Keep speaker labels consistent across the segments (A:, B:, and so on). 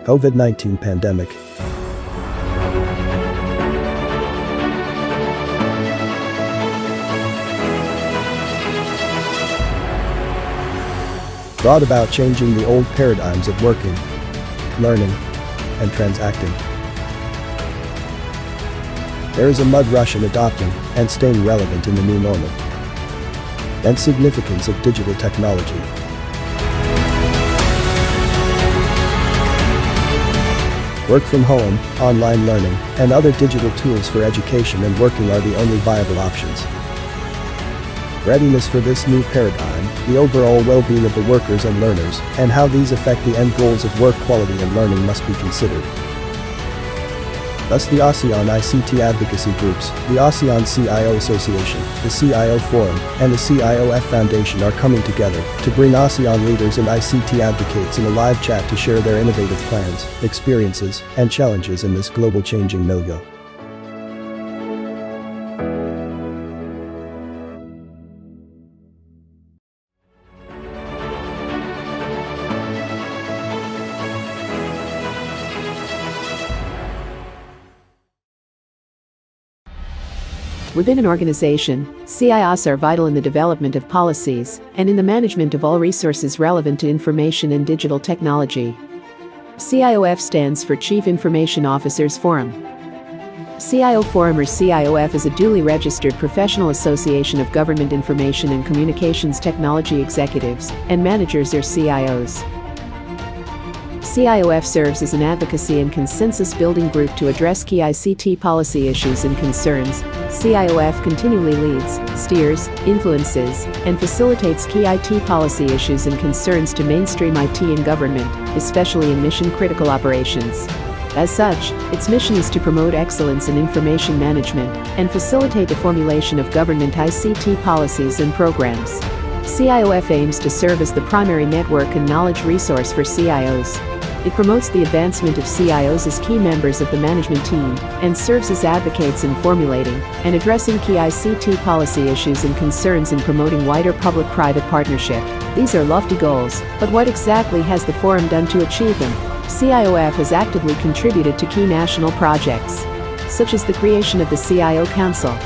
A: COVID-19 pandemic. Brought about changing the old paradigms of working, learning, and transacting. There is a mud rush in adopting and staying relevant in the new normal. And significance of digital technology. Work from home, online learning, and other digital tools for education and working are the only viable options. Readiness for this new paradigm, the overall well-being of the workers and learners, and how these affect the end goals of work quality and learning must be considered. Thus the ASEAN ICT advocacy groups, the ASEAN CIO Association, the CIO Forum, and the CIOF Foundation are coming together to bring ASEAN leaders and ICT advocates in a live chat to share their innovative plans, experiences, and challenges in this global changing milieu.
B: Within an organization, CIOs are vital in the development of policies and in the management of all resources relevant to information and digital technology. CIOF stands for Chief Information Officers Forum. CIO Forum or CIOF is a duly registered professional association of government information and communications technology executives and managers or CIOs. CIOF serves as an advocacy and consensus-building group to address key ICT policy issues and concerns. CIOF continually leads, steers, influences, and facilitates key IT policy issues and concerns to mainstream IT in government, especially in mission-critical operations. As such, its mission is to promote excellence in information management and facilitate the formulation of government ICT policies and programs. CIOF aims to serve as the primary network and knowledge resource for CIOs. It promotes the advancement of CIOs as key members of the management team and serves as advocates in formulating and addressing key ICT policy issues and concerns in promoting wider public-private partnership. These are lofty goals, but what exactly has the forum done to achieve them? CIOF has actively contributed to key national projects, such as the creation of the CIO Council,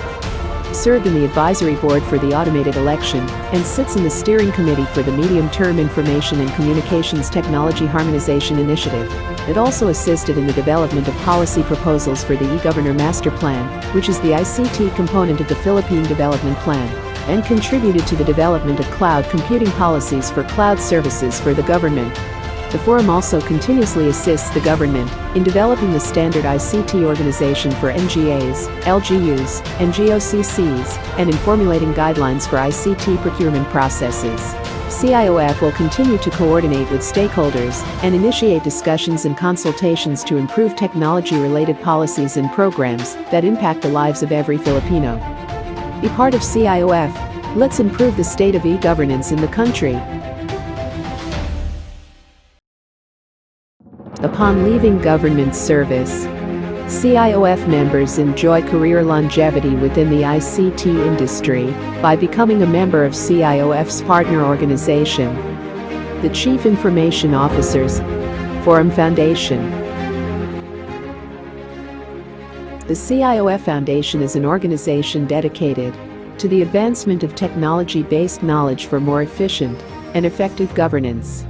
B: served in the advisory board for the automated election, and sits in the steering committee for the medium-term information and communications technology harmonization initiative. It also assisted in the development of policy proposals for the e-Governor Master Plan, which is the ICT component of the Philippine Development Plan, and contributed to the development of cloud computing policies for cloud services for the government. The forum also continuously assists the government in developing the standard ICT organization for NGAs, LGUs, and GOCCs, and in formulating guidelines for ICT procurement processes. CIOF will continue to coordinate with stakeholders and initiate discussions and consultations to improve technology-related policies and programs that impact the lives of every Filipino. Be part of CIOF. Let's improve the state of e-governance in the country. Upon leaving government service, CIOF members enjoy career longevity within the ICT industry by becoming a member of CIOF's partner organization, the Chief Information Officers Forum Foundation. The CIOF Foundation is an organization dedicated to the advancement of technology-based knowledge for more efficient and effective governance.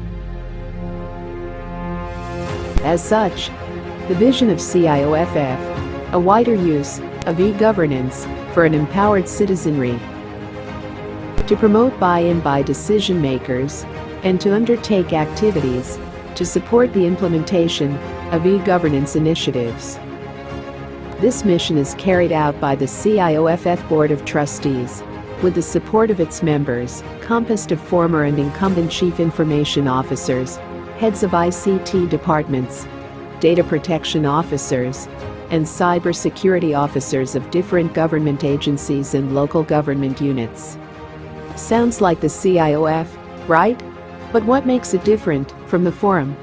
B: As such, the vision of CIOFF, a wider use of e-governance for an empowered citizenry, to promote buy-in by decision makers, and to undertake activities to support the implementation of e-governance initiatives. This mission is carried out by the CIOFF Board of Trustees, with the support of its members, composed of former and incumbent Chief Information Officers, heads of ICT departments, data protection officers, and cybersecurity officers of different government agencies and local government units. Sounds like the CIOF, right? But what makes it different from the forum?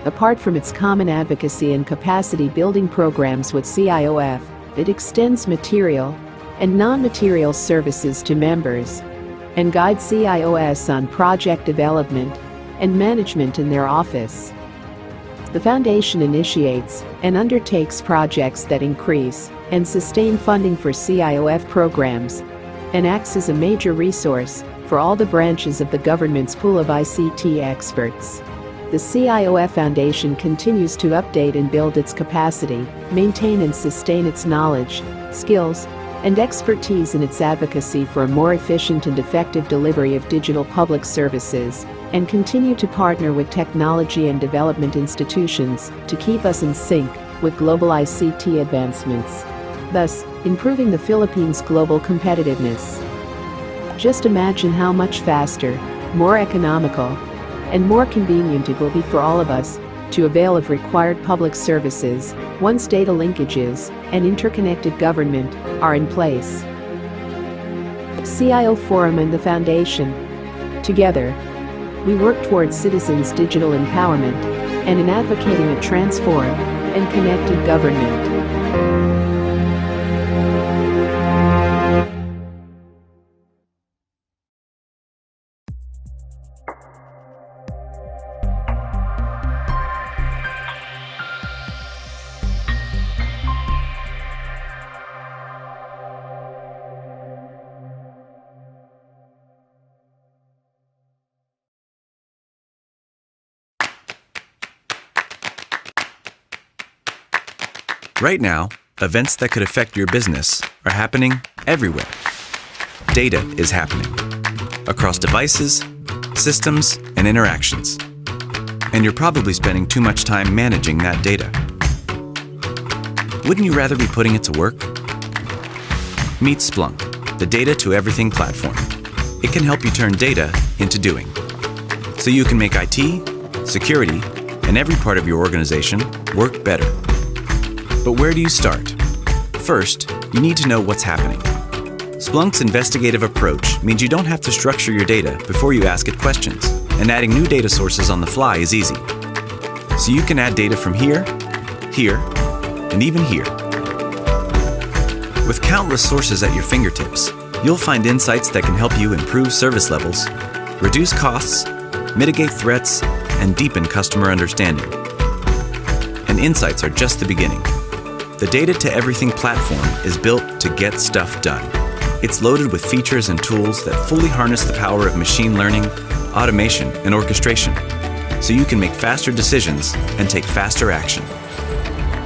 B: Apart from its common advocacy and capacity building programs with CIOF, it extends material and non-material services to members and guides CIOs on project development and management in their office. The foundation initiates and undertakes projects that increase and sustain funding for CIOF programs and acts as a major resource for all the branches of the government's pool of ICT experts. The CIOF Foundation continues to update and build its capacity, maintain and sustain its knowledge, skills, and expertise in its advocacy for a more efficient and effective delivery of digital public services, and continue to partner with technology and development institutions to keep us in sync with global ICT advancements, thus improving the Philippines' global competitiveness. Just imagine how much faster, more economical, and more convenient it will be for all of us to avail of required public services once data linkages and interconnected government are in place. CIO Forum and the Foundation. Together, we work towards citizens' digital empowerment and in advocating a transformed and connected government.
C: Right now, events that could affect your business are happening everywhere. Data is happening across devices, systems, and interactions. And you're probably spending too much time managing that data. Wouldn't you rather be putting it to work? Meet Splunk, the Data to Everything platform. It can help you turn data into doing, so you can make IT, security, and every part of your organization work better. But where do you start? First, you need to know what's happening. Splunk's investigative approach means you don't have to structure your data before you ask it questions, and adding new data sources on the fly is easy. So you can add data from here, here, and even here. With countless sources at your fingertips, you'll find insights that can help you improve service levels, reduce costs, mitigate threats, and deepen customer understanding. And insights are just the beginning. The Data to Everything platform is built to get stuff done. It's loaded with features and tools that fully harness the power of machine learning, automation, and orchestration, so you can make faster decisions and take faster action.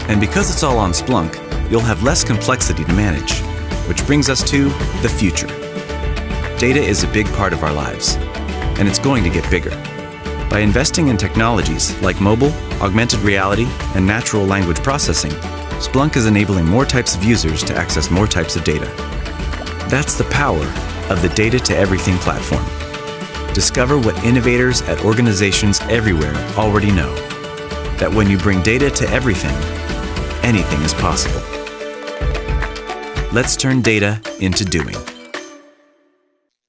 C: And because it's all on Splunk, you'll have less complexity to manage, which brings us to the future. Data is a big part of our lives, and it's going to get bigger. By investing in technologies like mobile, augmented reality, and natural language processing, Splunk is enabling more types of users to access more types of data. That's the power of the Data to Everything platform. Discover what innovators at organizations everywhere already know, that when you bring data to everything, anything is possible. Let's turn data into doing.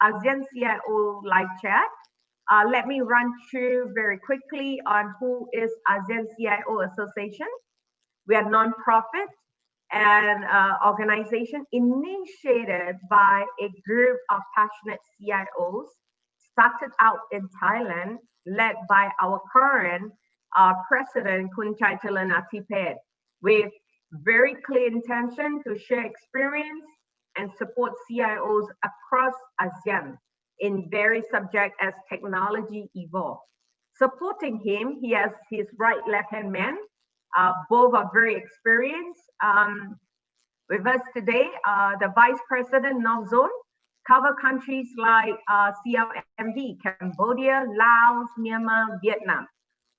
D: ASEAN CIO live chat. Let me run through very quickly on who is ASEAN CIO Association. We are a non-profit and organization initiated by a group of passionate CIOs, started out in Thailand, led by our current president, Kun Chaitalan Atipet, with very clear intention to share experience and support CIOs across ASEAN in various subjects as technology evolves. Supporting him, he has his right left-hand man. Both are very experienced. With us today, the Vice President North Zone, cover countries like CLMV, Cambodia, Laos, Myanmar, Vietnam.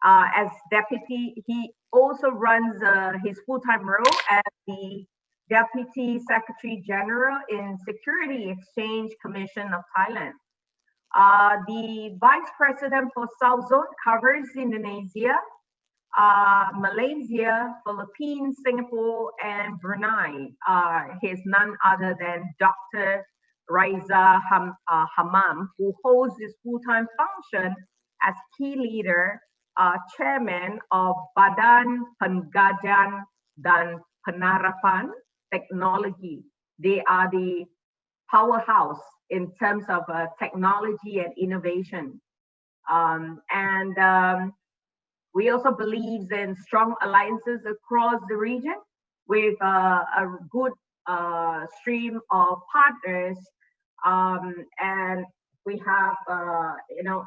D: As deputy, he also runs his full-time role as the Deputy Secretary General in Security Exchange Commission of Thailand. The Vice President for South Zone covers Indonesia, Malaysia, Philippines, Singapore, and Brunei. He's none other than Dr. Raiza Hamam, who holds this full-time function as key leader, chairman of Badan Pengajian dan Penerapan Technology. They are the powerhouse in terms of technology and innovation. We also believe in strong alliances across the region with a good stream of partners. And we have,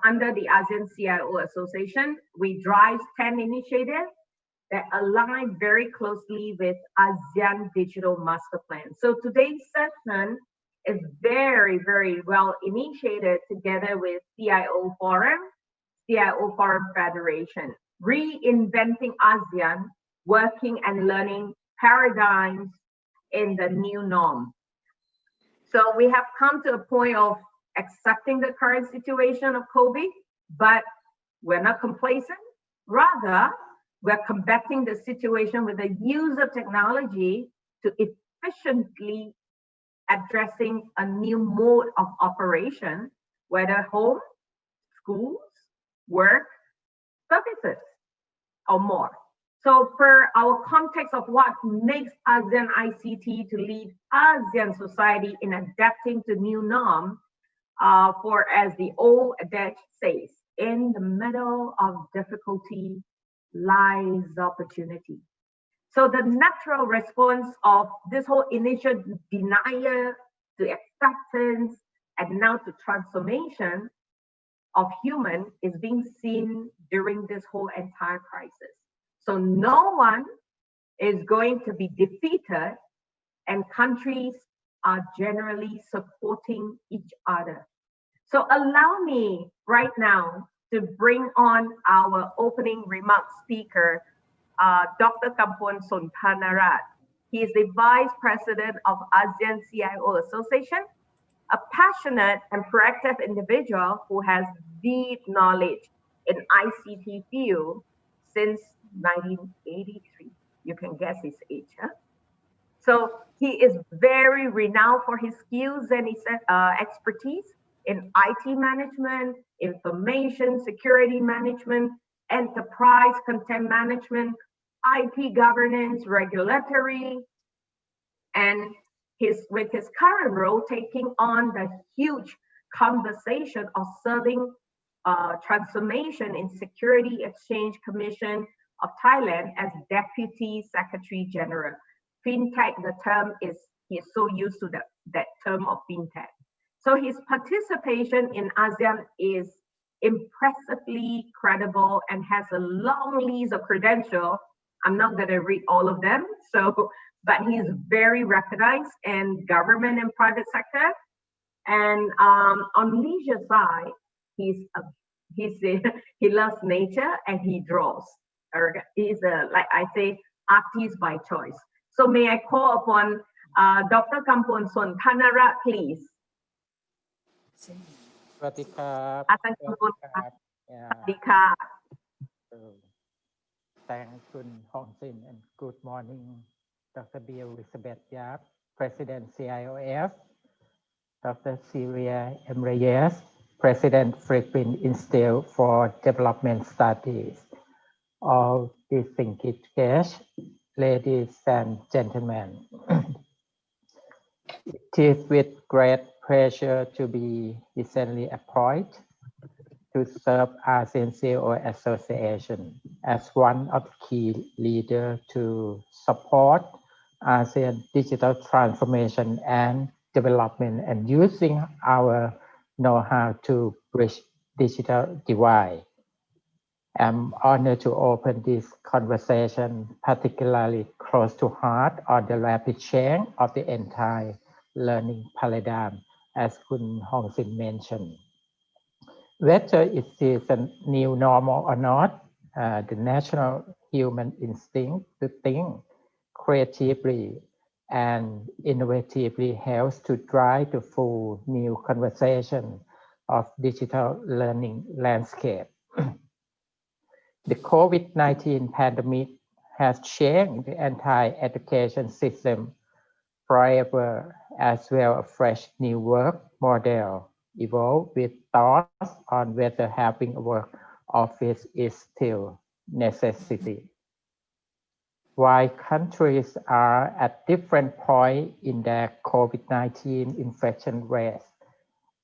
D: under the ASEAN CIO Association, we drive 10 initiatives that align very closely with ASEAN Digital Master Plan. So today's session is very, very well initiated together with CIO Forum, CIO Forum Federation, Reinventing ASEAN, Working and Learning Paradigms in the New Norm. So we have come to a point of accepting the current situation of COVID, but we're not complacent. Rather, we're combating the situation with the use of technology to efficiently addressing a new mode of operation, whether home, schools, work, services, or more. So for our context of what makes ASEAN ICT to lead ASEAN society in adapting to new norm, for as the old adage says, in the middle of difficulty lies opportunity. So the natural response of this whole initial denial to acceptance and now to transformation of human is being seen during this whole entire crisis. So no one is going to be defeated, and countries are generally supporting each other. So allow me right now to bring on our opening remarks speaker, Dr. Kampon Sontanarat. He is the Vice President of ASEAN CIO Association, a passionate and proactive individual who has deep knowledge in ICT field since 1983. You can guess his age, huh? So he is very renowned for his skills and his expertise in IT management, information security management, enterprise content management, IP governance, regulatory, and with his current role taking on the huge conversation of serving transformation in Security Exchange Commission of Thailand as Deputy Secretary General. FinTech, the term is, he is so used to that term of FinTech. So his participation in ASEAN is impressively credible and has a long list of credentials. I'm not going to read all of them, but he's very recognized in government and private sector. And on leisure side, he loves nature and he draws. He's like I say, artist by choice. So may I call upon Dr. Kampon Sontanarat, please.
E: สวัสดีครับ
D: อาจารย์ Kampon สวัสดีค่ะ
E: Thankคุณฮองซิน and good morning Dr. Bill Elizabeth Yap, President CIOF, Dr. Syria Emreyes, President Philippine Institute for Development Studies, all distinguished guests, ladies and gentlemen. It is with great pleasure to be recently appointed to serve ASEAN CIO Association as one of the key leaders to support ASEAN digital transformation and development and using our know-how to bridge digital divide. I'm honored to open this conversation, particularly close to heart on the rapid change of the entire learning paradigm, as Kun Hong Sin mentioned. Whether it is a new normal or not, the natural human instinct to think creatively and innovatively helps to drive the full new conversation of digital learning landscape. The COVID-19 pandemic has changed the entire education system forever, as well as a fresh new work model evolved with thoughts on whether having a work office is still necessity. While countries are at different points in their COVID-19 infection rates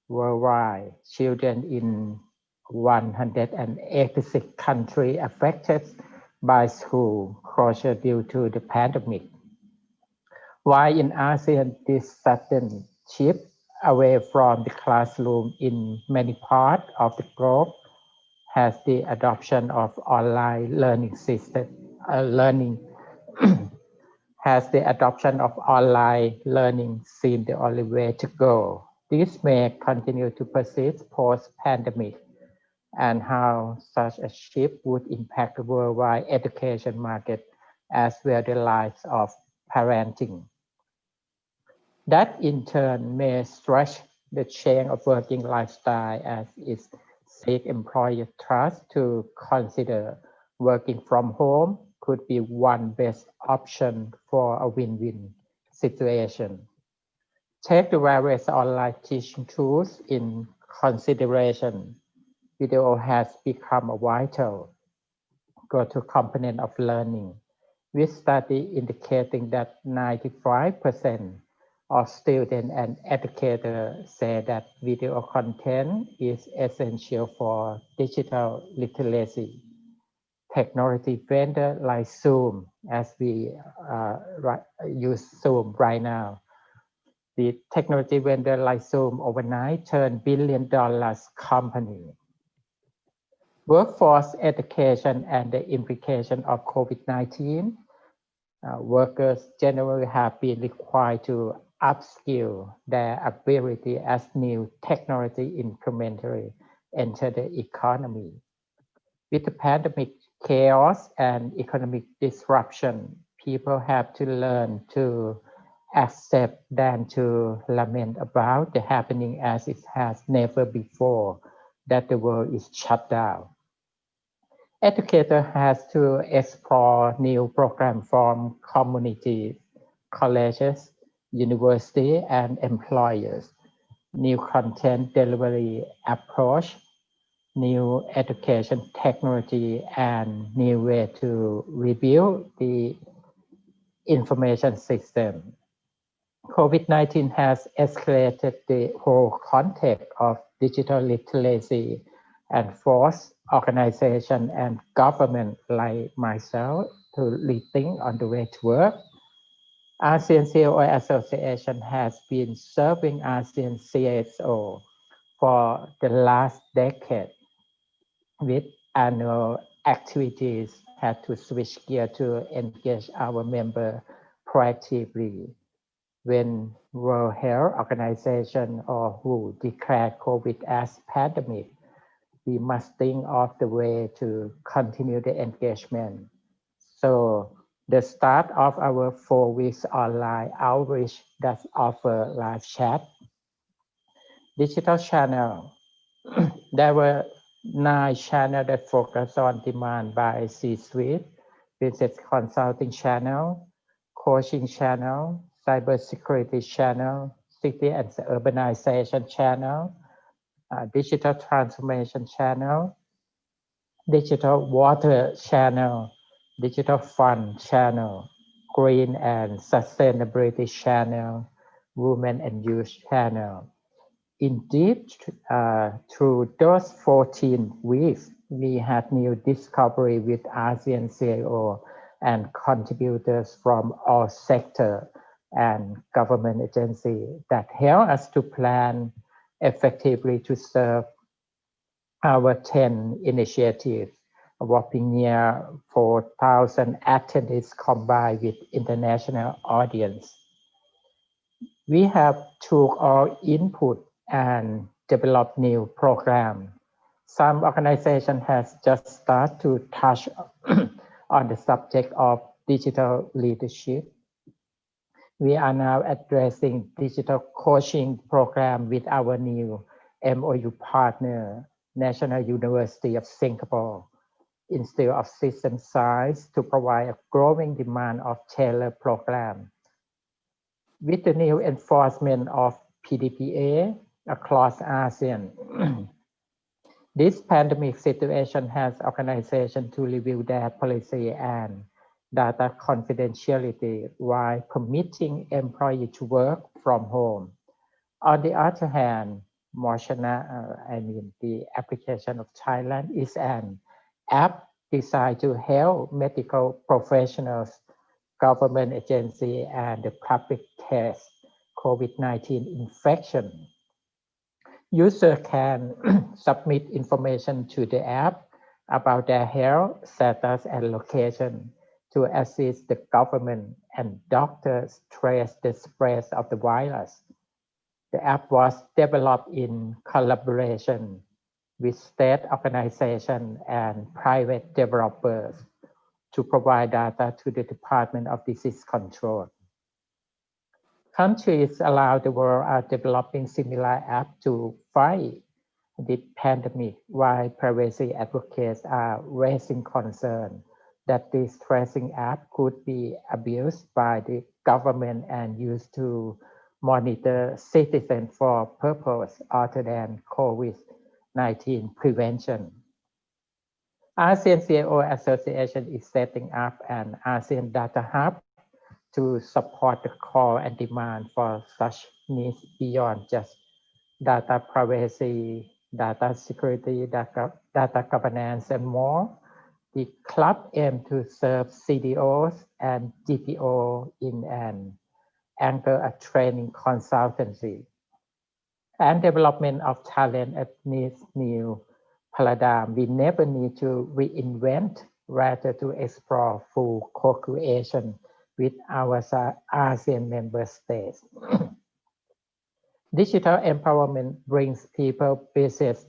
E: worldwide, children in 186 countries affected by school closure due to the pandemic. While in ASEAN, this sudden shift away from the classroom in many parts of the globe has the adoption of online learning system, has the adoption of online learning seemed the only way to go. This may continue to persist post-pandemic, and how such a shift would impact the worldwide education market as well as the lives of parenting. That in turn may stretch the chain of working lifestyle as it seeks employer trust to consider working from home could be one best option for a win-win situation. Take the various online teaching tools in consideration. Video has become a vital go-to component of learning, with study indicating that 95% of students and educators say that video content is essential for digital literacy. Technology vendor like Zoom, as we use Zoom right now. The technology vendor like Zoom overnight turned $1 billion company. Workforce education and the implication of COVID-19, workers generally have been required to upskill their ability as new technology incrementally enter the economy. With the pandemic chaos and economic disruption, people have to learn to accept than to lament about the happening as it has never before that the world is shut down. Educator has to explore new programs from communities, colleges, universities, and employers, new content delivery approach, new education technology, and new way to rebuild the information system. COVID-19 has escalated the whole context of digital literacy and forced organizations and government like myself to rethink on the way to work. ASEAN COE Association has been serving ASEAN CSO for the last decade. With annual activities, had to switch gear to engage our member proactively. When World Health Organization or WHO declared COVID as pandemic, we must think of the way to continue the engagement. So the start of our 4 weeks online outreach that offer live chat, digital channel. There were 9 channels that focus on demand by C-suite, business consulting channel, coaching channel, cybersecurity channel, city and urbanization channel, digital transformation channel, digital water channel, digital fund channel, green and sustainability channel, women and youth channel. Indeed, through those 14 weeks, we had new discovery with ASEAN CIO and contributors from all sectors and government agencies that help us to plan effectively to serve our 10 initiatives, whopping near 4,000 attendees combined with international audience. We have took our input and developed new programs. Some organization has just started to touch on the subject of digital leadership. We are now addressing digital coaching program with our new MOU partner, National University of Singapore, Institute of System Science, to provide a growing demand of tailored program. With the new enforcement of PDPA across ASEAN, this pandemic situation has organizations to review their policy and data confidentiality while permitting employees to work from home. On the other hand, the application of Thailand is an app designed to help medical professionals, government agency, and the public test COVID-19 infection. User can submit information to the app about their health status and location to assist the government and doctors trace the spread of the virus. The app was developed in collaboration with state organizations and private developers to provide data to the Department of Disease Control. Countries around the world are developing similar apps to fight the pandemic, while privacy advocates are raising concern that this tracing app could be abused by the government and used to monitor citizens for purpose other than COVID-19 prevention. ASEAN CIO Association is setting up an ASEAN Data Hub to support the call and demand for such needs beyond just data privacy, data security, data governance, and more. The club aims to serve CDOs and GPO in an angle of training consultancy and development of talent at this new paradigm. We never need to reinvent, rather to explore full co-creation with our ASEAN member states. Digital empowerment brings people, business,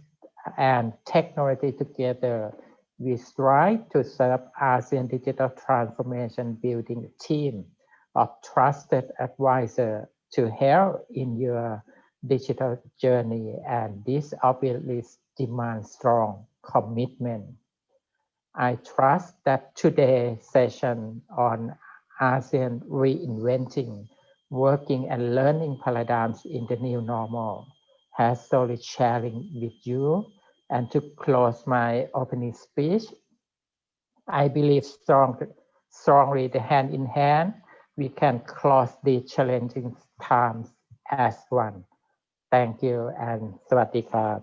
E: and technology together. We strive to serve ASEAN digital transformation, building a team of trusted advisors to help in your digital journey, and this obviously demands strong commitment. I trust that today's session on ASEAN reinventing working and learning paradigms in the new normal has solid sharing with you. And to close my opening speech, I believe strongly the hand in hand, we can cross the challenging times as one. Thank you and สวัสดีครับ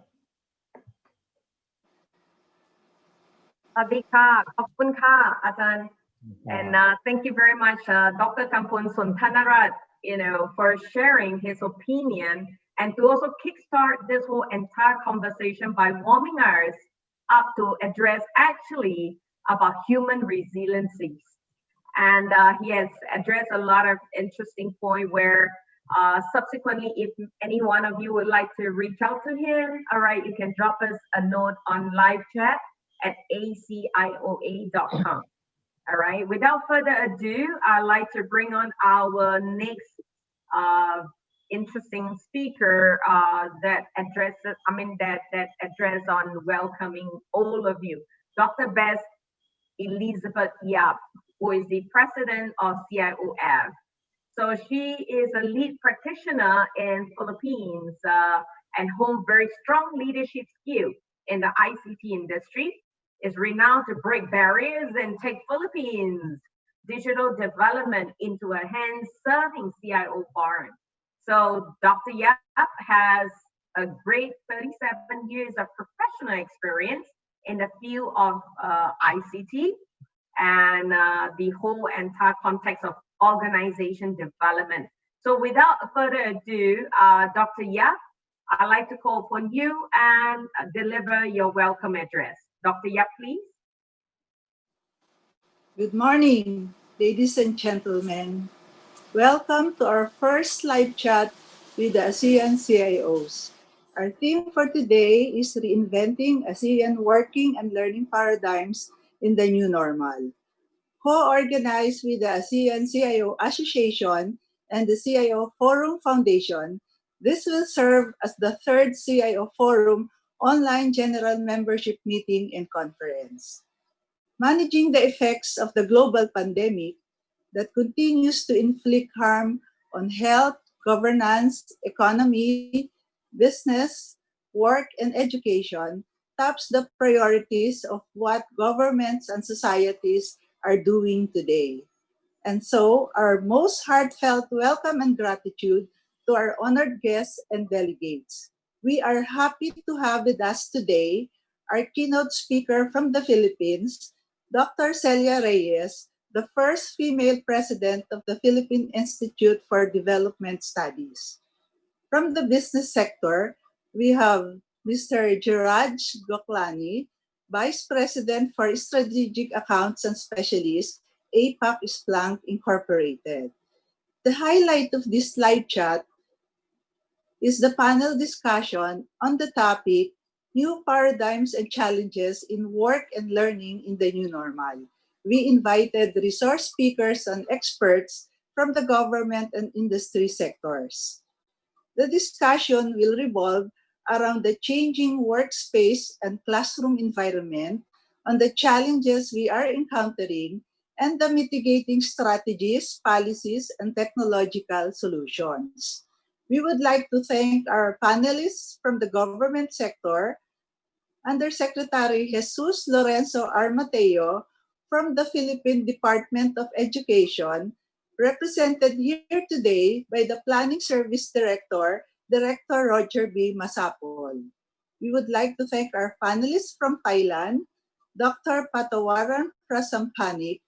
D: สวัสดีค่ะ ขอบคุณค่ะ อาจารย์ And thank you very much, Dr. Kampun Suntanarat, for sharing his opinion and to also kickstart this whole entire conversation by warming us up to address actually about human resiliencies. And he has addressed a lot of interesting points where subsequently, if any one of you would like to reach out to him, all right, you can drop us a note on live chat at acioa.com. All right, without further ado, I'd like to bring on our next interesting speaker that addresses on welcoming all of you. Dr. Bess Elizabeth Yap, who is the president of CIOF. So she is a lead practitioner in Philippines and holds very strong leadership skills in the ICT industry, is renowned to break barriers and take Philippines digital development into a hands serving CIO forum. So Dr. Yap has a great 37 years of professional experience in the field of ICT and the whole entire context of organization development. So without further ado, Dr. Yap, I'd like to call upon you and deliver your welcome address. Dr. Yap, please.
F: Good morning, ladies and gentlemen. Welcome to our first live chat with the ASEAN CIOs. Our theme for today is reinventing ASEAN working and learning paradigms in the new normal. Co-organized with the ASEAN CIO Association and the CIO Forum Foundation, this will serve as the third CIO Forum online general membership meeting and conference. Managing the effects of the global pandemic that continues to inflict harm on health, governance, economy, business, work, and education tops the priorities of what governments and societies are doing today. And so, our most heartfelt welcome and gratitude to our honored guests and delegates. We are happy to have with us today our keynote speaker from the Philippines, Dr. Celia Reyes, the first female president of the Philippine Institute for Development Studies. From the business sector, we have Mr. Jiraj Goklani, Vice President for Strategic Accounts and Specialists, APAC Splunk Incorporated. The highlight of this live chat is the panel discussion on the topic, New Paradigms and Challenges in Work and Learning in the New Normal. We invited resource speakers and experts from the government and industry sectors. The discussion will revolve around the changing workspace and classroom environment, on the challenges we are encountering, and the mitigating strategies, policies, and technological solutions. We would like to thank our panelists from the government sector, Undersecretary Jesus Lorenzo R. Mateo from the Philippine Department of Education, represented here today by the Planning Service Director, Director Roger B. Masapol. We would like to thank our panelists from Thailand, Dr. Patawaran Prasampanik.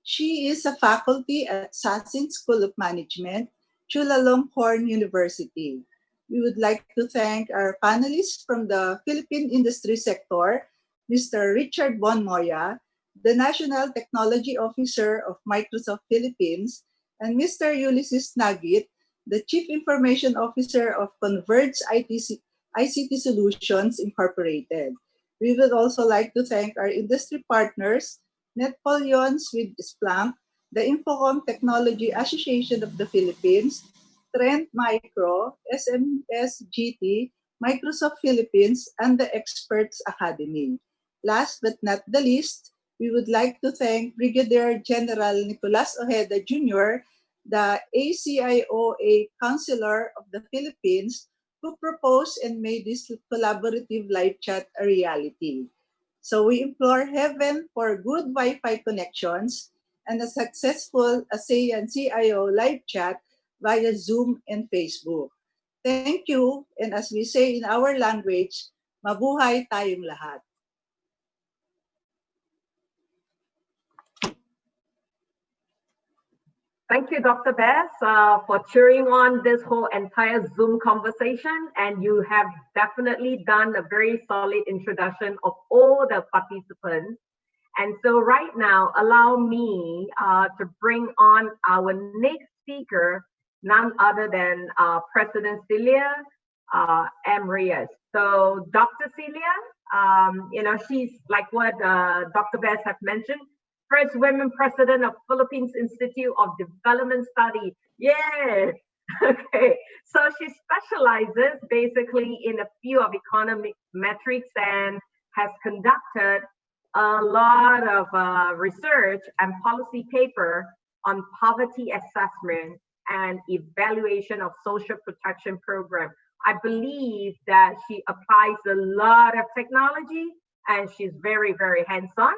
F: She is a faculty at Sasin School of Management, Chulalongkorn University. We would like to thank our panelists from the Philippine industry sector, Mr. Richard Bonmoya, the National Technology Officer of Microsoft Philippines, and Mr. Ulysses Nagit, the Chief Information Officer of Converge ICT Solutions Incorporated. We would also like to thank our industry partners, Netpolions with Splunk, the Infocom Technology Association of the Philippines, Trend Micro, SMSGT, Microsoft Philippines, and the Experts Academy. Last but not the least, we would like to thank Brigadier General Nicolas Ojeda Jr., the ACIOA Counselor of the Philippines, who proposed and made this collaborative live chat a reality. So we implore heaven for good Wi-Fi connections and a successful ASEAN CIO live chat via Zoom and Facebook. Thank you, and as we say in our language, mabuhay tayong lahat.
D: Thank you, Dr. Bess, for cheering on this whole entire Zoom conversation. And you have definitely done a very solid introduction of all the participants. And so right now, allow me to bring on our next speaker, none other than President Celia M. Reyes. So Dr. Celia, she's like what Dr. Bess have mentioned, first women president of Philippines Institute of Development Study. Yay! Okay, so she specializes basically in a few of economic metrics and has conducted a lot of research and policy paper on poverty assessment and evaluation of social protection program. I believe that she applies a lot of technology and she's very, very hands-on.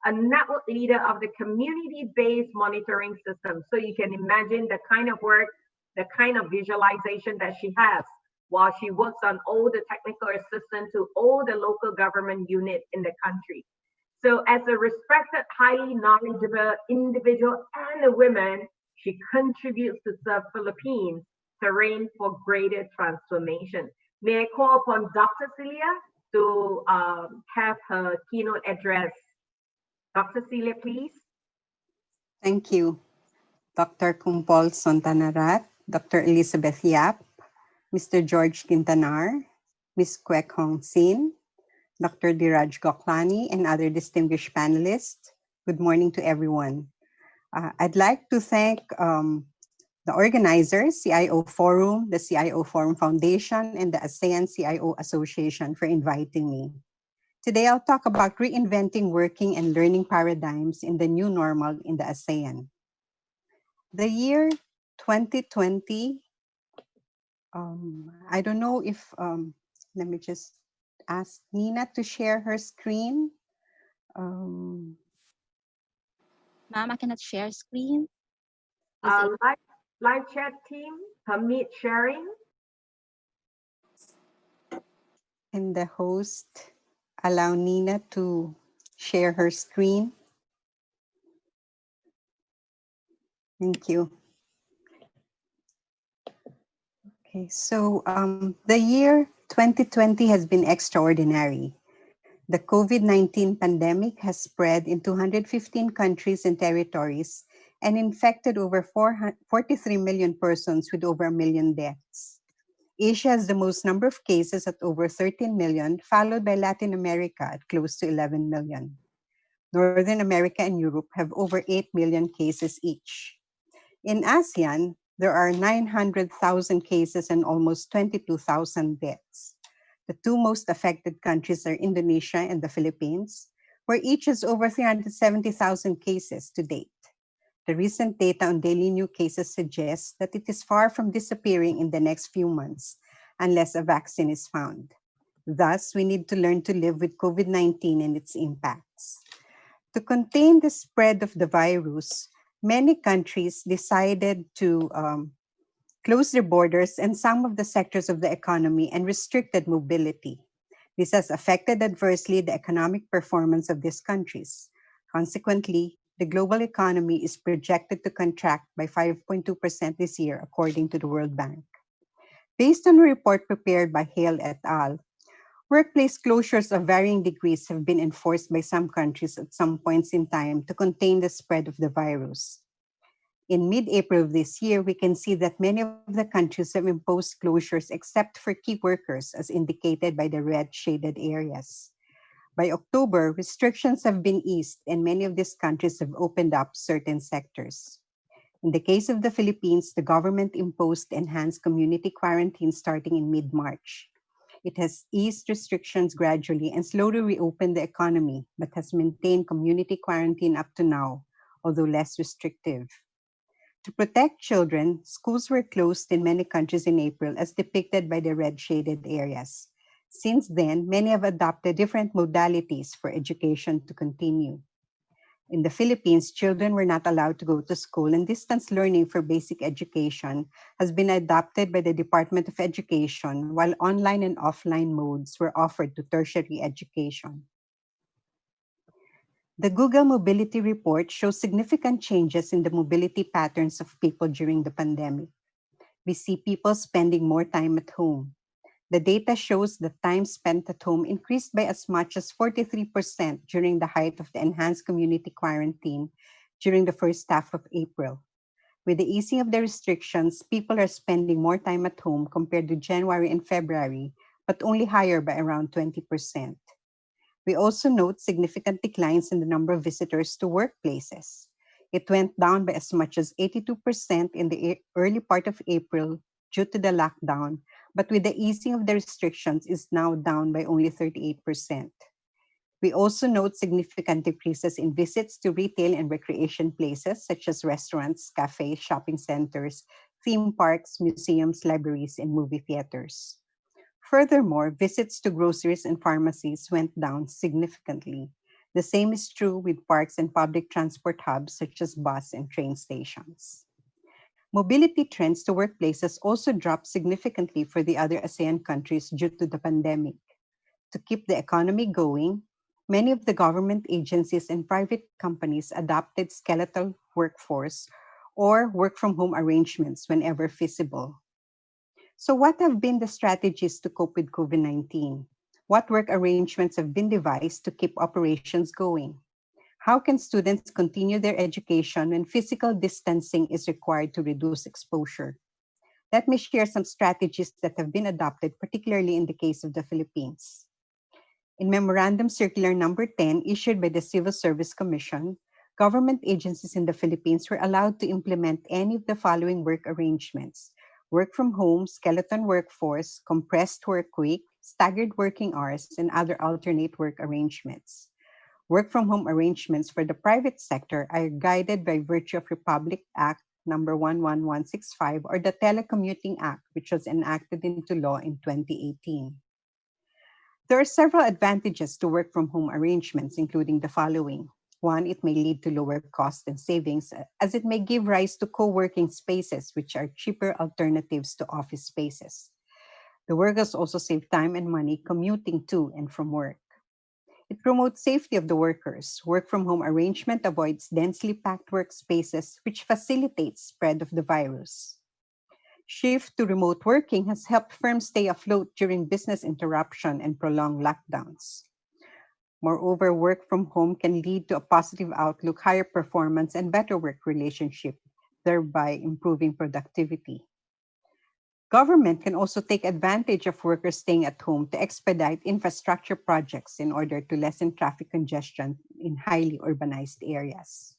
D: A network leader of the community-based monitoring system. So you can imagine the kind of work, the kind of visualization that she has while she works on all the technical assistance to all the local government units in the country. So as a respected, highly knowledgeable individual and a woman, she contributes to serve Philippines terrain for greater transformation. May I call upon Dr. Celia to have her keynote address. Dr. Celia, please.
G: Thank you. Dr. Kumpol Sontanarat, Dr. Elizabeth Yap, Mr. George Quintanar, Ms. Kwek Hong Sin, Dr. Diraj Goklani, and other distinguished panelists. Good morning to everyone. I'd like to thank the organizers, CIO Forum, the CIO Forum Foundation, and the ASEAN CIO Association for inviting me. Today, I'll talk about reinventing working and learning paradigms in the new normal in the ASEAN. The year 2020, I don't know if, let me just ask Nina to share her screen.
H: Ma'am, I cannot share screen.
D: Live chat team, permit sharing.
G: Can the host allow Nina to share her screen? Thank you. Okay, so the year 2020 has been extraordinary. The COVID-19 pandemic has spread in 215 countries and territories and infected over 43 million persons with over a million deaths. Asia has the most number of cases at over 13 million, followed by Latin America at close to 11 million. Northern America and Europe have over 8 million cases each. In ASEAN, there are 900,000 cases and almost 22,000 deaths. The two most affected countries are Indonesia and the Philippines, where each has over 370,000 cases to date. The recent data on daily new cases suggests that it is far from disappearing in the next few months unless a vaccine is found. Thus, we need to learn to live with COVID-19 and its impacts. To contain the spread of the virus, many countries decided to closed their borders and some of the sectors of the economy and restricted mobility. This has affected adversely the economic performance of these countries. Consequently, the global economy is projected to contract by 5.2% this year, according to the World Bank. Based on a report prepared by Hale et al., workplace closures of varying degrees have been enforced by some countries at some points in time to contain the spread of the virus. In mid-April of this year, we can see that many of the countries have imposed closures except for key workers, as indicated by the red shaded areas. By October, restrictions have been eased and many of these countries have opened up certain sectors. In the case of the Philippines, the government imposed enhanced community quarantine starting in mid-March. It has eased restrictions gradually and slowly reopened the economy, but has maintained community quarantine up to now, although less restrictive. To protect children, schools were closed in many countries in April, as depicted by the red shaded areas. Since then, many have adopted different modalities for education to continue. In the Philippines, children were not allowed to go to school, and distance learning for basic education has been adopted by the Department of Education, while online and offline modes were offered to tertiary education. The Google Mobility Report shows significant changes in the mobility patterns of people during the pandemic. We see people spending more time at home. The data shows that time spent at home increased by as much as 43% during the height of the enhanced community quarantine during the first half of April. With the easing of the restrictions, people are spending more time at home compared to January and February, but only higher by around 20%. We also note significant declines in the number of visitors to workplaces. It went down by as much as 82% in the early part of April due to the lockdown, but with the easing of the restrictions is now down by only 38%. We also note significant decreases in visits to retail and recreation places such as restaurants, cafes, shopping centers, theme parks, museums, libraries, and movie theaters. Furthermore, visits to groceries and pharmacies went down significantly. The same is true with parks and public transport hubs such as bus and train stations. Mobility trends to workplaces also dropped significantly for the other ASEAN countries due to the pandemic. To keep the economy going, many of the government agencies and private companies adopted skeletal workforce or work-from-home arrangements whenever feasible. So what have been the strategies to cope with COVID-19? What work arrangements have been devised to keep operations going? How can students continue their education when physical distancing is required to reduce exposure? Let me share some strategies that have been adopted, particularly in the case of the Philippines. In Memorandum Circular Number 10, issued by the Civil Service Commission, government agencies in the Philippines were allowed to implement any of the following work arrangements: work from home, skeleton workforce, compressed work week, staggered working hours, and other alternate work arrangements. Work from home arrangements for the private sector are guided by virtue of Republic Act number 11165 or the Telecommuting Act, which was enacted into law in 2018. There are several advantages to work from home arrangements, including the following. One, it may lead to lower costs and savings, as it may give rise to co-working spaces, which are cheaper alternatives to office spaces. The workers also save time and money commuting to and from work. It promotes safety of the workers. Work from home arrangement avoids densely packed workspaces, which facilitates spread of the virus. Shift to remote working has helped firms stay afloat during business interruption and prolonged lockdowns. Moreover, work from home can lead to a positive outlook, higher performance, and better work relationship, thereby improving productivity. Government can also take advantage of workers staying at home to expedite infrastructure projects in order to lessen traffic congestion in highly urbanized areas.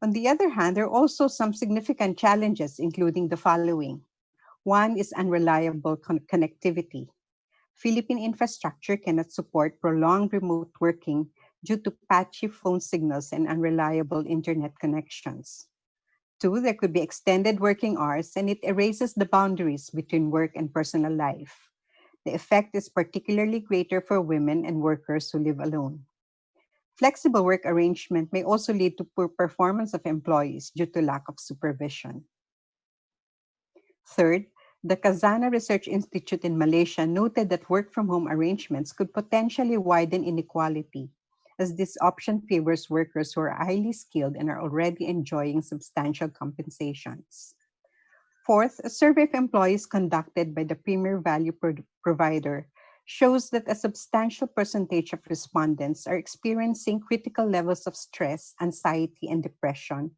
G: On the other hand, there are also some significant challenges, including the following. One is unreliable connectivity. Philippine infrastructure cannot support prolonged remote working due to patchy phone signals and unreliable internet connections. Two, there could be extended working hours and it erases the boundaries between work and personal life. The effect is particularly greater for women and workers who live alone. Flexible work arrangement may also lead to poor performance of employees due to lack of supervision. Third, the Kazana Research Institute in Malaysia noted that work from home arrangements could potentially widen inequality, as this option favors workers who are highly skilled and are already enjoying substantial compensations. Fourth, a survey of employees conducted by the Premier Value Provider shows that a substantial percentage of respondents are experiencing critical levels of stress, anxiety, and depression,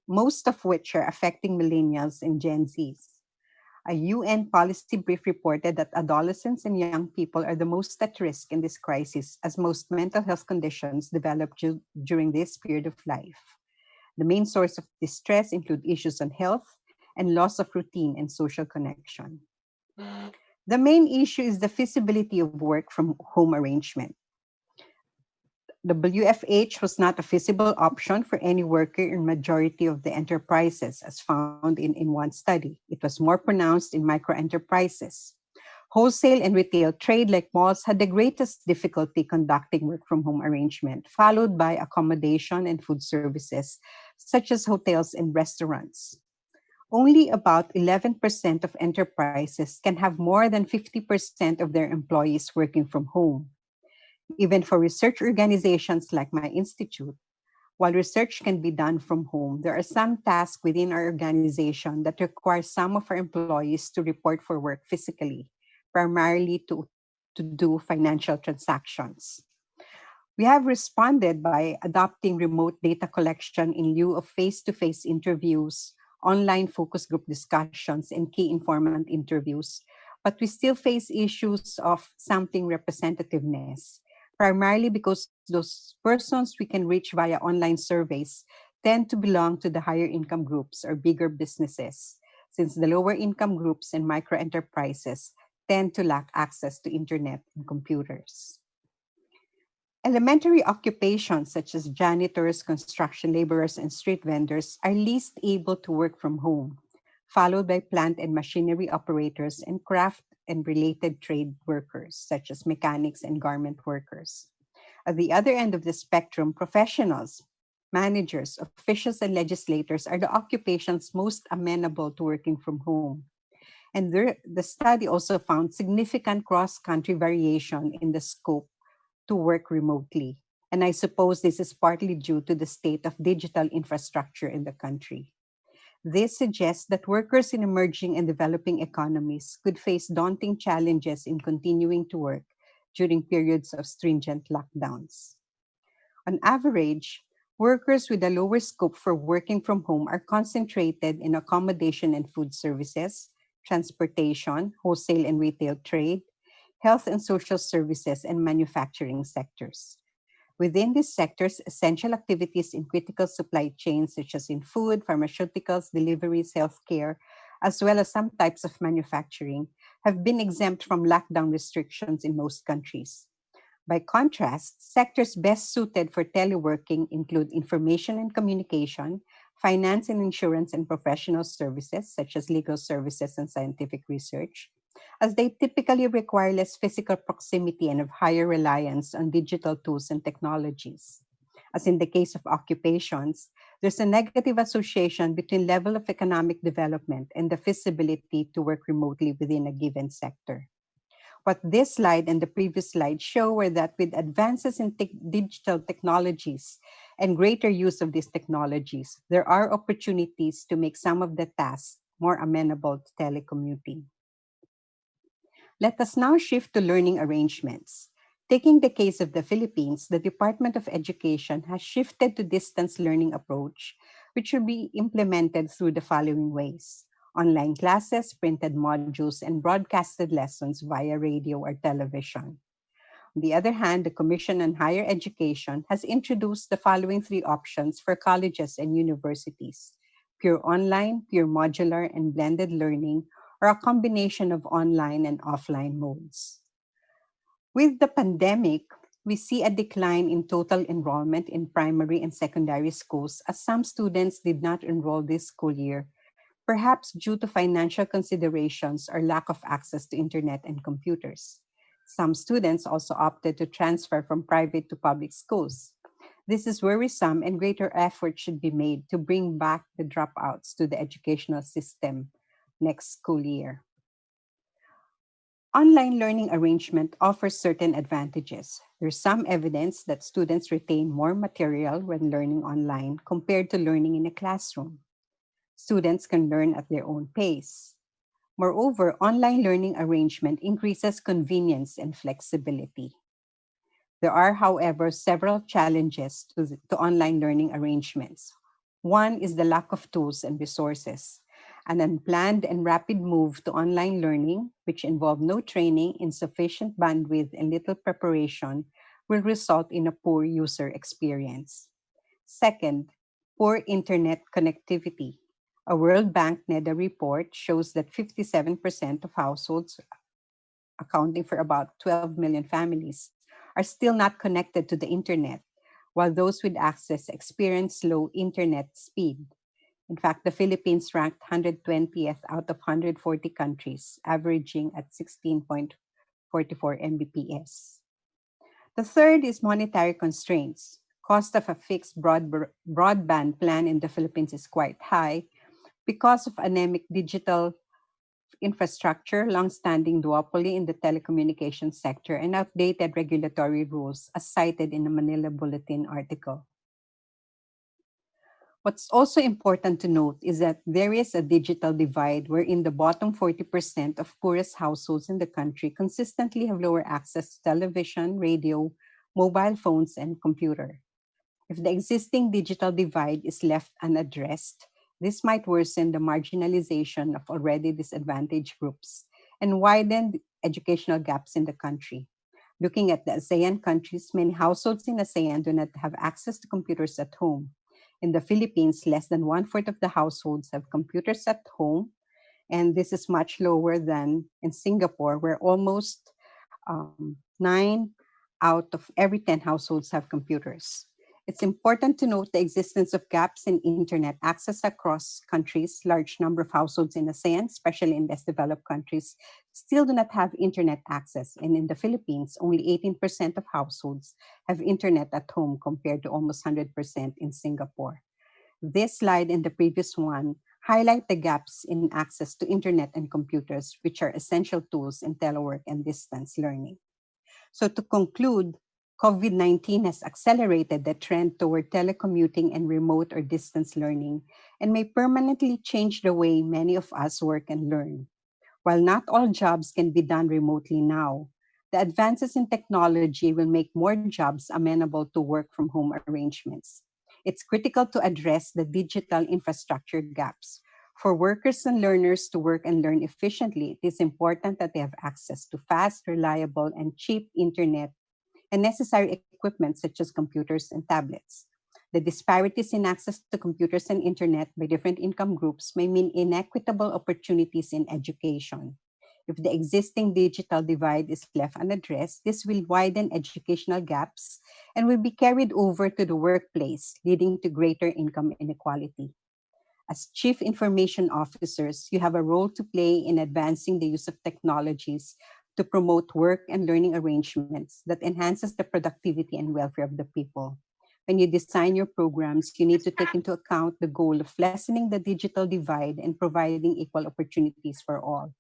G: most of which are affecting millennials and Gen Zs. A UN policy brief reported that adolescents and young people are the most at risk in this crisis, as most mental health conditions develop during this period of life. The main source of distress include issues on health and loss of routine and social connection. The main issue is the feasibility of work from home arrangement. WFH was not a feasible option for any worker in majority of the enterprises, as found in one study. It was more pronounced in microenterprises. Wholesale and retail trade like malls had the greatest difficulty conducting work from home arrangement, followed by accommodation and food services, such as hotels and restaurants. Only about 11% of enterprises can have more than 50% of their employees working from home. Even for research organizations like my institute, while research can be done from home, there are some tasks within our organization that require some of our employees to report for work physically, primarily to do financial transactions. We have responded by adopting remote data collection in lieu of face-to-face interviews, online focus group discussions, and key informant interviews, but we still face issues of sampling representativeness, primarily because those persons we can reach via online surveys tend to belong to the higher income groups or bigger businesses, since the lower income groups and micro enterprises tend to lack access to internet and computers. Elementary occupations such as janitors, construction laborers, and street vendors are least able to work from home, followed by plant and machinery operators and craft and related trade workers such as mechanics and garment workers. At the other end of the spectrum, professionals, managers, officials, and legislators are the occupations most amenable to working from home. And the study also found significant cross-country variation in the scope to work remotely. And I suppose this is partly due to the state of digital infrastructure in the country. This suggests that workers in emerging and developing economies could face daunting challenges in continuing to work during periods of stringent lockdowns. On average, workers with a lower scope for working from home are concentrated in accommodation and food services, transportation, wholesale and retail trade, health and social services, and manufacturing sectors. Within these sectors, essential activities in critical supply chains, such as in food, pharmaceuticals, deliveries, healthcare, as well as some types of manufacturing, have been exempt from lockdown restrictions in most countries. By contrast, sectors best suited for teleworking include information and communication, finance and insurance and professional services, such as legal services and scientific research, as they typically require less physical proximity and have higher reliance on digital tools and technologies. As in the case of occupations, there's a negative association between level of economic development and the feasibility to work remotely within a given sector. What this slide and the previous slide show were that with advances in digital technologies and greater use of these technologies, there are opportunities to make some of the tasks more amenable to telecommuting. Let us now shift to learning arrangements. Taking the case of the Philippines, the Department of Education has shifted to distance learning approach, which will be implemented through the following ways: online classes, printed modules, and broadcasted lessons via radio or television. On the other hand, the Commission on Higher Education has introduced the following three options for colleges and universities: pure online, pure modular, and blended learning, or a combination of online and offline modes. With the pandemic, we see a decline in total enrollment in primary and secondary schools as some students did not enroll this school year, perhaps due to financial considerations or lack of access to internet and computers. Some students also opted to transfer from private to public schools. This is worrisome, and greater effort should be made to bring back the dropouts to the educational system next school year. Online learning arrangement offers certain advantages. There's some evidence that students retain more material when learning online compared to learning in a classroom. Students can learn at their own pace. Moreover, online learning arrangement increases convenience and flexibility. There are, however, several challenges to online learning arrangements. One is the lack of tools and resources. An unplanned and rapid move to online learning, which involved no training, insufficient bandwidth, and little preparation, will result in a poor user experience. Second, poor internet connectivity. A World Bank NEDA report shows that 57% of households, accounting for about 12 million families, are still not connected to the internet, while those with access experience low internet speed. In fact, the Philippines ranked 120th out of 140 countries, averaging at 16.44 Mbps. The third is monetary constraints. Cost of a fixed broadband plan in the Philippines is quite high because of anemic digital infrastructure, long-standing duopoly in the telecommunications sector, and outdated regulatory rules, as cited in the Manila Bulletin article. What's also important to note is that there is a digital divide wherein the bottom 40% of poorest households in the country consistently have lower access to television, radio, mobile phones, and computer. If the existing digital divide is left unaddressed, this might worsen the marginalization of already disadvantaged groups and widen educational gaps in the country. Looking at the ASEAN countries, many households in ASEAN do not have access to computers at home. In the Philippines, less than 1/4 of the households have computers at home, and this is much lower than in Singapore, where almost 9 out of every 10 households have computers. It's important to note the existence of gaps in internet access across countries. Large number of households in ASEAN, especially in less developed countries, still do not have internet access. And in the Philippines, only 18% of households have internet at home compared to almost 100% in Singapore. This slide and the previous one highlight the gaps in access to internet and computers, which are essential tools in telework and distance learning. So to conclude, COVID-19 has accelerated the trend toward telecommuting and remote or distance learning and may permanently change the way many of us work and learn. While not all jobs can be done remotely now, the advances in technology will make more jobs amenable to work from home arrangements. It's critical to address the digital infrastructure gaps. For workers and learners to work and learn efficiently, it is important that they have access to fast, reliable, and cheap internet and necessary equipment such as computers and tablets. The disparities in access to computers and internet by different income groups may mean inequitable opportunities in education. If the existing digital divide is left unaddressed, this will widen educational gaps and will be carried over to the workplace, leading to greater income inequality. As Chief Information Officers, you have a role to play in advancing the use of technologies to promote work and learning arrangements that enhances the productivity and welfare of the people. When you design your programs, you need to take into account the goal of lessening the digital divide and providing equal opportunities for all.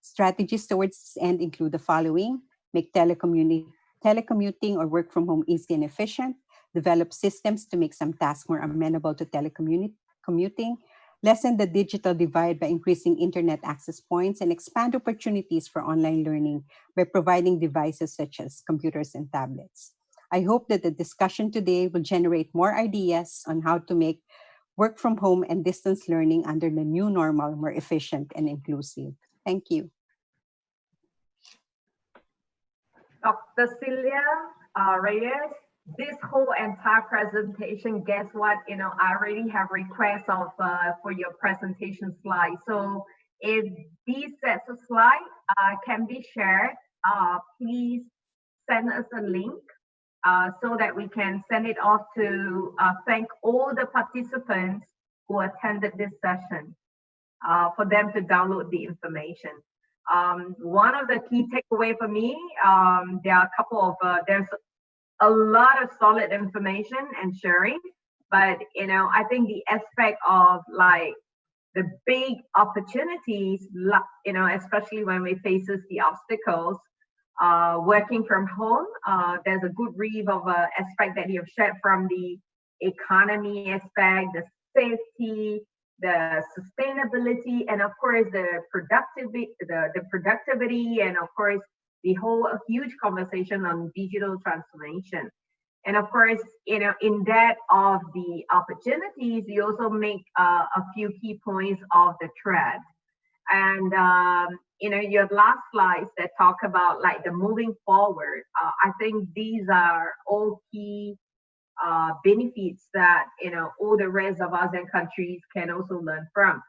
G: Strategies towards this end include the following: make telecommuting or work from home easy and efficient, develop systems to make some tasks more amenable to telecommuting, lessen the digital divide by increasing internet access points, and expand opportunities for online learning by providing devices such as computers and tablets. I hope that the discussion today will generate more ideas on how to make work from home and distance learning under the new normal more efficient and inclusive. Thank you.
D: Dr. Celia Reyes, this whole entire presentation, guess what? I already have requests of for your presentation slides. So if these sets of slides can be shared, please send us a link so that we can send it off to thank all the participants who attended this session for them to download the information. One of the key takeaway for me, there are a couple of, there's a lot of solid information and sharing, but I think the aspect of like the big opportunities, especially when we faces the obstacles, working from home, there's a good brief of aspect that you've shared from the economy aspect, the safety, the sustainability, and of course the productivity, and of course the whole huge conversation on digital transformation. And of course, in that of the opportunities, you also make a few key points of the thread. And your last slides that talk about like the moving forward, I think these are all key benefits that all the rest of ASEAN countries can also learn from.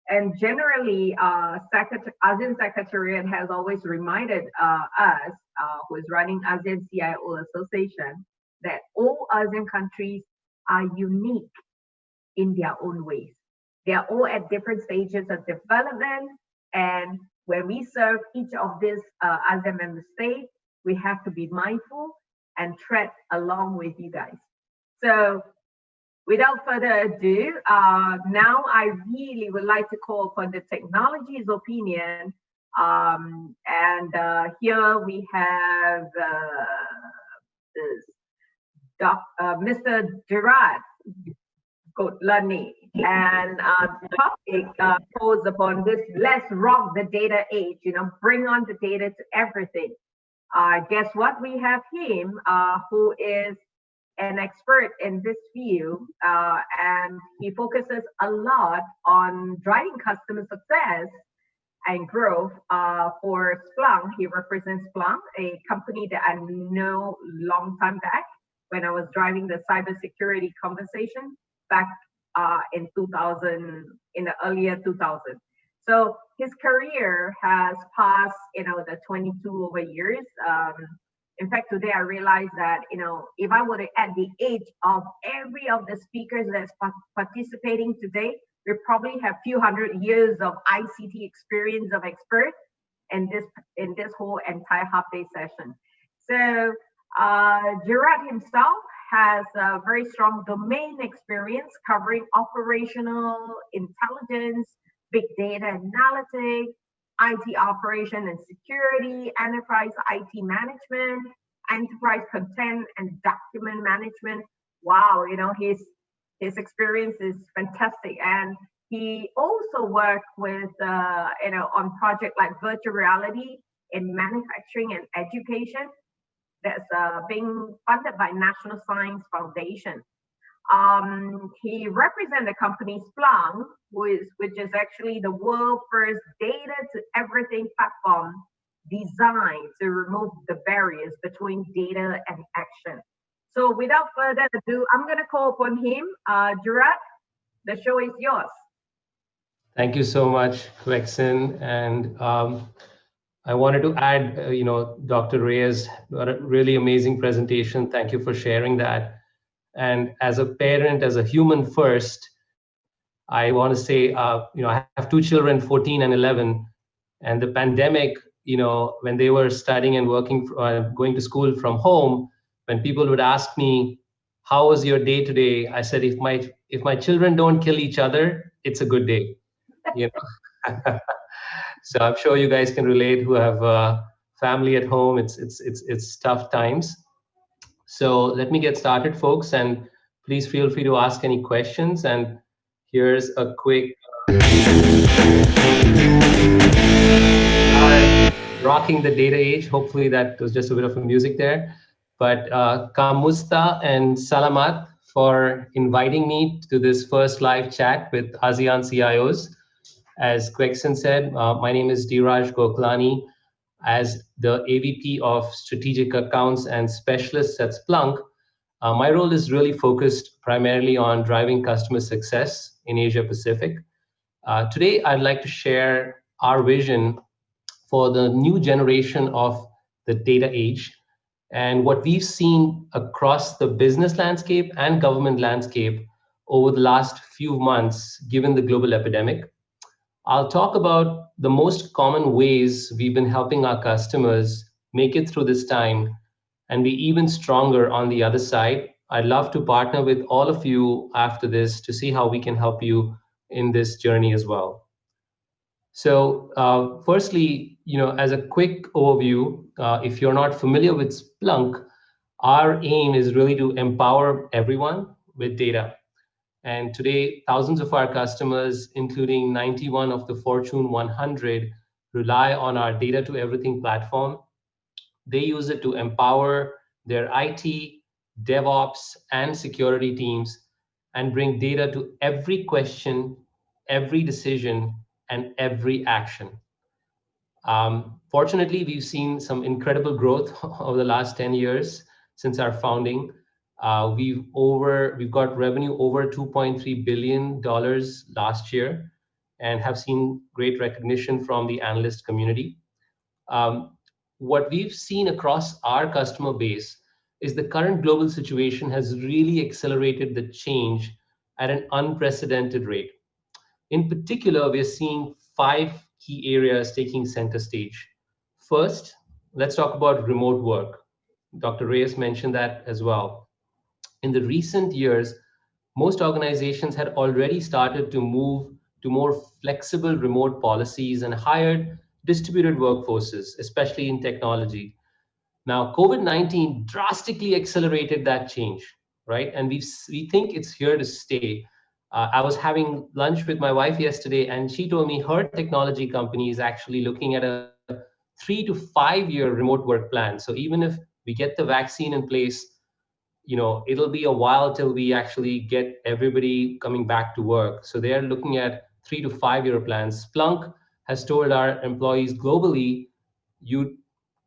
D: And generally, ASEAN Secretariat has always reminded us, who is running ASEAN CIO Association, that all ASEAN countries are unique in their own ways. They are all at different stages of development, and when we serve each of these ASEAN member states, we have to be mindful and tread along with you guys. So without further ado, now I really would like to call upon the technology's opinion. Here we have Mr. Gerard Kotlani, and the topic posed upon this: let's rock the data age, bring on the data to everything. Guess what? We have him, who is an expert in this field, and he focuses a lot on driving customer success and growth for Splunk. He represents Splunk, a company that I know long time back when I was driving the cybersecurity conversation back in 2000, in the earlier 2000s. So his career has passed, the 22 over years. In fact, today I realized that, if I were to add the age of every of the speakers that's participating today, we probably have few hundred years of ICT experience of expert in this whole entire half-day session. So Gerard himself has a very strong domain experience covering operational intelligence, big data analytics, IT operation and security, enterprise IT management, enterprise content and document management. Wow, his experience is fantastic. And he also worked with, on projects like virtual reality in manufacturing and education that's being funded by National Science Foundation. He represents the company Splunk, which is actually the world's first data to everything platform designed to remove the barriers between data and action. So without further ado, I'm going to call upon him. Gerard, the show is yours.
I: Thank you so much, Quexin. And I wanted to add, Dr. Reyes, got a really amazing presentation. Thank you for sharing that. And as a parent, as a human first, I want to say, I have two children, 14 and 11, and the pandemic, when they were studying and working, going to school from home, when people would ask me, how was your day today? I said, if my children don't kill each other, it's a good day. You know. So I'm sure you guys can relate who have family at home. It's tough times. So let me get started, folks, and please feel free to ask any questions. And here's a quick rocking the data age. Hopefully that was just a bit of a music there. But Kamusta and Salamat for inviting me to this first live chat with ASEAN CIOs. As Quexen said, my name is Dheeraj Goklani. As the AVP of Strategic Accounts and Specialists at Splunk, my role is really focused primarily on driving customer success in Asia Pacific. Today, I'd like to share our vision for the new generation of the data age and what we've seen across the business landscape and government landscape over the last few months, given the global epidemic. I'll talk about the most common ways we've been helping our customers make it through this time and be even stronger on the other side. I'd love to partner with all of you after this to see how we can help you in this journey as well. So firstly, as a quick overview, if you're not familiar with Splunk, our aim is really to empower everyone with data. And today, thousands of our customers, including 91 of the Fortune 100, rely on our data to everything platform. They use it to empower their IT, DevOps, and security teams and bring data to every question, every decision, and every action. Fortunately, we've seen some incredible growth over the last 10 years since our founding. We've got revenue over $2.3 billion last year and have seen great recognition from the analyst community. What we've seen across our customer base is the current global situation has really accelerated the change at an unprecedented rate. In particular, we're seeing 5 key areas taking center stage. First, let's talk about remote work. Dr. Reyes mentioned that as well. In the recent years, most organizations had already started to move to more flexible remote policies and hired distributed workforces, especially in technology. Now, COVID-19 drastically accelerated that change, right? And we think it's here to stay. I was having lunch with my wife yesterday, and she told me her technology company is actually looking at a 3 to 5 year remote work plan. So even if we get the vaccine in place, it'll be a while till we actually get everybody coming back to work. So they're looking at 3 to 5 year plans. Splunk has told our employees globally, you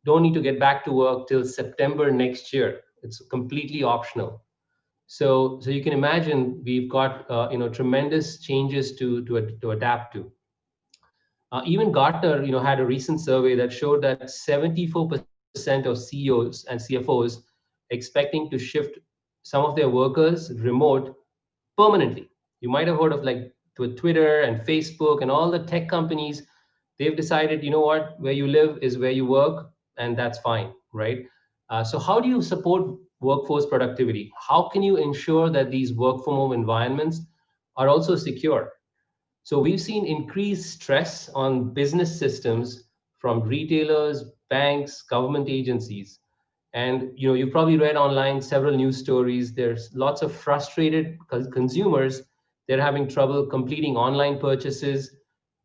I: don't need to get back to work till September next year. It's completely optional. So you can imagine we've got tremendous changes to adapt to. Even Gartner had a recent survey that showed that 74% of CEOs and CFOs expecting to shift some of their workers remote permanently. You might have heard of to Twitter and Facebook and all the tech companies. They've decided, what, where you live is where you work, and that's fine, right? So how do you support workforce productivity? How can you ensure that these work from home environments are also secure? So we've seen increased stress on business systems from retailers, banks, government agencies. And you've probably read online several news stories. There's lots of frustrated consumers. They're having trouble completing online purchases.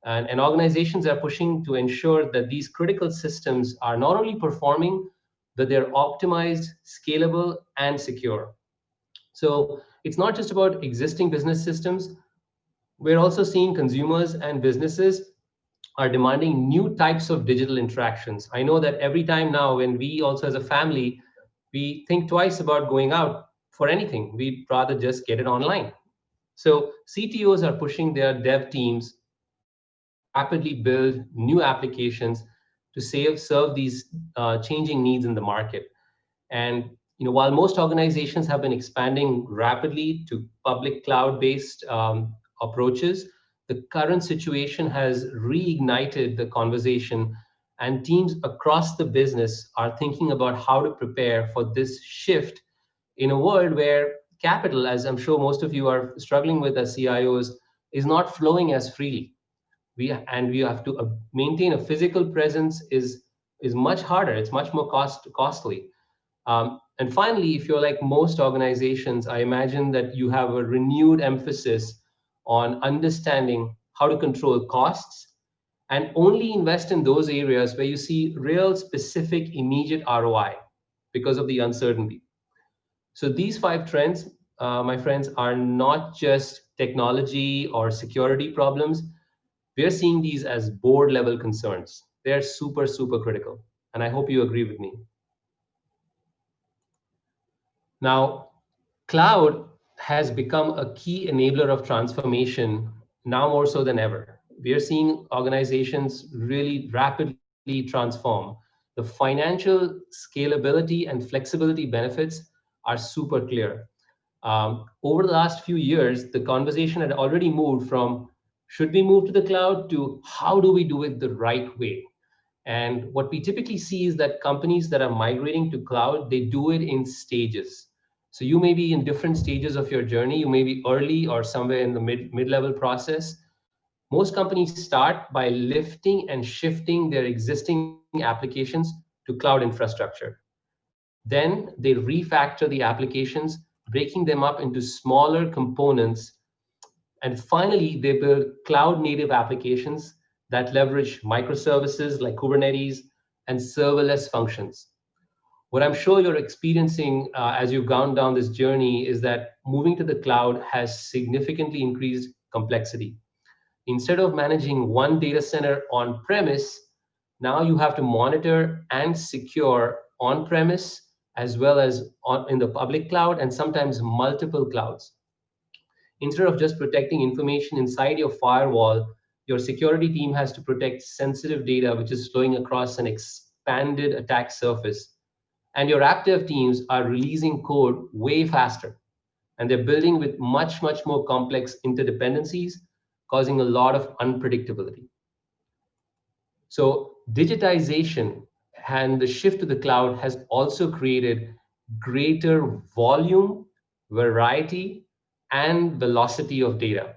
I: And organizations are pushing to ensure that these critical systems are not only performing, but they're optimized, scalable, and secure. So it's not just about existing business systems. We're also seeing consumers and businesses are demanding new types of digital interactions. I know that every time now when we also as a family, we think twice about going out for anything. We'd rather just get it online. So CTOs are pushing their dev teams to rapidly build new applications to serve these changing needs in the market. And while most organizations have been expanding rapidly to public cloud-based approaches, the current situation has reignited the conversation, and teams across the business are thinking about how to prepare for this shift in a world where capital, as I'm sure most of you are struggling with as CIOs, is not flowing as freely. We have to maintain a physical presence is much harder. It's much more costly. And finally, if you're like most organizations, I imagine that you have a renewed emphasis on understanding how to control costs and only invest in those areas where you see real specific immediate ROI because of the uncertainty. So these 5 trends, my friends, are not just technology or security problems. We are seeing these as board level concerns. They're super, super critical. And I hope you agree with me. Now, cloud has become a key enabler of transformation now more so than ever. We are seeing organizations really rapidly transform. The financial scalability and flexibility benefits are super clear. Over the last few years, the conversation had already moved from should we move to the cloud to how do we do it the right way? And what we typically see is that companies that are migrating to cloud, they do it in stages. So you may be in different stages of your journey. You may be early or somewhere in the mid-level process. Most companies start by lifting and shifting their existing applications to cloud infrastructure. Then they refactor the applications, breaking them up into smaller components. And finally, they build cloud native applications that leverage microservices like Kubernetes and serverless functions. What I'm sure you're experiencing as you've gone down this journey is that moving to the cloud has significantly increased complexity. Instead of managing one data center on premise, now you have to monitor and secure on premise as well as in the public cloud and sometimes multiple clouds. Instead of just protecting information inside your firewall, your security team has to protect sensitive data which is flowing across an expanded attack surface. And your app dev teams are releasing code way faster. And they're building with much, much more complex interdependencies, causing a lot of unpredictability. So digitization and the shift to the cloud has also created greater volume, variety, and velocity of data.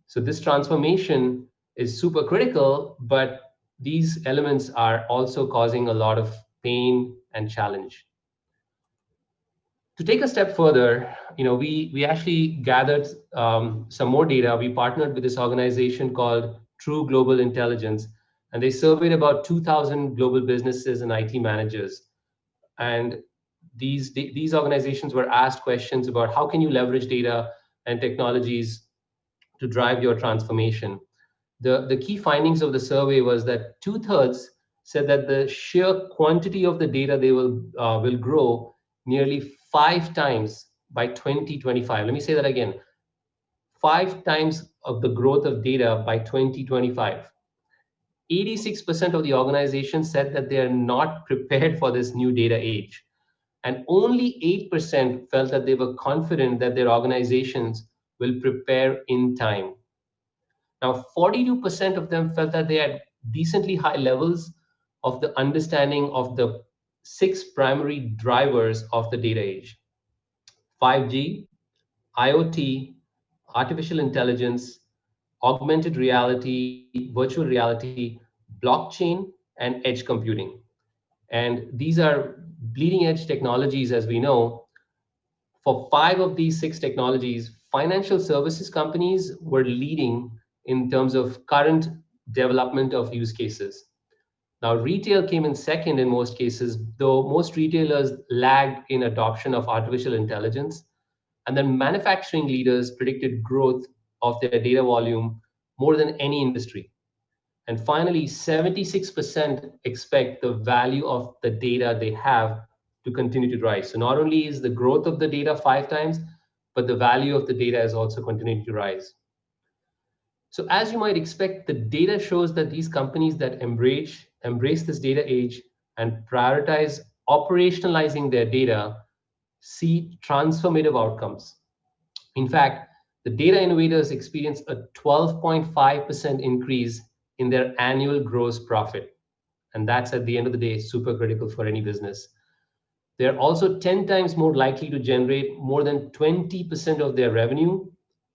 I: So this transformation is super critical, but these elements are also causing a lot of pain and challenge. To take a step further, we actually gathered some more data. We partnered with this organization called True Global Intelligence, and they surveyed about 2,000 global businesses and IT managers. And these organizations were asked questions about how can you leverage data and technologies to drive your transformation. The key findings of the survey was that 2/3 said that the sheer quantity of the data they will grow nearly 5 times by 2025. Let me say that again. 5 times of the growth of data by 2025. 86% of the organization said that they are not prepared for this new data age. And only 8% felt that they were confident that their organizations will prepare in time. Now, 42% of them felt that they had decently high levels of the understanding of the 6 primary drivers of the data age: 5G, IoT, artificial intelligence, augmented reality, virtual reality, blockchain, and edge computing. And these are bleeding edge technologies, as we know. For 5 of these 6 technologies, financial services companies were leading in terms of current development of use cases. Now, retail came in second in most cases, though most retailers lagged in adoption of artificial intelligence. And then manufacturing leaders predicted growth of their data volume more than any industry. And finally, 76% expect the value of the data they have to continue to rise. So not only is the growth of the data 5 times, but the value of the data is also continuing to rise. So as you might expect, the data shows that these companies that embrace this data age and prioritize operationalizing their data see transformative outcomes. In fact, the data innovators experience a 12.5% increase in their annual gross profit. And that's, at the end of the day, super critical for any business. They're also 10 times more likely to generate more than 20% of their revenue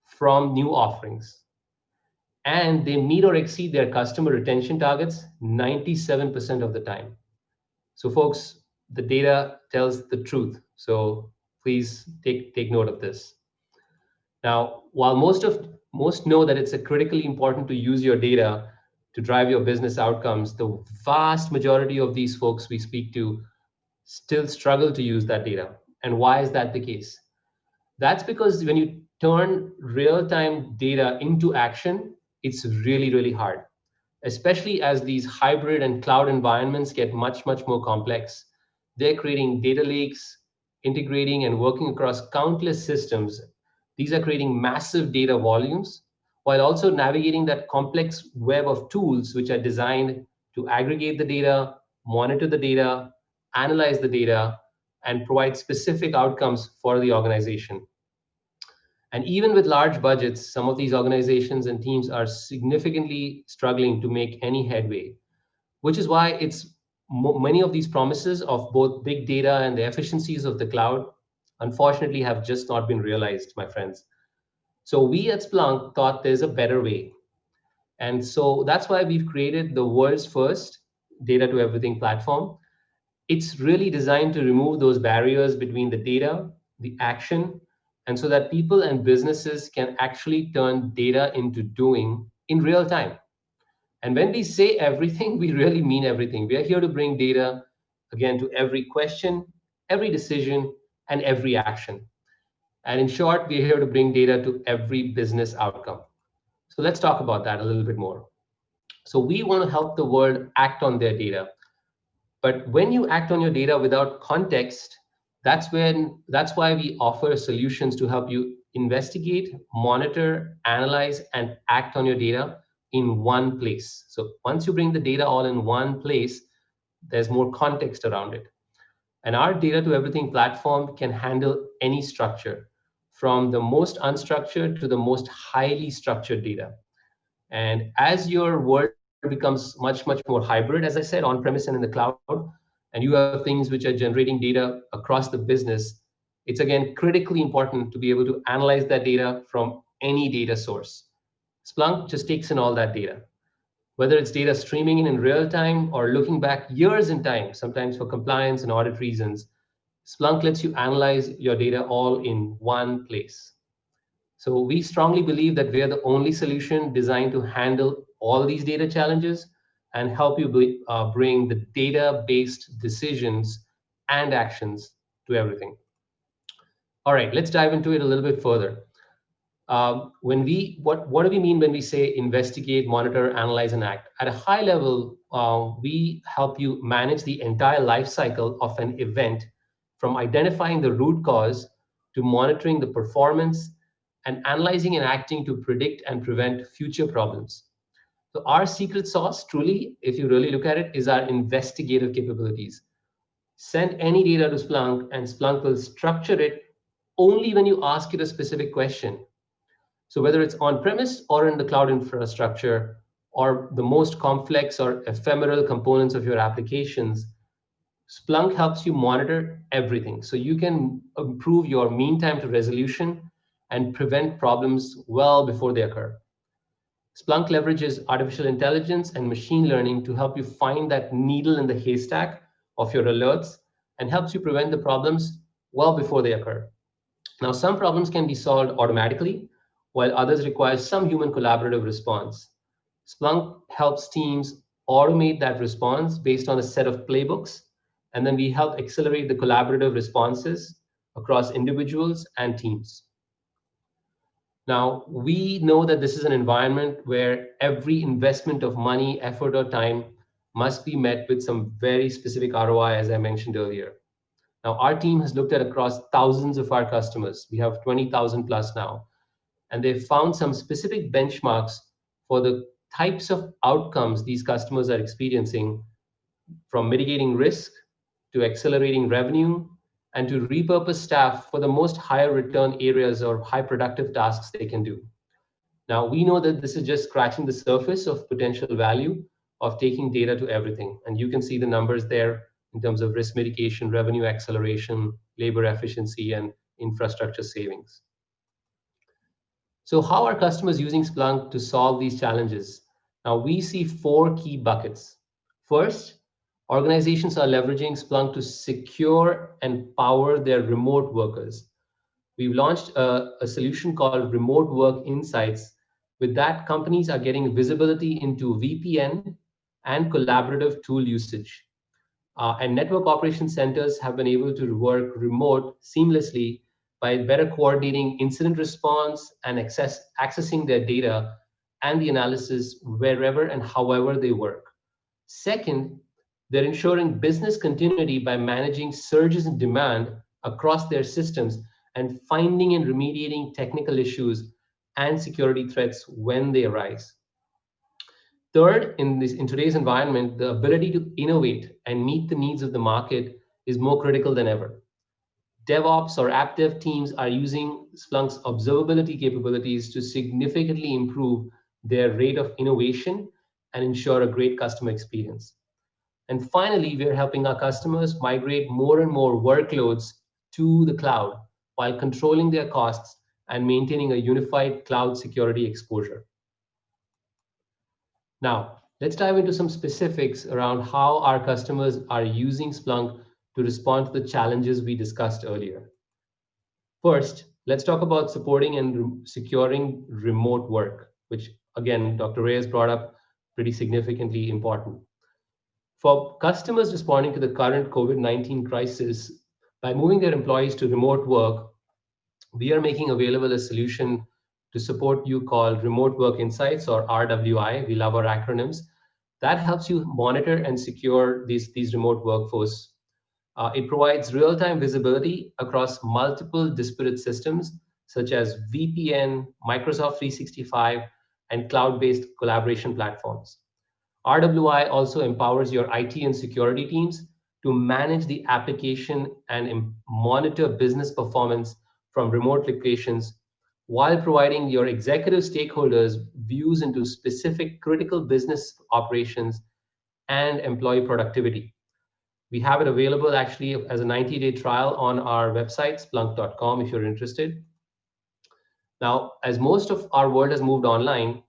I: from new offerings. And they meet or exceed their customer retention targets 97% of the time. So folks, the data tells the truth. So please take note of this. Now, while most know that it's critically important to use your data to drive your business outcomes, the vast majority of these folks we speak to still struggle to use that data. And why is that the case? That's because when you turn real-time data into action, it's really, really hard, especially as these hybrid and cloud environments get much, much more complex. They're creating data lakes, integrating and working across countless systems. These are creating massive data volumes while also navigating that complex web of tools which are designed to aggregate the data, monitor the data, analyze the data, and provide specific outcomes for the organization. And even with large budgets, some of these organizations and teams are significantly struggling to make any headway, which is why many of these promises of both big data and the efficiencies of the cloud, unfortunately, have just not been realized, my friends. So we at Splunk thought there's a better way. And so that's why we've created the world's first data to everything platform. It's really designed to remove those barriers between the data, the action, and so that people and businesses can actually turn data into doing in real time. And when we say everything, we really mean everything. We are here to bring data, again, to every question, every decision, and every action. And in short, we're here to bring data to every business outcome. So let's talk about that a little bit more. So we want to help the world act on their data. But when you act on your data without context, that's why we offer solutions to help you investigate, monitor, analyze, and act on your data in one place. So once you bring the data all in one place, there's more context around it. And our data to everything platform can handle any structure, from the most unstructured to the most highly structured data. And as your world becomes much, much more hybrid, as I said, on-premise and in the cloud, and you have things which are generating data across the business, it's again critically important to be able to analyze that data from any data source. Splunk just takes in all that data, whether it's data streaming in real time or looking back years in time, sometimes for compliance and audit reasons. Splunk lets you analyze your data all in one place. So we strongly believe that we are the only solution designed to handle all these data challenges and help you bring the data-based decisions and actions to everything. All right, let's dive into it a little bit further. What do we mean when we say investigate, monitor, analyze, and act? At a high level, we help you manage the entire life cycle of an event, from identifying the root cause to monitoring the performance and analyzing and acting to predict and prevent future problems. So our secret sauce, truly, if you really look at it, is our investigative capabilities. Send any data to Splunk, and Splunk will structure it only when you ask it a specific question. So whether it's on-premise or in the cloud infrastructure, or the most complex or ephemeral components of your applications, Splunk helps you monitor everything. So you can improve your mean time to resolution and prevent problems well before they occur. Splunk leverages artificial intelligence and machine learning to help you find that needle in the haystack of your alerts and helps you prevent the problems well before they occur. Now, some problems can be solved automatically, while others require some human collaborative response. Splunk helps teams automate that response based on a set of playbooks, and then we help accelerate the collaborative responses across individuals and teams. Now, we know that this is an environment where every investment of money, effort, or time must be met with some very specific ROI, as I mentioned earlier. Now, our team has looked at across thousands of our customers. We have 20,000 plus now. And they've found some specific benchmarks for the types of outcomes these customers are experiencing, from mitigating risk to accelerating revenue, and to repurpose staff for the most higher return areas or high productive tasks they can do. Now, we know that this is just scratching the surface of potential value of taking data to everything. And you can see the numbers there in terms of risk mitigation, revenue acceleration, labor efficiency, and infrastructure savings. So how are customers using Splunk to solve these challenges? Now we see 4 key buckets. First, organizations are leveraging Splunk to secure and power their remote workers. We've launched a solution called Remote Work Insights. With that, companies are getting visibility into VPN and collaborative tool usage. And network operation centers have been able to work remote seamlessly by better coordinating incident response and accessing their data and the analysis wherever and however they work. Second, they're ensuring business continuity by managing surges in demand across their systems and finding and remediating technical issues and security threats when they arise. Third, in today's environment, the ability to innovate and meet the needs of the market is more critical than ever. DevOps or app dev teams are using Splunk's observability capabilities to significantly improve their rate of innovation and ensure a great customer experience. And finally, we're helping our customers migrate more and more workloads to the cloud while controlling their costs and maintaining a unified cloud security exposure. Now, let's dive into some specifics around how our customers are using Splunk to respond to the challenges we discussed earlier. First, let's talk about supporting and securing remote work, which again, Dr. Reyes brought up pretty significantly important. For customers responding to the current COVID-19 crisis, by moving their employees to remote work, we are making available a solution to support you called Remote Work Insights, or RWI. We love our acronyms. That helps you monitor and secure these remote workforce. It provides real-time visibility across multiple disparate systems, such as VPN, Microsoft 365, and cloud-based collaboration platforms. RWI also empowers your IT and security teams to manage the application and monitor business performance from remote locations, while providing your executive stakeholders views into specific critical business operations and employee productivity. We have it available actually as a 90-day trial on our website, splunk.com, if you're interested. Now, as most of our world has moved online,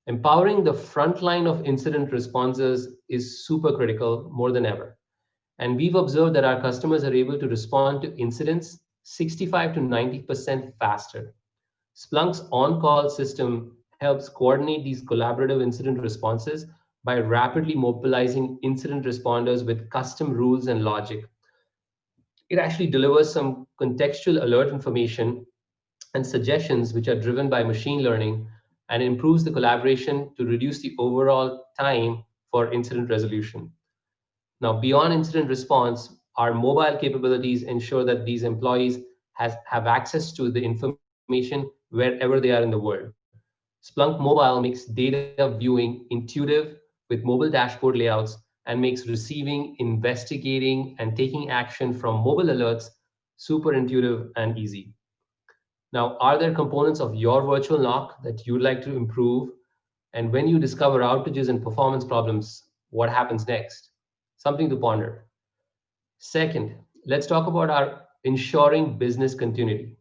I: empowering the front line of incident responses is super critical more than ever. And we've observed that our customers are able to respond to incidents 65 to 90% faster. Splunk's on-call system helps coordinate these collaborative incident responses by rapidly mobilizing incident responders with custom rules and logic. It actually delivers some contextual alert information and suggestions which are driven by machine learning and improves the collaboration to reduce the overall time for incident resolution. Now, beyond incident response, our mobile capabilities ensure that these employees have access to the information wherever they are in the world. Splunk Mobile makes data viewing intuitive with mobile dashboard layouts and makes receiving, investigating, and taking action from mobile alerts super intuitive and easy. Now, are there components of your virtual NOC that you'd like to improve? And when you discover outages and performance problems, what happens next? Something to ponder. Second, let's talk about our ensuring business continuity.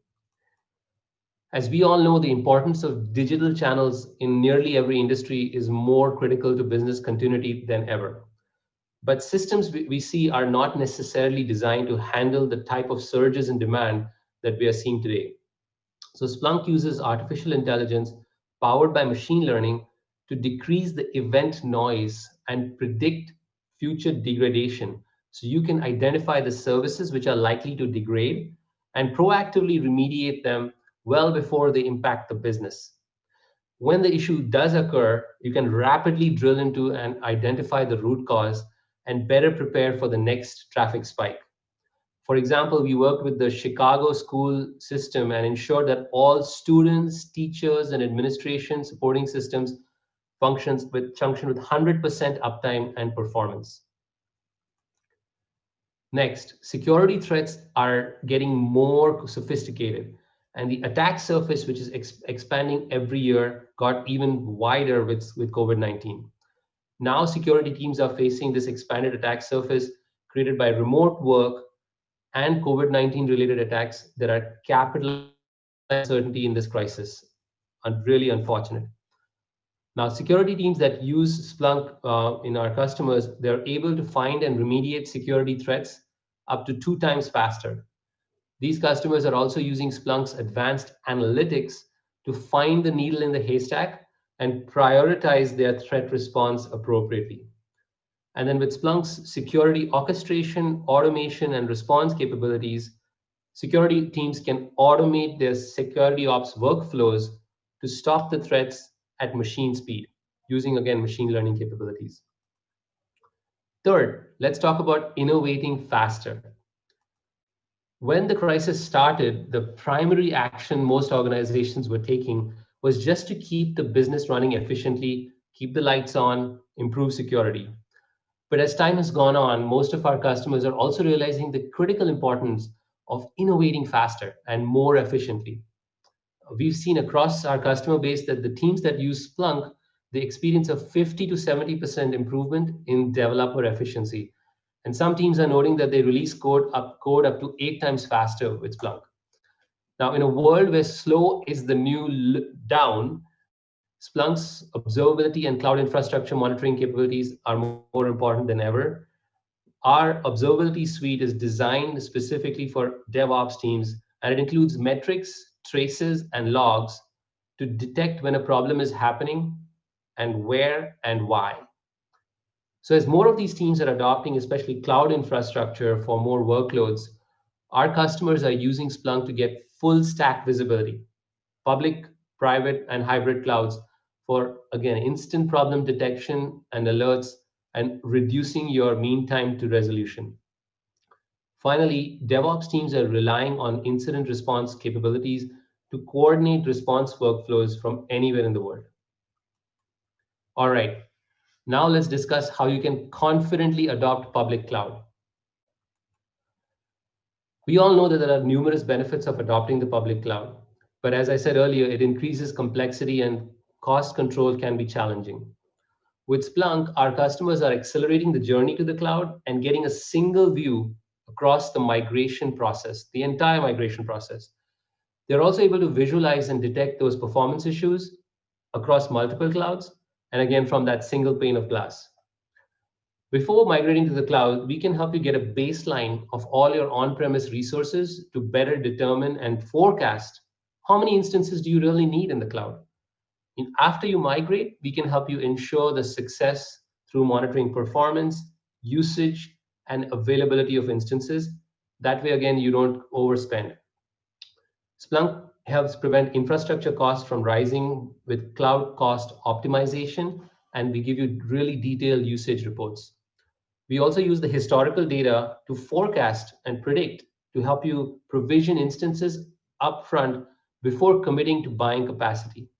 I: As we all know, the importance of digital channels in nearly every industry is more critical to business continuity than ever. But systems we see are not necessarily designed to handle the type of surges in demand that we are seeing today. So Splunk uses artificial intelligence powered by machine learning to decrease the event noise and predict future degradation. So you can identify the services which are likely to degrade and proactively remediate them well before they impact the business. When the issue does occur, you can rapidly drill into and identify the root cause and better prepare for the next traffic spike. For example, we worked with the Chicago school system and ensured that all students, teachers, and administration supporting systems function with 100% uptime and performance. Next, security threats are getting more sophisticated, and the attack surface, which is expanding every year, got even wider with COVID-19. Now security teams are facing this expanded attack surface, created by remote work and COVID-19 related attacks that are capitalizing uncertainty in this crisis. And really unfortunate. Now, security teams that use Splunk in our customers, they're able to find and remediate security threats up to 2 times faster. These customers are also using Splunk's advanced analytics to find the needle in the haystack and prioritize their threat response appropriately. And then with Splunk's security orchestration, automation, and response capabilities, security teams can automate their security ops workflows to stop the threats at machine speed, using, again, machine learning capabilities. Third, let's talk about innovating faster. When the crisis started, the primary action most organizations were taking was just to keep the business running efficiently, keep the lights on, improve security. But as time has gone on, most of our customers are also realizing the critical importance of innovating faster and more efficiently. We've seen across our customer base that the teams that use Splunk, they experience a 50 to 70% improvement in developer efficiency. And some teams are noting that they release code up to 8 times faster with Splunk. Now, in a world where slow is the new down, Splunk's observability and cloud infrastructure monitoring capabilities are more important than ever. Our observability suite is designed specifically for DevOps teams, and it includes metrics, traces, and logs to detect when a problem is happening and where and why. So as more of these teams are adopting, especially cloud infrastructure for more workloads, our customers are using Splunk to get full stack visibility, public, private, and hybrid clouds for, again, instant problem detection and alerts and reducing your mean time to resolution. Finally, DevOps teams are relying on incident response capabilities to coordinate response workflows from anywhere in the world. All right, now let's discuss how you can confidently adopt public cloud. We all know that there are numerous benefits of adopting the public cloud, but as I said earlier, it increases complexity and cost control can be challenging. With Splunk, our customers are accelerating the journey to the cloud and getting a single view across the migration process, the entire migration process. They're also able to visualize and detect those performance issues across multiple clouds, and again, from that single pane of glass. Before migrating to the cloud, we can help you get a baseline of all your on-premise resources to better determine and forecast how many instances do you really need in the cloud. And after you migrate, we can help you ensure the success through monitoring performance, usage, and availability of instances. That way, again, you don't overspend. Splunk helps prevent infrastructure costs from rising with cloud cost optimization, and we give you really detailed usage reports. We also use the historical data to forecast and predict to help you provision instances upfront before committing to buying capacity.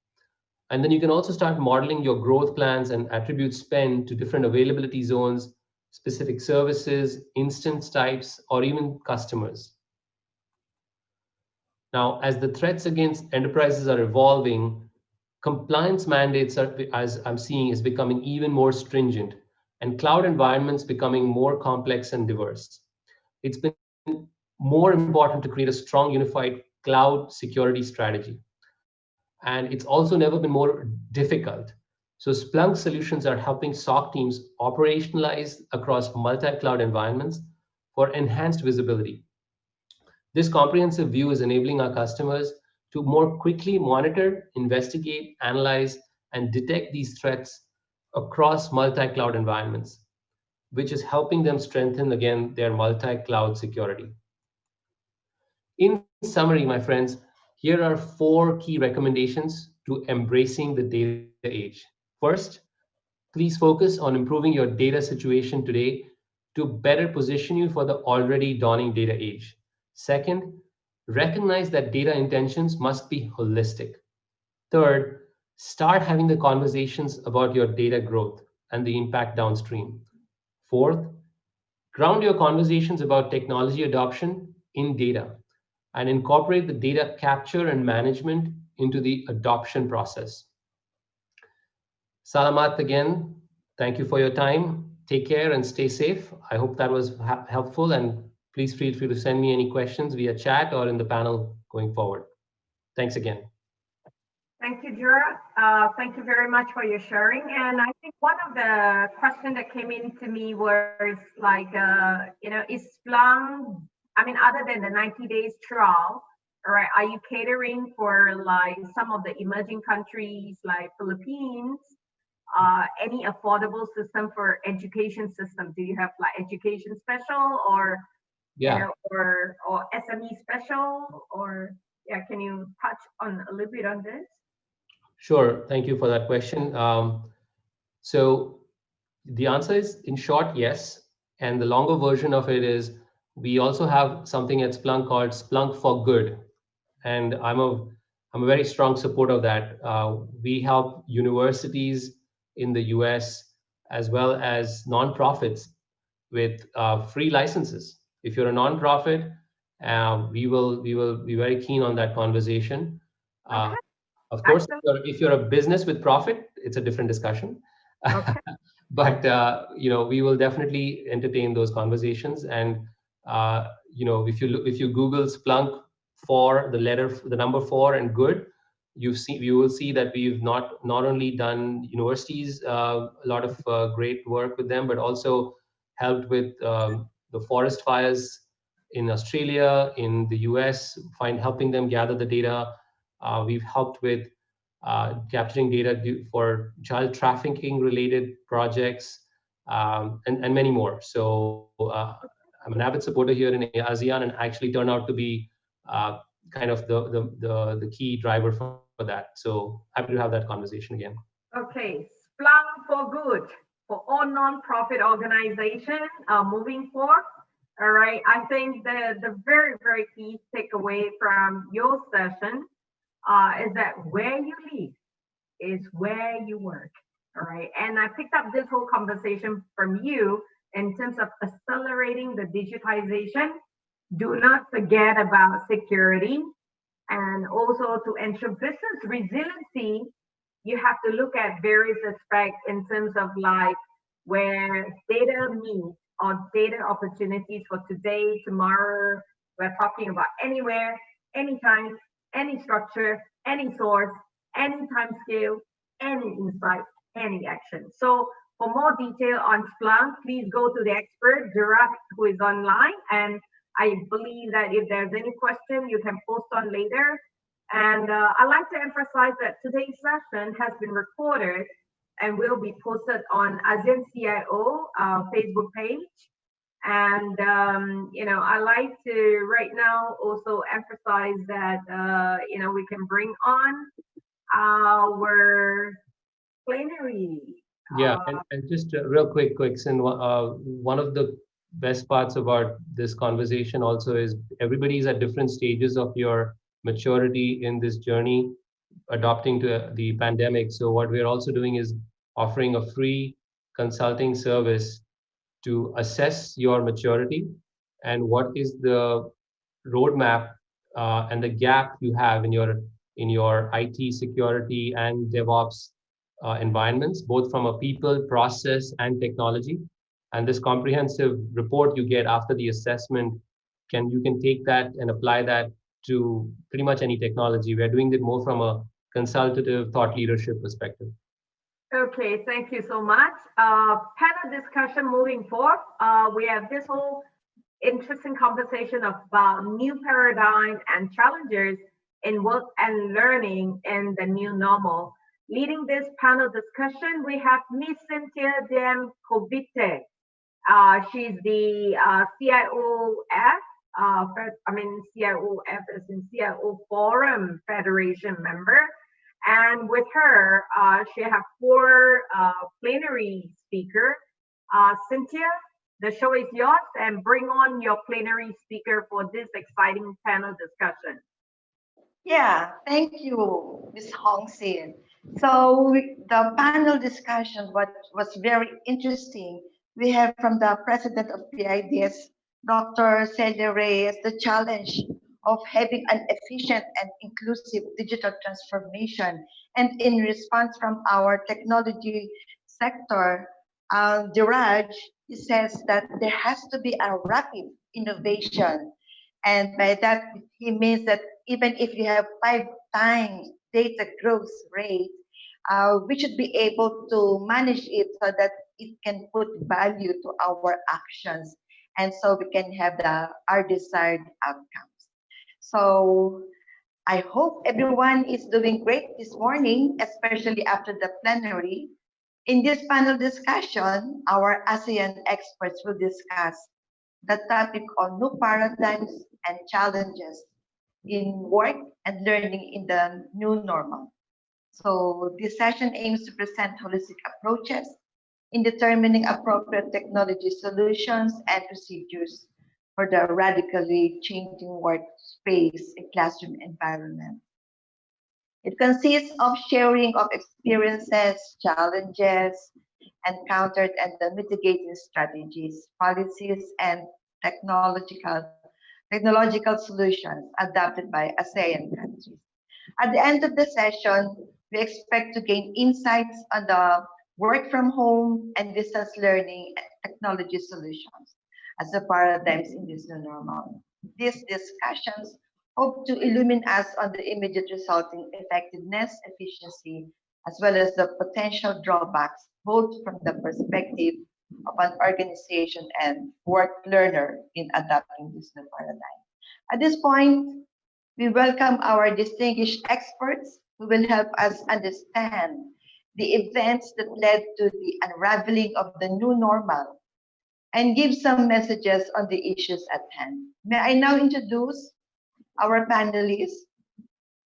I: And then you can also start modeling your growth plans and attribute spend to different availability zones, specific services, instance types, or even customers. Now, as the threats against enterprises are evolving, compliance mandates, as I'm seeing, is becoming even more stringent, and cloud environments becoming more complex and diverse. It's been more important to create a strong unified cloud security strategy. And it's also never been more difficult. So Splunk solutions are helping SOC teams operationalize across multi-cloud environments for enhanced visibility. This comprehensive view is enabling our customers to more quickly monitor, investigate, analyze, and detect these threats across multi-cloud environments, which is helping them strengthen, again, their multi-cloud security. In summary, my friends, here are 4 key recommendations to embracing the data age. First, please focus on improving your data situation today to better position you for the already dawning data age. Second, recognize that data intentions must be holistic. Third, start having the conversations about your data growth and the impact downstream. Fourth, ground your conversations about technology adoption in data and incorporate the data capture and management into the adoption process. Salamat again. Thank you for your time. take care and stay safe. I hope that was helpful, and please feel free to send me any questions via chat or in the panel going forward. Thanks again.
D: Thank you, Jura. Thank you very much for your sharing. And I think one of the questions that came in to me was like, is Splunk, I mean, other than the 90 days trial, all right, are you catering for like some of the emerging countries like Philippines? Any affordable system for education system? Do you have like education special or, or SME special, or can you touch on a little bit on this?
I: Sure. Thank you for that question. So the answer is, in short, yes. And the longer version of it is, we also have something at Splunk called Splunk for Good. And I'm a very strong supporter of that. We help universities in the US as well as nonprofits with free licenses. If you're a nonprofit, we will be very keen on that conversation.
D: Okay.
I: Of course, if you're a business with profit, it's a different discussion.
D: Okay.
I: But we will definitely entertain those conversations. And if you Google Splunk for the number 4 and good, you will see that we've not only done universities a lot of great work with them, but also helped with the forest fires in Australia, in the US, helping them gather the data. We've helped with capturing data for child trafficking related projects, and many more. So I'm an avid supporter here in ASEAN, and actually turned out to be kind of the key driver for that. So happy to have that conversation again.
D: Okay, Splunk for Good for all non-profit organizations moving forward. All right, I think the very, very key takeaway from your session is that where you live is where you work. All right, and I picked up this whole conversation from you in terms of accelerating the digitization. Do not forget about security, and also to ensure business resiliency, you have to look at various aspects in terms of like where data meets or data opportunities for today, tomorrow. We're talking about anywhere, anytime, any structure, any source, any time scale, any insight, any action. So for more detail on Splunk, please go to the expert, Gerard, who is online. And I believe that if there's any question, you can post on later. And I'd like to emphasize that today's session has been recorded and will be posted on ASEAN CIO Facebook page. And, I like to right now also emphasize that, we can bring on our plenary.
I: Yeah, and just real quick, Sin, one of the best parts about this conversation also is everybody's at different stages of your maturity in this journey, adopting to the pandemic. So what we're also doing is offering a free consulting service to assess your maturity and what is the roadmap and the gap you have in your IT security and DevOps environments, both from a people, process, and technology. And this comprehensive report you get after the assessment, you can take that and apply that to pretty much any technology. We're doing it more from a consultative thought leadership perspective.
D: Okay, thank you so much. Panel discussion moving forward. We have this whole interesting conversation about new paradigm and challenges in work and learning in the new normal. Leading this panel discussion, we have Miss Cynthia Dem Kovite. She's the CIOF, CIOF is in CIO Forum Federation member. And with her, she have 4 plenary speaker. Cynthia, the show is yours, and bring on your plenary speaker for this exciting panel discussion.
J: Yeah, thank you, Ms. Hong Sin. So the panel discussion was very interesting. We have from the president of PIDS, Dr. Celia Reyes, the challenge of having an efficient and inclusive digital transformation. And in response from our technology sector, Diraj, he says that there has to be a rapid innovation. And by that, he means that even if you have 5 times data growth rate, we should be able to manage it so that it can put value to our actions. And so we can have our desired outcomes. So I hope everyone is doing great this morning, especially after the plenary. In this panel discussion, our ASEAN experts will discuss the topic on new paradigms and challenges in work and learning in the new normal. So this session aims to present holistic approaches in determining appropriate technology solutions and procedures for the radically changing workspace and classroom environment. It consists of sharing of experiences, challenges encountered, and the mitigating strategies, policies, and technological solutions adopted by ASEAN countries. At the end of the session, we expect to gain insights on the work from home and distance learning technology solutions as the paradigms in this new normal. These discussions hope to illumine us on the immediate resulting effectiveness, efficiency, as well as the potential drawbacks, both from the perspective of an organization and work learner in adopting this new paradigm. At this point, we welcome our distinguished experts who will help us understand the events that led to the unraveling of the new normal and give some messages on the issues at hand. May I now introduce our panelists.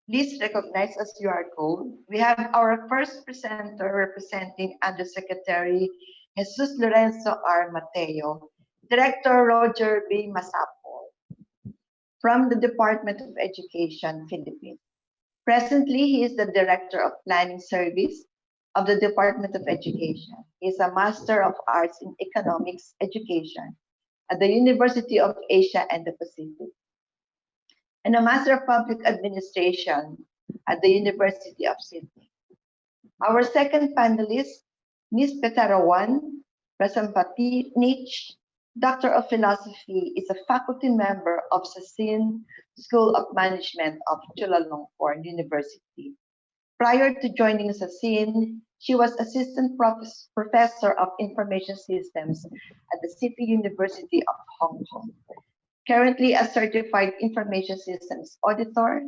J: Please recognize as you are called. We have our first presenter representing Undersecretary Jesus Lorenzo R. Mateo, Director Roger B. Masapo from the Department of Education, Philippines. Presently, he is the Director of Planning Service of the Department of Education. He is a Master of Arts in Economics Education at the University of Asia and the Pacific, and a Master of Public Administration at the University of Sydney. Our second panelist, Ms. Petarawan Prasampatinich, Doctor of Philosophy, is a faculty member of Sasin School of Management of Chulalongkorn University. Prior to joining Sasin, she was Assistant Professor of Information Systems at the City University of Hong Kong. Currently a Certified Information Systems Auditor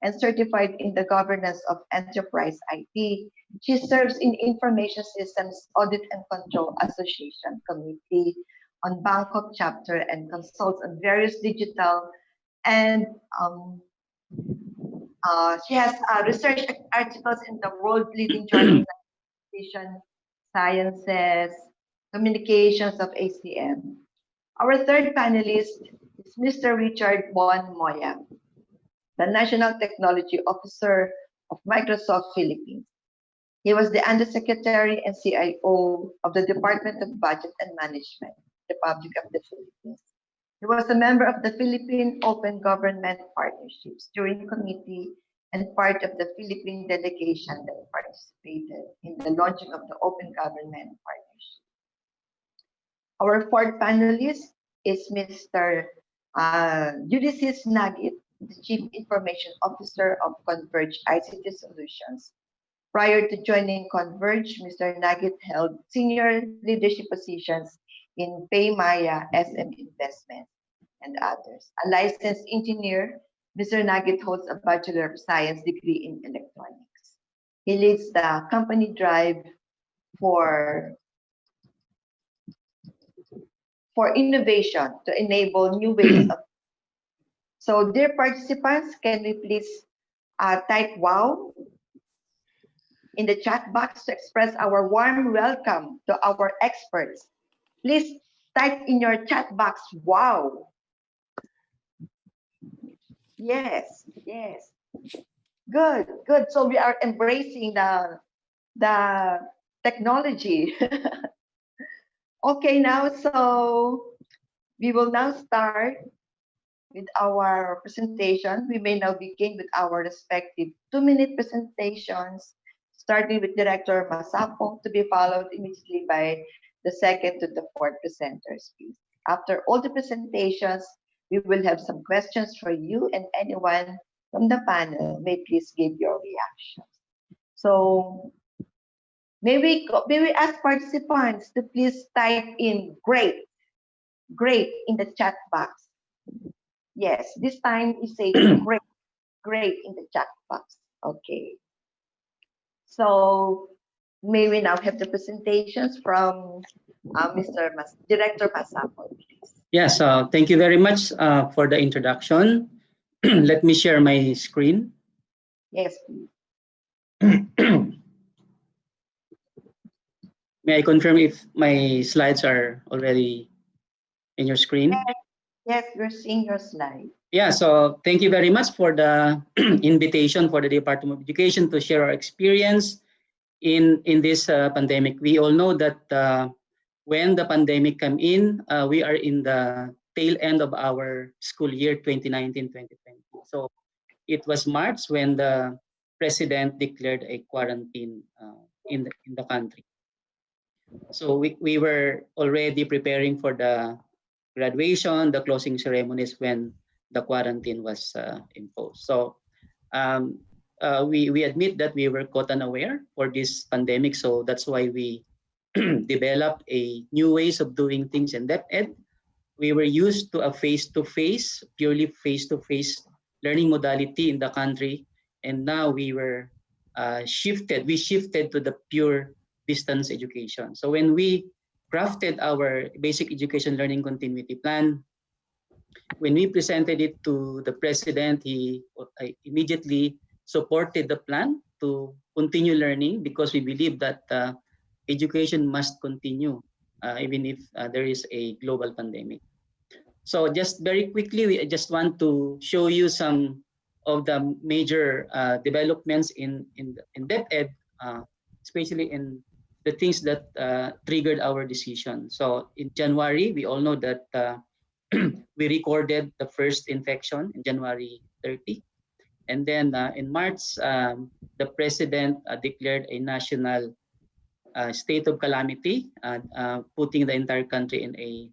J: and certified in the Governance of Enterprise IT, she serves in Information Systems Audit and Control Association Committee on Bangkok chapter and consults on various digital and she has research articles in the world-leading journals like Sciences, Communications of ACM. Our third panelist is Mr. Richard Bon Moya, the National Technology Officer of Microsoft Philippines. He was the Undersecretary and CIO of the Department of Budget and Management, Republic of the Philippines. He was a member of the Philippine Open Government Partnerships Steering Committee and part of the Philippine delegation that participated in the launching of the Open Government Partnership. Our fourth panelist is Mr. Ulysses Nagit, the Chief Information Officer of Converge ICT Solutions. Prior to joining Converge, Mr. Nagit held senior leadership positions in Paymaya, SM Investments, and others. A licensed engineer, Mr. Nagit holds a Bachelor of Science degree in electronics. He leads the company drive for innovation to enable new ways of. So, dear participants, can we please type wow in the chat box to express our warm welcome to our experts. Please type in your chat box, wow. Yes, yes. Good, good. So we are embracing the technology. Okay, now, so we will now start with our presentation. We may now begin with our respective 2-minute presentations, starting with Director Masapo, to be followed immediately by the second to the fourth presenters, please. After all the presentations, we will have some questions for you, and anyone from the panel may please give your reactions. So may we ask participants to please type in great in the chat box. Yes, this time you say great in the chat box. Okay. So may we now have the presentations from Director Masapol, please.
K: Yes, thank you very much for the introduction. Let me share my screen.
J: Yes, please.
K: May I confirm if my slides are already in your screen?
J: Yes, we're seeing your slide.
K: Yeah, so thank you very much for the invitation for the Department of Education to share our experience in this pandemic. We all know that when the pandemic came in, we are in the tail end of our school year 2019-2020. So it was March when the president declared a quarantine in the country. So we were already preparing for the graduation, the closing ceremonies when the quarantine was imposed. So we admit that we were caught unaware for this pandemic. So that's why we developed a new ways of doing things in DepEd. We were used to a face-to-face, purely face-to-face learning modality in the country. And now we were shifted to the pure distance education. So when we crafted our basic education learning continuity plan, when we presented it to the president, he immediately supported the plan to continue learning because we believe that education must continue even if there is a global pandemic. So just very quickly, we just want to show you some of the major developments in DepEd, especially in the things that triggered our decision. So in January, we all know that we recorded the first infection in January 30. And then in March, the president declared a national state of calamity, putting the entire country in a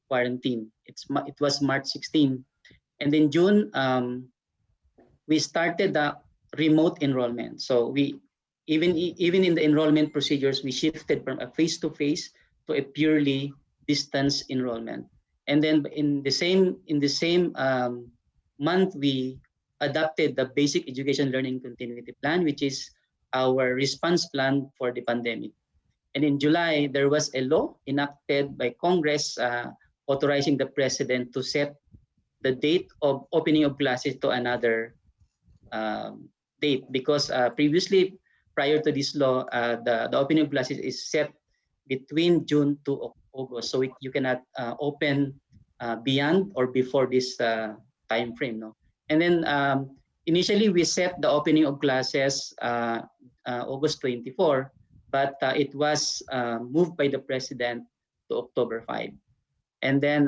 K: quarantine. It was March 16. And in June, we started the remote enrollment. So we even in the enrollment procedures, we shifted from a face-to-face to a purely distance enrollment. And then in the same month, we adopted the basic education learning continuity plan, which is our response plan for the pandemic. And in July, there was a law enacted by Congress authorizing the president to set the date of opening of classes to another date, because previously, prior to this law, the opening of classes is set between June to August. So you cannot open beyond or before this time frame. No? And then initially, we set the opening of classes August 24, but it was moved by the president to October 5. And then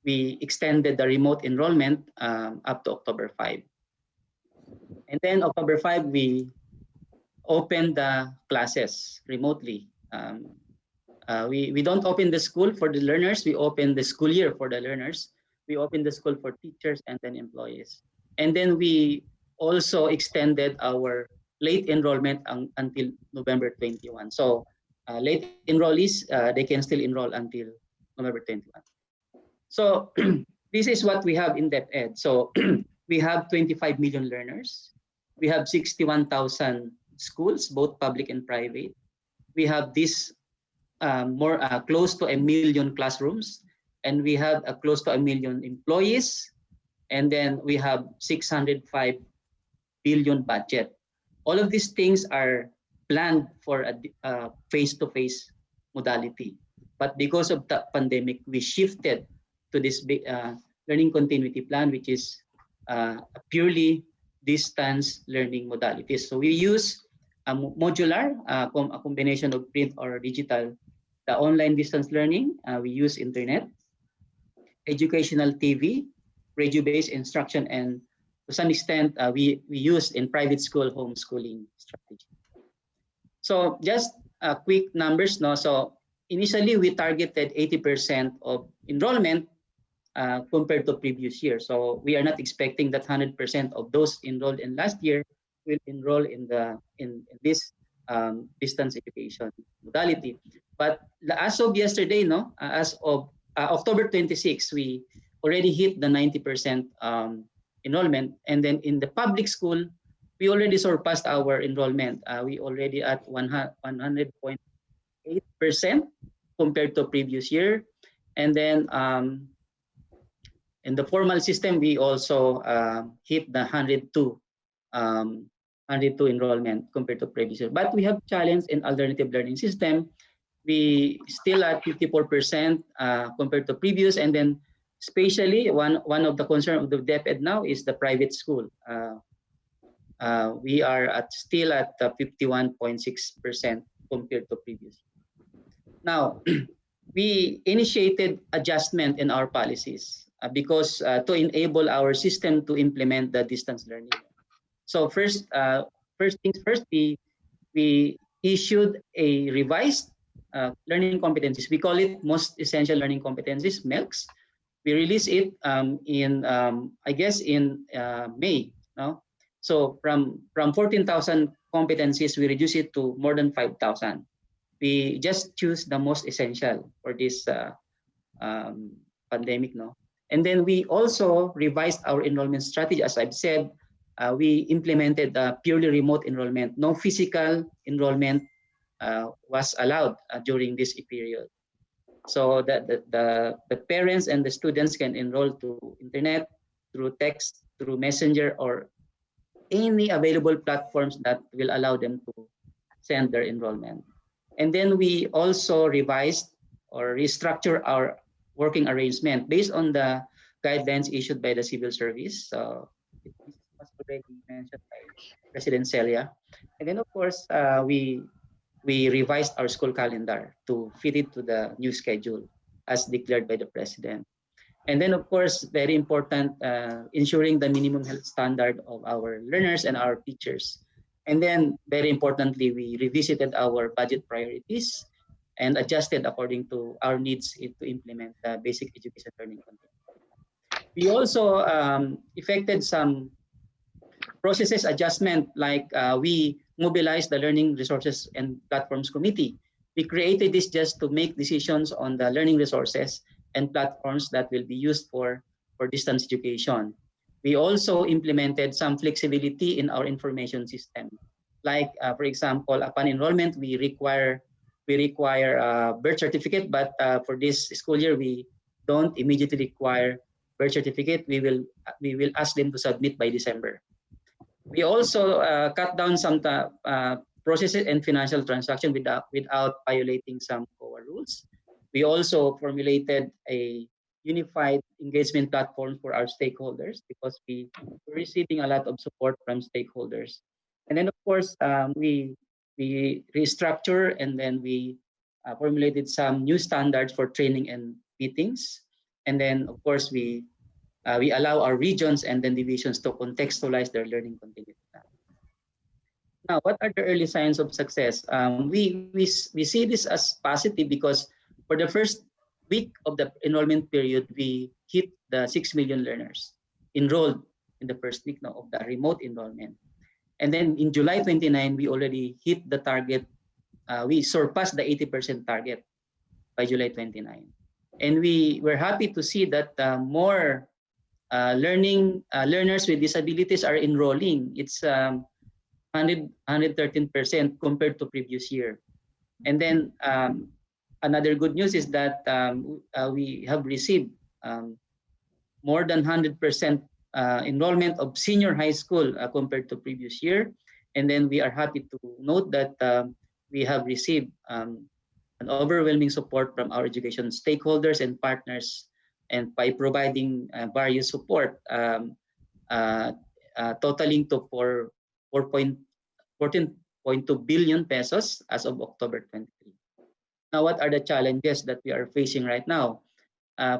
K: we extended the remote enrollment up to October 5. And then October 5, we opened the classes remotely. We don't open the school for the learners. We open the school year for the learners. We open the school for teachers and then employees. And then we also extended our late enrollment until November 21. So late enrollees, they can still enroll until November 21. So this is what we have in DepEd. So we have 25 million learners. We have 61,000 schools, both public and private. We have this close to 1 million classrooms, and we have close to 1 million employees, and then we have 605 billion budget. All of these things are planned for a face-to-face modality. But because of the pandemic, we shifted to this learning continuity plan, which is a purely distance learning modalities. So we use a modular, a combination of print or digital, the online distance learning. We use internet, educational TV, radio-based instruction, and to some extent, we use in private school homeschooling strategy. So just quick numbers. No? So initially we targeted 80% of enrollment compared to previous year. So we are not expecting that 100% of those enrolled in last year will enroll in this distance education modality. But as of yesterday, as of October 26, we already hit the 90% enrollment. And then in the public school, we already surpassed our enrollment. We already at 100.8% compared to previous year. And then in the formal system, we also hit the 102 enrollment compared to previous year. But we have challenge in alternative learning system. We still at 54% compared to previous, and then especially one of the concern of the DepEd now is the private school. We are still at 51.6% compared to previous. Now, we initiated adjustment in our policies because to enable our system to implement the distance learning. So first things first, we issued a revised learning competencies. We call it most essential learning competencies, MELCs. We released it in I guess in May. No? So from 14,000 competencies, we reduced it to more than 5,000. We just choose the most essential for this pandemic. No? And then we also revised our enrollment strategy. As I've said, we implemented purely remote enrollment. No physical enrollment was allowed during this period. So that the parents and the students can enroll through internet, through text, through messenger, or any available platforms that will allow them to send their enrollment. And then we also revised or restructure our working arrangement based on the guidelines issued by the civil service. So this was already mentioned by President Celia. And then of course, we revised our school calendar to fit it to the new schedule as declared by the President. And then of course, very important, ensuring the minimum health standard of our learners and our teachers. And then very importantly, we revisited our budget priorities and adjusted according to our needs to implement the basic education learning content. We also effected some processes adjustment, like we mobilized the Learning Resources and Platforms Committee. We created this just to make decisions on the learning resources and platforms that will be used for distance education. We also implemented some flexibility in our information system. Like, for example, upon enrollment, we require a birth certificate, but for this school year, we don't immediately require birth certificate. We will ask them to submit by December. We also cut down some processes and financial transactions without violating some core rules. We also formulated a unified engagement platform for our stakeholders because we were receiving a lot of support from stakeholders. And then of course, we restructure, and then we formulated some new standards for training and meetings. And then of course, we allow our regions and then divisions to contextualize their learning continuity plan. Now, what are the early signs of success? We see this as positive because for the first week of the enrollment period, we hit the 6 million learners enrolled in the first week of the remote enrollment. And then in July 29, we already hit the target. We surpassed the 80% target by July 29. And we were happy to see that more learners with disabilities are enrolling. It's 113% compared to previous year. And then another good news is that we have received more than 100% enrollment of senior high school compared to previous year. And then we are happy to note that we have received an overwhelming support from our education stakeholders and partners, and by providing various support totaling to 14.2 billion pesos as of October 23. Now, what are the challenges that we are facing right now?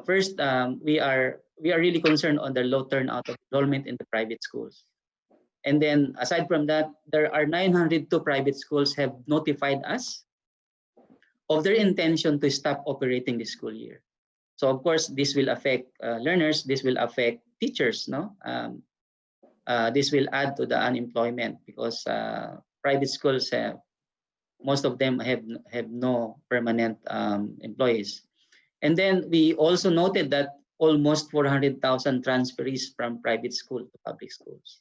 K: First, we are really concerned on the low turnout of enrollment in the private schools. And then aside from that, there are 902 private schools have notified us of their intention to stop operating the school year. So of course, this will affect learners, this will affect teachers, no? This will add to the unemployment because private schools have, most of them have no permanent employees. And then we also noted that almost 400,000 transferees from private school to public schools.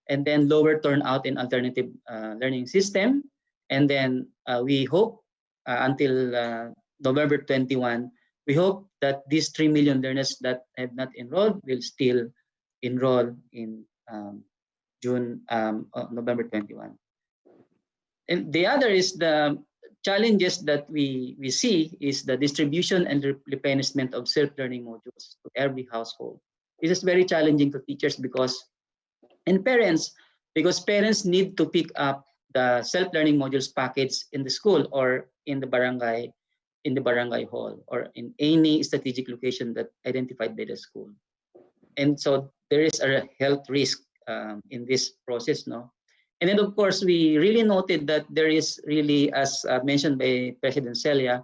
K: And then lower turnout in alternative learning system. And then we hope until November 21, we hope that these 3 million learners that have not enrolled will still enroll in November 21. And the other is the challenges that we see is the distribution and replenishment of self-learning modules to every household. This is very challenging to teachers and parents, because parents need to pick up the self-learning modules package in the school or in the barangay hall or in any strategic location that identified by the school. And so there is a health risk in this process, no? And then of course, we really noted that there is really, as mentioned by President Celia,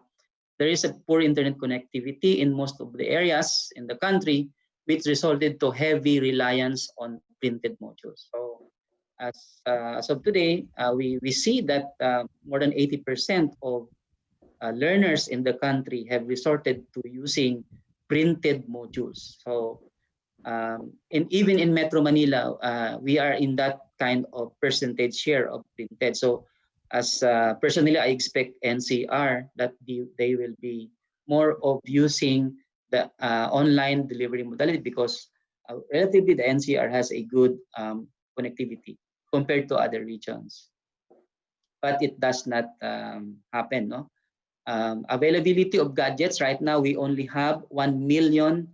K: there is a poor internet connectivity in most of the areas in the country, which resulted to heavy reliance on printed modules. So as of today, we see that more than 80% of learners in the country have resorted to using printed modules. So and even in Metro Manila, we are in that kind of percentage share of printed. So as personally, I expect NCR that they will be more of using the online delivery modality because relatively the NCR has a good connectivity compared to other regions. But it does not happen, no? Availability of gadgets, right now we only have 1 million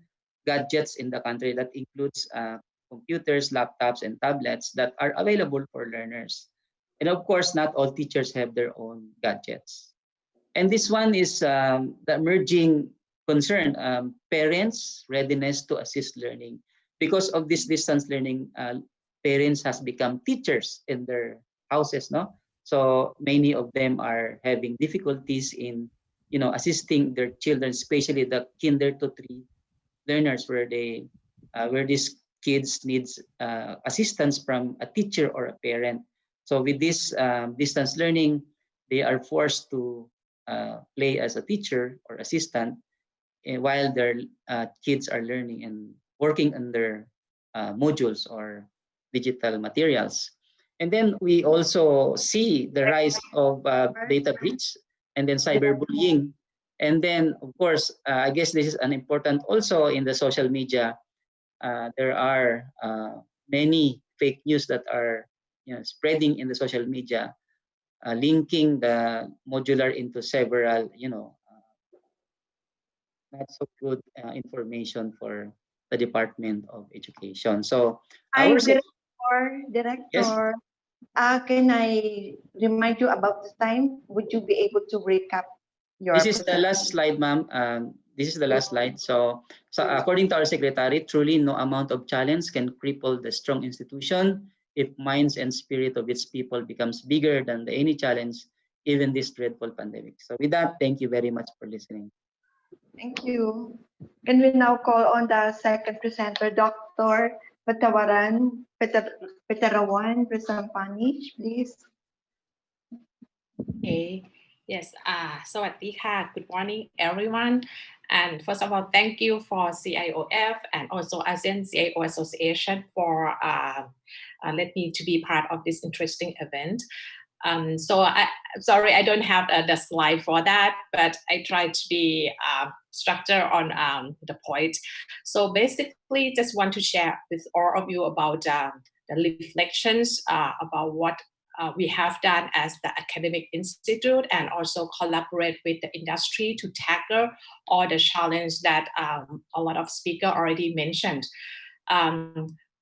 K: gadgets in the country. That includes computers, laptops, and tablets that are available for learners. And of course, not all teachers have their own gadgets. And this one is the emerging concern, parents' readiness to assist learning. Because of this distance learning, parents has become teachers in their houses, no? So many of them are having difficulties in, assisting their children, especially the kinder to 3 learners where these kids needs assistance from a teacher or a parent. So with this distance learning, they are forced to play as a teacher or assistant while their kids are learning and working on their modules or digital materials. And then we also see the rise of data breach and then cyberbullying. And then, of course, I guess this is an important also in the social media. There are many fake news that are spreading in the social media, linking the modular into several, not so good information for the Department of Education. So
J: Hi,
K: our
J: Director.
K: Yes.
J: Can I remind you about the time? Would you be able to recap your?
K: This is the last slide, ma'am. This is the last slide. So according to our secretary, truly no amount of challenge can cripple the strong institution if minds and spirit of its people becomes bigger than any challenge, even this dreadful pandemic. So with that, thank you very much for listening.
J: Thank you. Can we now call on the second presenter, Dr. Petarawan Prasampani, please?
L: Okay. Yes. สวัสดีค่ะ Good morning, everyone. And first of all, thank you for CIOF and also ASEAN CIO Association for let me to be part of this interesting event. So sorry, I don't have the slide for that, but I try to be structured on the point. So basically, just want to share with all of you about the reflections about what we have done as the academic institute and also collaborate with the industry to tackle all the challenges that a lot of speakers already mentioned.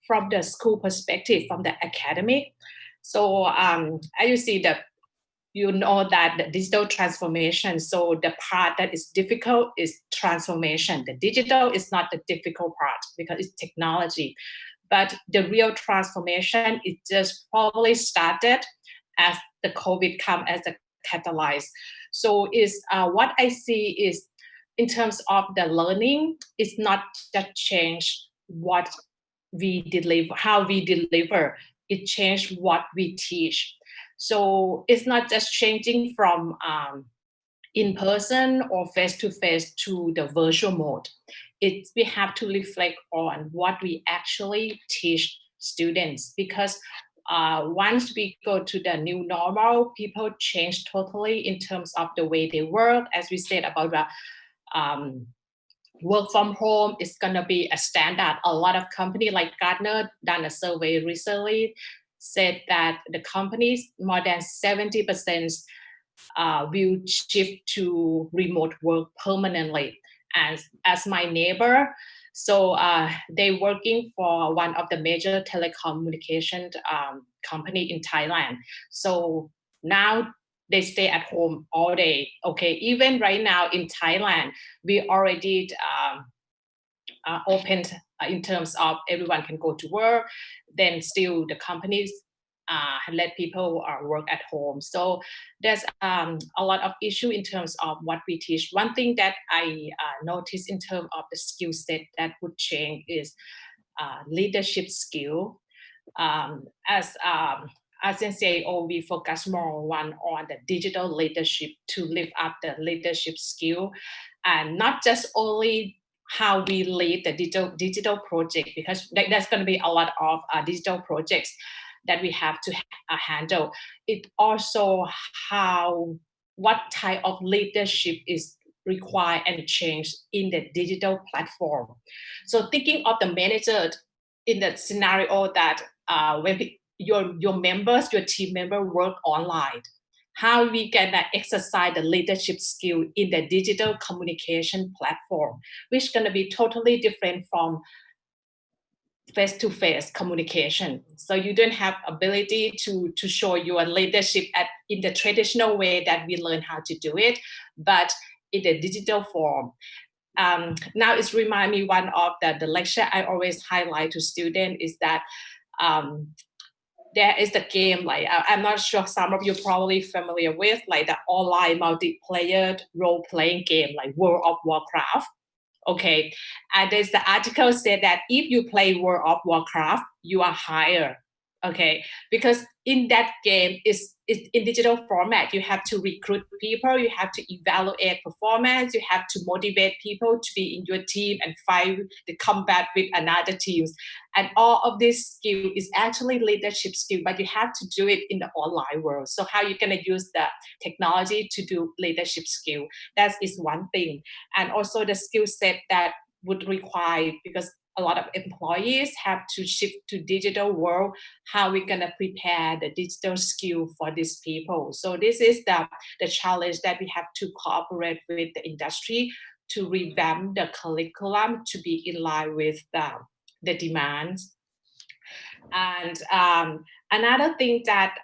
L: From the school perspective, from the academic, so you see that you know that the digital transformation, so the part that is difficult is transformation. The digital is not the difficult part because it's technology. But the real transformation is just probably started as the COVID come as a catalyze. So is what I see is in terms of the learning, it's not just change what we deliver, how we deliver, it changed what we teach. So it's not just changing from in person or face-to-face to the virtual mode. We have to reflect on what we actually teach students, because once we go to the new normal, people change totally in terms of the way they work. As we said about the work from home is going to be a standard. A lot of companies like Gartner done a survey recently, said that the companies, more than 70% will shift to remote work permanently. As my neighbor, so they're working for one of the major telecommunication company in Thailand. So now they stay at home all day. Okay, even right now in Thailand, we already opened in terms of everyone can go to work, then still the companies let people work at home. So there's a lot of issue in terms of what we teach. One thing that I noticed in terms of the skill set that would change is leadership skill. As ASEAN CIO, we focus more on the digital leadership to lift up the leadership skill, and not just only how we lead the digital project, because there's going to be a lot of digital projects that we have to handle. It also what type of leadership is required and changed in the digital platform. So thinking of the manager in the scenario that when your members, your team member work online, how we can exercise the leadership skill in the digital communication platform, which is going to be totally different from face-to-face communication. So you don't have ability to show your leadership in the traditional way that we learn how to do it, but in the digital form. Now it's remind me one of the lecture I always highlight to students is that there is the game, like I'm not sure some of you probably familiar with, like the online multiplayer role-playing game like World of Warcraft. Okay, and there's the article said that if you play World of Warcraft, you are higher. Okay, because in that game it's in digital format. You have to recruit people, you have to evaluate performance, you have to motivate people to be in your team and fight the combat with another teams. And all of this skill is actually leadership skill, but you have to do it in the online world. So how you're gonna use the technology to do leadership skill? That is one thing. And also the skill set that would require, because a lot of employees have to shift to digital world, how we're gonna prepare the digital skill for these people. So this is the challenge that we have to cooperate with the industry to revamp the curriculum to be in line with the demands. And another thing that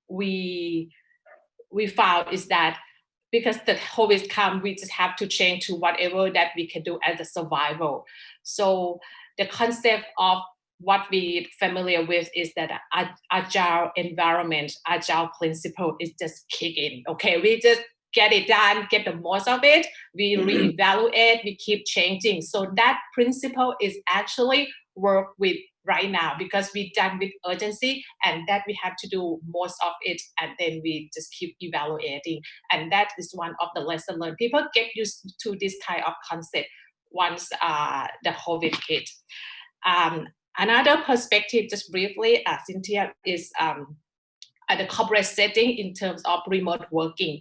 L: we found is that because the COVID come, we just have to change to whatever that we can do as a survival. So the concept of what we familiar with is that agile environment, agile principle is just kick in. Okay, we just get it done, get the most of it, we reevaluate, we keep changing. So that principle is actually work with right now, because we done with urgency and that we have to do most of it, and then we just keep evaluating. And that is one of the lessons learned. People get used to this kind of concept once the COVID hit. Another perspective, just briefly, Cynthia, is at the corporate setting in terms of remote working,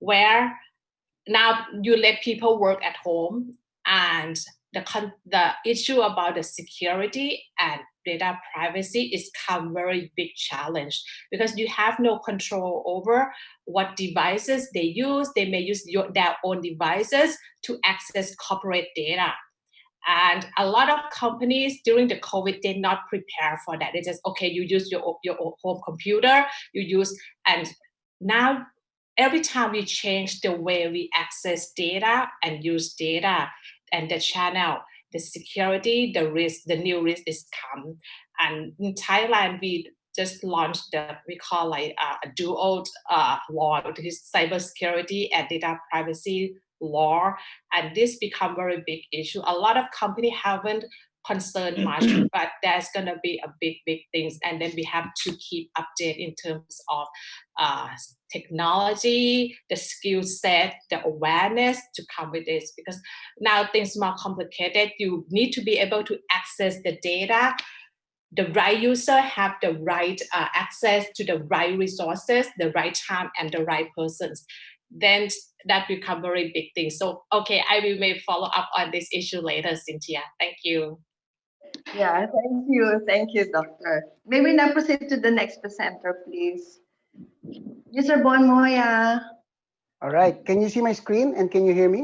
L: where now you let people work at home, and the issue about the security and data privacy is become very big challenge, because you have no control over what devices they use. They may use their own devices to access corporate data. And a lot of companies during the COVID did not prepare for that. They just, okay, you use your home computer, and now every time we change the way we access data and use data and the channel, the security, the risk, the new risk is come. And in Thailand, we just launched the we call like a dual law, which is cybersecurity and data privacy law, and this become very big issue. A lot of companies haven't concerned much, but there's gonna be a big things, and then we have to keep update in terms of technology, the skill set, the awareness to come with this, because now things more complicated. You need to be able to access the data. The right user have the right access to the right resources, the right time, and the right persons. Then that become very big thing. So, okay, I will may follow up on this issue later, Cynthia. Thank you.
J: Yeah, thank you, Doctor. May we now proceed to the next presenter, please. Mr. Bon Moya.
M: All right, can you see my screen and can you hear me?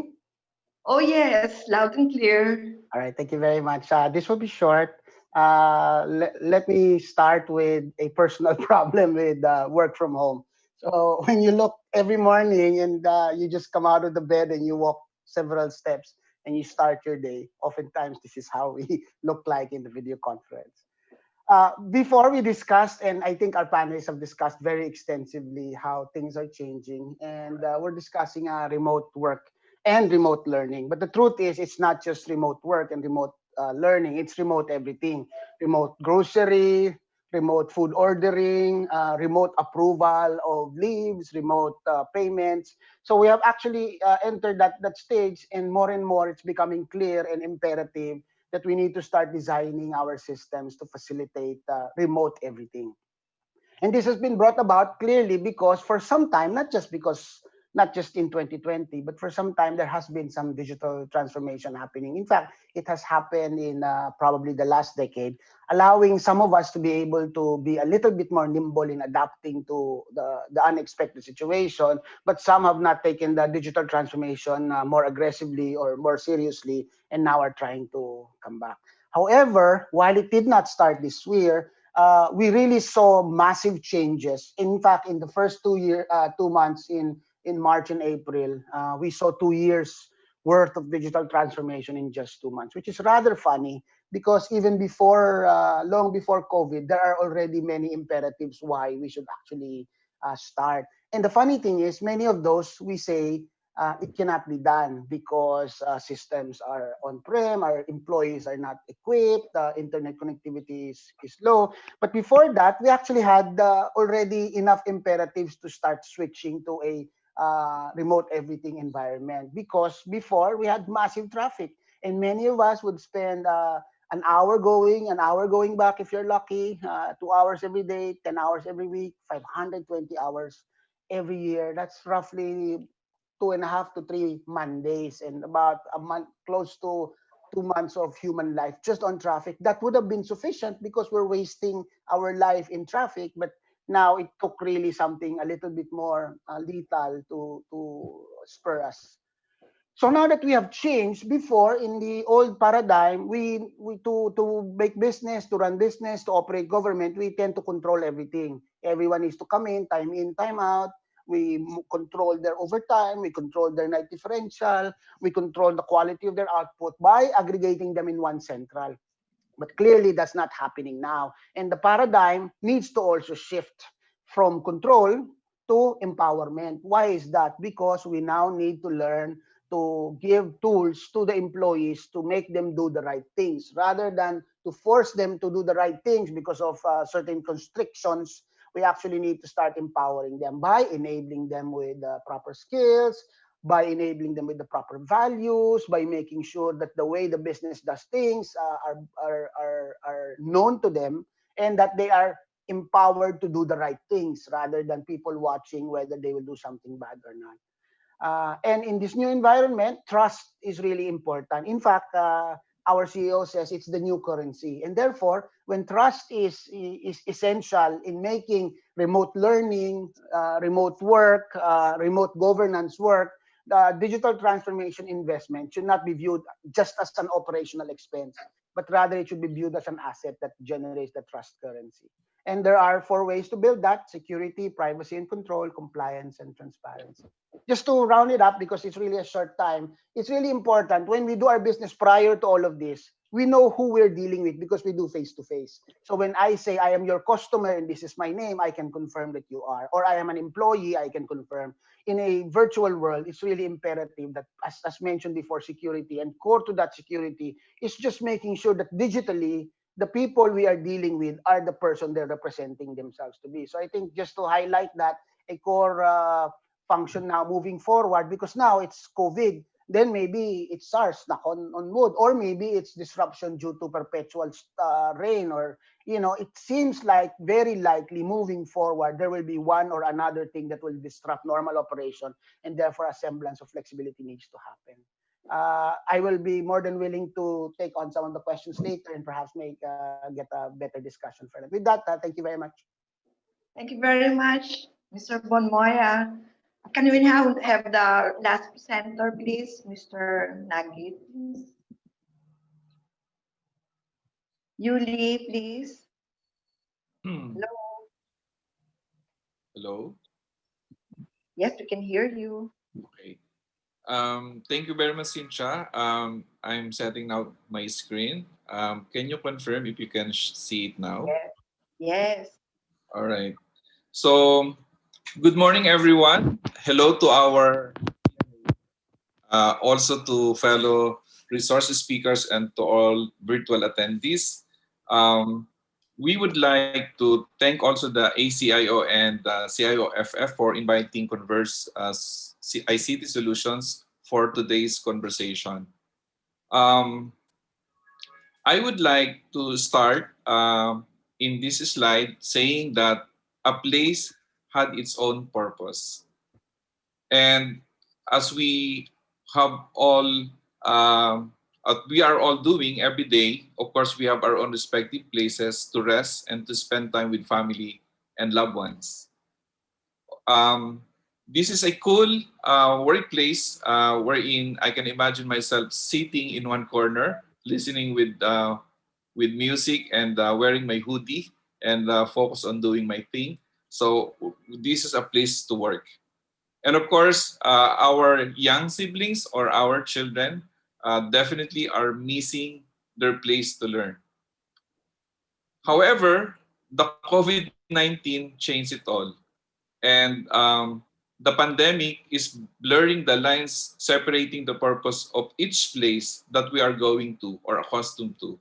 J: Oh yes, loud and clear.
M: All right, thank you very much. This will be short. Let me start with a personal problem with work from home. So when you look every morning and you just come out of the bed and you walk several steps and you start your day, oftentimes this is how we look like in the video conference. Before we discussed, and I think our panelists have discussed very extensively how things are changing, and we're discussing remote work and remote learning. But the truth is, it's not just remote work and remote learning, it's remote everything. Remote grocery, remote food ordering, remote approval of leaves, remote payments. So we have actually entered that stage, and more it's becoming clear and imperative that we need to start designing our systems to facilitate remote everything. And this has been brought about clearly because for some time, not just in 2020, but for some time there has been some digital transformation happening. In fact, it has happened in probably the last decade, allowing some of us to be able to be a little bit more nimble in adapting to the unexpected situation, but some have not taken the digital transformation more aggressively or more seriously, and now are trying to come back. However, while it did not start this year, we really saw massive changes. In fact, in the first 2 months in March and April, we saw 2 years worth of digital transformation in just 2 months, which is rather funny because even before, long before COVID, there are already many imperatives why we should actually start. And the funny thing is, many of those we say it cannot be done because systems are on-prem, our employees are not equipped, internet connectivity is low. But before that, we actually had already enough imperatives to start switching to a remote everything environment, because before we had massive traffic and many of us would spend an hour going back if you're lucky, 2 hours every day, 10 hours every week, 520 hours every year. That's roughly 2.5 to 3 Mondays and about a month, close to 2 months of human life just on traffic. That would have been sufficient because we're wasting our life in traffic, but now it took really something a little bit more lethal to spur us. So now that we have changed, before in the old paradigm, we to make business, to run business, to operate government, we tend to control everything. Everyone needs to come in, time out. We control their overtime, we control their night differential, we control the quality of their output by aggregating them in one central. But clearly that's not happening now. And the paradigm needs to also shift from control to empowerment. Why is that? Because we now need to learn to give tools to the employees to make them do the right things rather than to force them to do the right things because of certain constrictions. We actually need to start empowering them by enabling them with proper skills, by enabling them with the proper values, by making sure that the way the business does things are known to them, and that they are empowered to do the right things rather than people watching whether they will do something bad or not. And in this new environment, trust is really important. In fact, our CEO says it's the new currency. And therefore, when trust is essential in making remote learning, remote work, remote governance work, the digital transformation investment should not be viewed just as an operational expense, but rather it should be viewed as an asset that generates the trust currency. And there are 4 ways to build that: security, privacy and control, compliance, and transparency. Just to round it up, because it's really a short time, it's really important when we do our business prior to all of this, we know who we're dealing with because we do face-to-face. So when I say I am your customer and this is my name, I can confirm that you are. Or I am an employee, I can confirm. In a virtual world, it's really imperative that, as mentioned before, security, and core to that security is just making sure that digitally, the people we are dealing with are the person they're representing themselves to be. So I think just to highlight that, a core function now moving forward, because now it's COVID, then maybe it's SARS, knock on wood, or maybe it's disruption due to perpetual rain, or, it seems like very likely moving forward, there will be one or another thing that will disrupt normal operation, and therefore a semblance of flexibility needs to happen. I will be more than willing to take on some of the questions later and perhaps get a better discussion for that. With that, thank you very much.
J: Thank you very much, Mr. Bonmoya. Can we now have the last presenter, please, Mr. Nagit? Yuli, please. Hello.
N: Hello.
J: Yes, we can hear you.
N: Okay. Thank you very much, Cynthia. I'm setting now my screen. Can you confirm if you can see it now?
J: Yes. Yes.
N: All right. So, good morning, everyone. Hello to our also to fellow resource speakers and to all virtual attendees. We would like to thank also the ACIO and the CIOFF for inviting Converse ICT Solutions for today's conversation. I would like to start in this slide saying that a place had its own purpose. And as we have all, we are all doing every day, of course, we have our own respective places to rest and to spend time with family and loved ones. This is a cool workplace wherein I can imagine myself sitting in one corner, listening with music and wearing my hoodie and focus on doing my thing. So this is a place to work. And of course, our young siblings or our children definitely are missing their place to learn. However, the COVID-19 changed it all. And the pandemic is blurring the lines separating the purpose of each place that we are going to or accustomed to.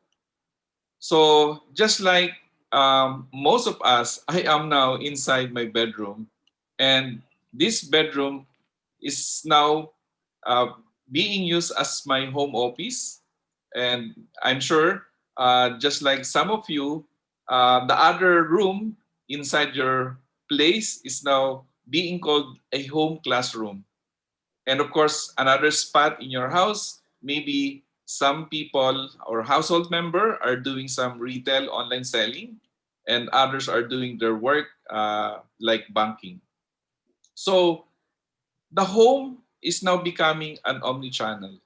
N: So just like most of us, I am now inside my bedroom, and this bedroom is now being used as my home office. And I'm sure, just like some of you, the other room inside your place is now being called a home classroom. And of course, another spot in your house, maybe some people or household member are doing some retail online selling, and others are doing their work like banking. So the home is now becoming an omni-channel.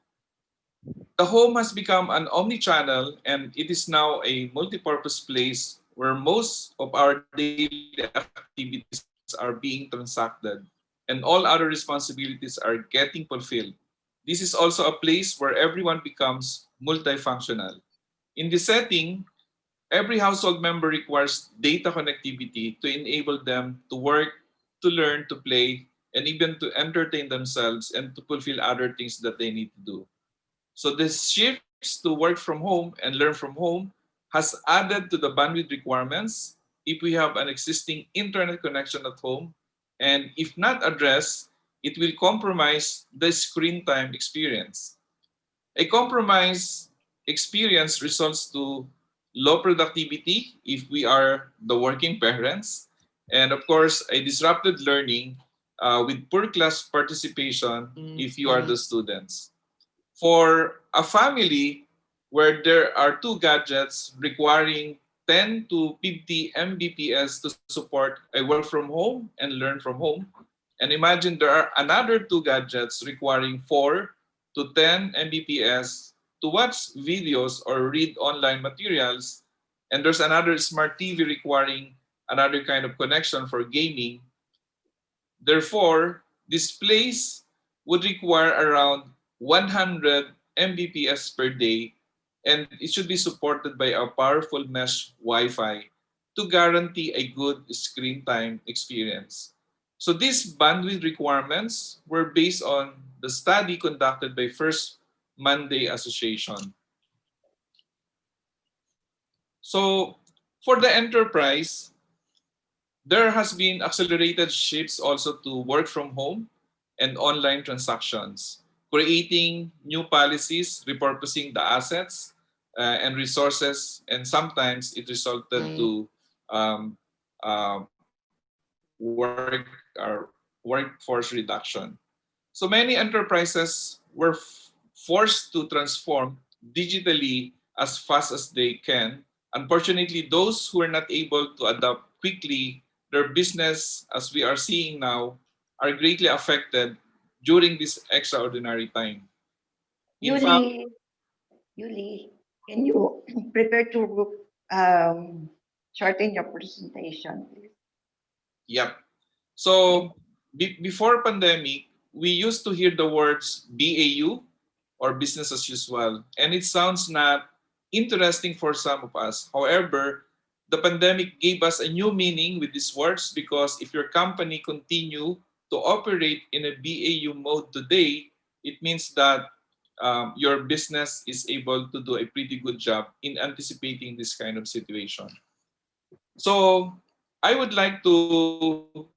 N: The home has become an omni-channel, and it is now a multi-purpose place where most of our daily activities are being transacted and all other responsibilities are getting fulfilled. This is also a place where everyone becomes multifunctional. In this setting, every household member requires data connectivity to enable them to work, to learn, to play, and even to entertain themselves and to fulfill other things that they need to do. So this shifts to work from home and learn from home has added to the bandwidth requirements if we have an existing internet connection at home, and if not addressed, it will compromise the screen time experience. A compromised experience results to low productivity if we are the working parents, and of course, a disrupted learning with poor class participation if you are the students. For a family where there are two gadgets requiring 10 to 50 Mbps to support a work from home and learn from home, and imagine there are another two gadgets requiring 4 to 10 Mbps to watch videos or read online materials, and there's another smart TV requiring another kind of connection for gaming. Therefore, this place would require around 100 Mbps per day, and it should be supported by a powerful mesh Wi-Fi to guarantee a good screen time experience. So these bandwidth requirements were based on the study conducted by First Monday Association. So for the enterprise, there has been accelerated shifts also to work from home and online transactions, creating new policies, repurposing the assets and resources, and sometimes it resulted to um, uh, workforce reduction. So many enterprises were forced to transform digitally as fast as they can. Unfortunately, those who are not able to adapt quickly, their business, as we are seeing now, are greatly affected during this extraordinary time. In fact,
J: Yuli, Yuli, can you prepare to shorten your presentation, please?
N: yep. So before pandemic, we used to hear the words BAU or business as usual, and it sounds not interesting for some of us. However, the pandemic gave us a new meaning with these words because if your company continue to operate in a BAU mode today, it means that your business is able to do a pretty good job in anticipating this kind of situation. So I would like to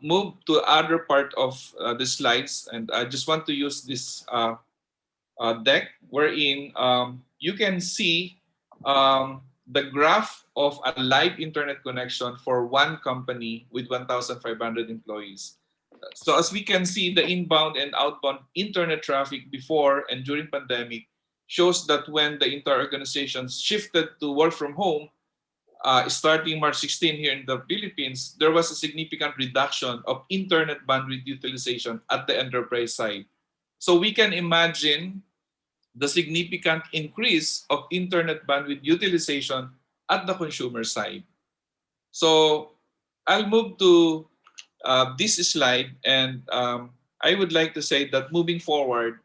N: move to other part of the slides, and I just want to use this deck wherein you can see the graph of a live internet connection for one company with 1,500 employees. So as we can see, the inbound and outbound internet traffic before and during pandemic shows that when the entire organization shifted to work from home, starting March 16 here in the Philippines, there was a significant reduction of internet bandwidth utilization at the enterprise side. So we can imagine the significant increase of internet bandwidth utilization at the consumer side. So I'll move to this slide, and I would like to say that moving forward,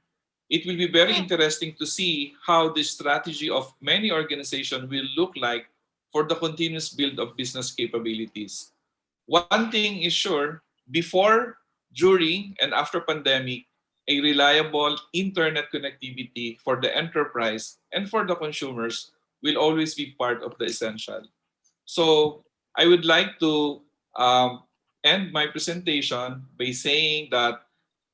N: it will be very interesting to see how the strategy of many organizations will look like for the continuous build of business capabilities. One thing is sure, before, during, and after pandemic, a reliable internet connectivity for the enterprise and for the consumers will always be part of the essential. So I would like to end my presentation by saying that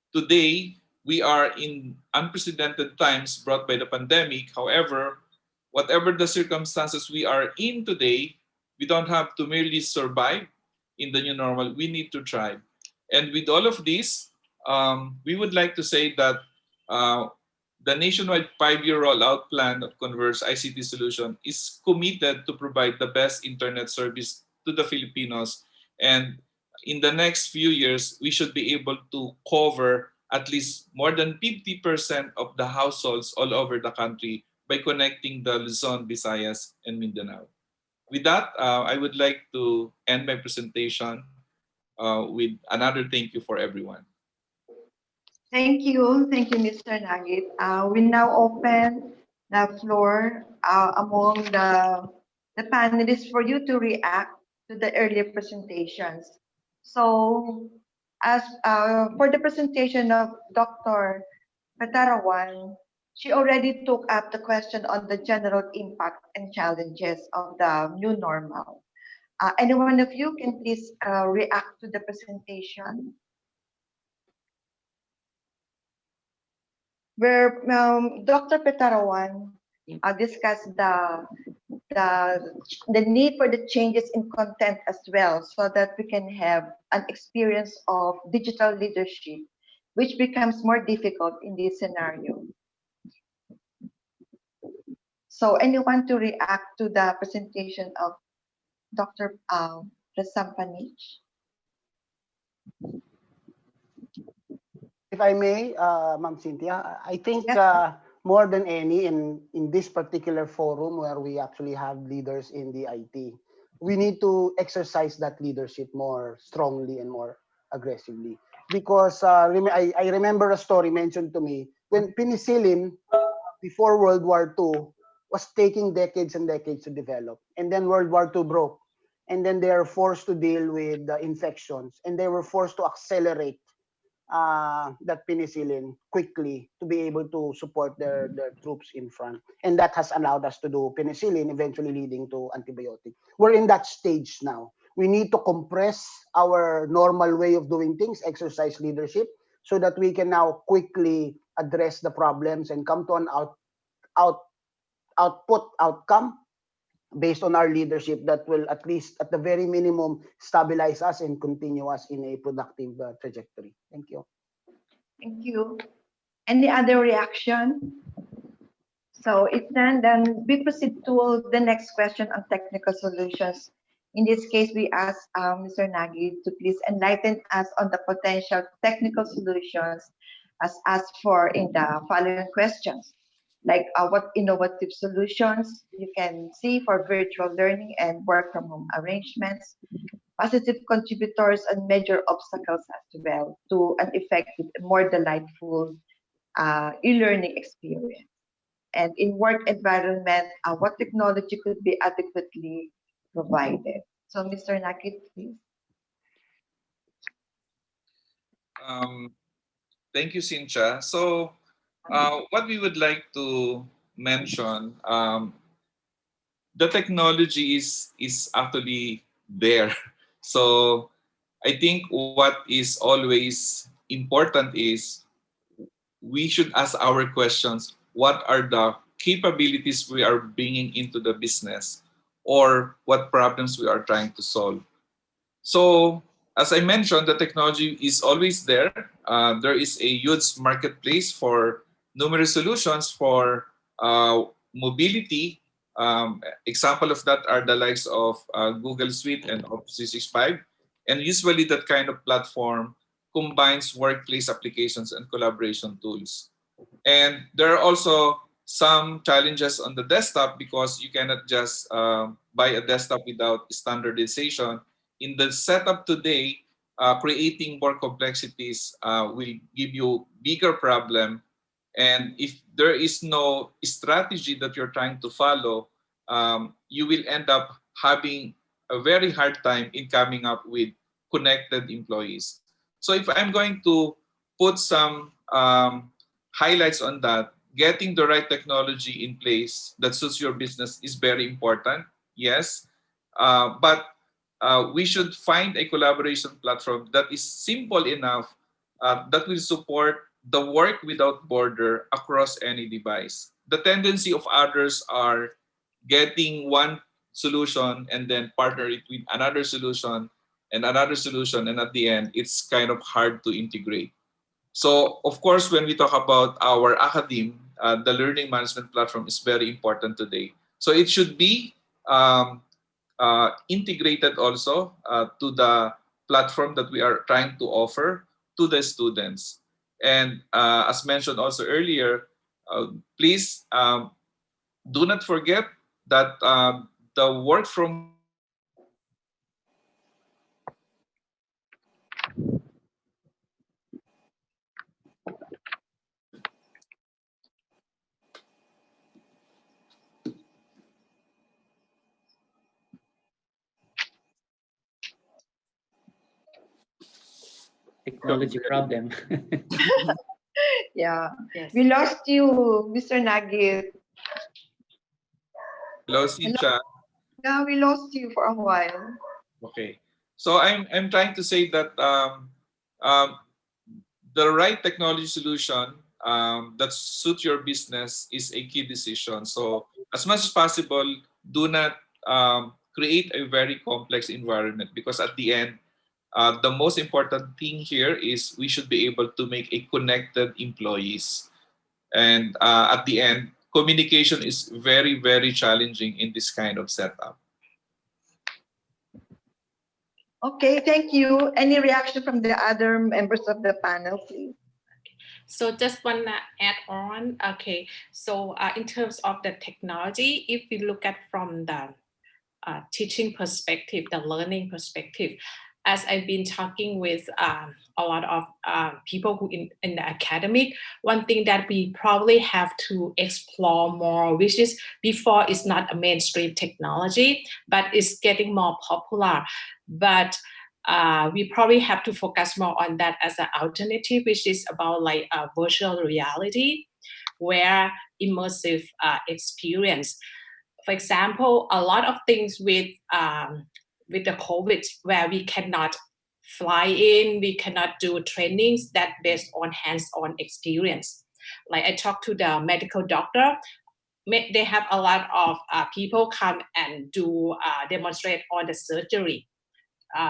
N: today, we are in unprecedented times brought by the pandemic. However, whatever the circumstances we are in today, we don't have to merely survive in the new normal. We need to thrive. And with all of this, we would like to say that uh, the nationwide 5-year rollout plan of Converse ICT solution is committed to provide the best internet service to the Filipinos. And in the next few years, we should be able to cover at least more than 50% of the households all over the country by connecting the Luzon, Visayas, and Mindanao. With that, I would like to end my presentation with another thank you for everyone.
J: Thank you, Mr. Nagit. We now open the floor among the panelists for you to react to the earlier presentations. So, as for the presentation of Dr. Petarawan, she already took up the question on the general impact and challenges of the new normal. Any one of you can please react to the presentation, where Dr. Petarawan discussed the need for the changes in content as well, so that we can have an experience of digital leadership, which becomes more difficult in this scenario. So anyone to react to the presentation of Dr. Prasampanich?
M: If I may, Ma'am Cynthia, I think more than any in this particular forum where we actually have leaders in the IT, we need to exercise that leadership more strongly and more aggressively. Because I remember a story mentioned to me when penicillin before World War II was taking decades and decades to develop. And then World War II broke. And then they are forced to deal with the infections. And they were forced to accelerate that penicillin quickly to be able to support their troops in front. And that has allowed us to do penicillin, eventually leading to antibiotic. We're in that stage now. We need to compress our normal way of doing things, exercise leadership, so that we can now quickly address the problems and come to an outcome based on our leadership that will, at least at the very minimum, stabilize us and continue us in a productive trajectory. Thank you.
J: Thank you. Any other reaction? So if none, then we proceed to the next question on technical solutions. In this case, we ask Mr. Nagy to please enlighten us on the potential technical solutions as asked for in the following questions. Like what innovative solutions you can see for virtual learning and work from home arrangements, positive contributors and major obstacles as well to an effective, more delightful e-learning experience. And in work environment, what technology could be adequately provided? So Mr. Nakit, please.
N: Thank you, Cynthia. So what we would like to mention, the technology is actually there. So I think what is always important is we should ask our questions. What are the capabilities we are bringing into the business, or what problems we are trying to solve? So as I mentioned, the technology is always there. There is a huge marketplace for numerous solutions for mobility. Example of that are the likes of Google Suite and Office 365. And usually that kind of platform combines workplace applications and collaboration tools. And there are also some challenges on the desktop because you cannot just buy a desktop without standardization. In the setup today, creating more complexities will give you bigger problem. And if there is no strategy that you're trying to follow, you will end up having a very hard time in coming up with connected employees. So if I'm going to put some highlights on that, getting the right technology in place that suits your business is very important, yes. But we should find a collaboration platform that is simple enough that will support the work without border across any device. The tendency of others are getting one solution and then partner it with another solution and another solution, and at the end, it's kind of hard to integrate. So, of course, when we talk about our academe, the learning management platform is very important today. So it should be integrated also to the platform that we are trying to offer to the students. And as mentioned also earlier, please do not forget that the work from
K: Technology problem.
J: Yeah,
L: Yes.
J: we lost you, Mr. Nagit.
N: Hello, Cynthia.
J: Yeah, we lost you for a while.
N: Okay. So I'm trying to say that um, the right technology solution that suits your business is a key decision. So as much as possible, do not create a very complex environment, because at the end, the most important thing here is we should be able to make a connected employees. And at the end, communication is very, very challenging in this kind of setup.
J: Okay, thank you. Any reaction from the other members of the panel, please?
L: So just want to add on. Okay, so in terms of the technology, if we look at from the teaching perspective, the learning perspective, as I've been talking with a lot of people who in the academic, one thing that we probably have to explore more, which is before it's not a mainstream technology, but it's getting more popular. But we probably have to focus more on that as an alternative, which is about like virtual reality, where immersive experience. For example, a lot of things with the COVID, where we cannot fly in, we cannot do trainings that based on hands-on experience. Like I talked to the medical doctor, they have a lot of people come and do demonstrate on the surgery.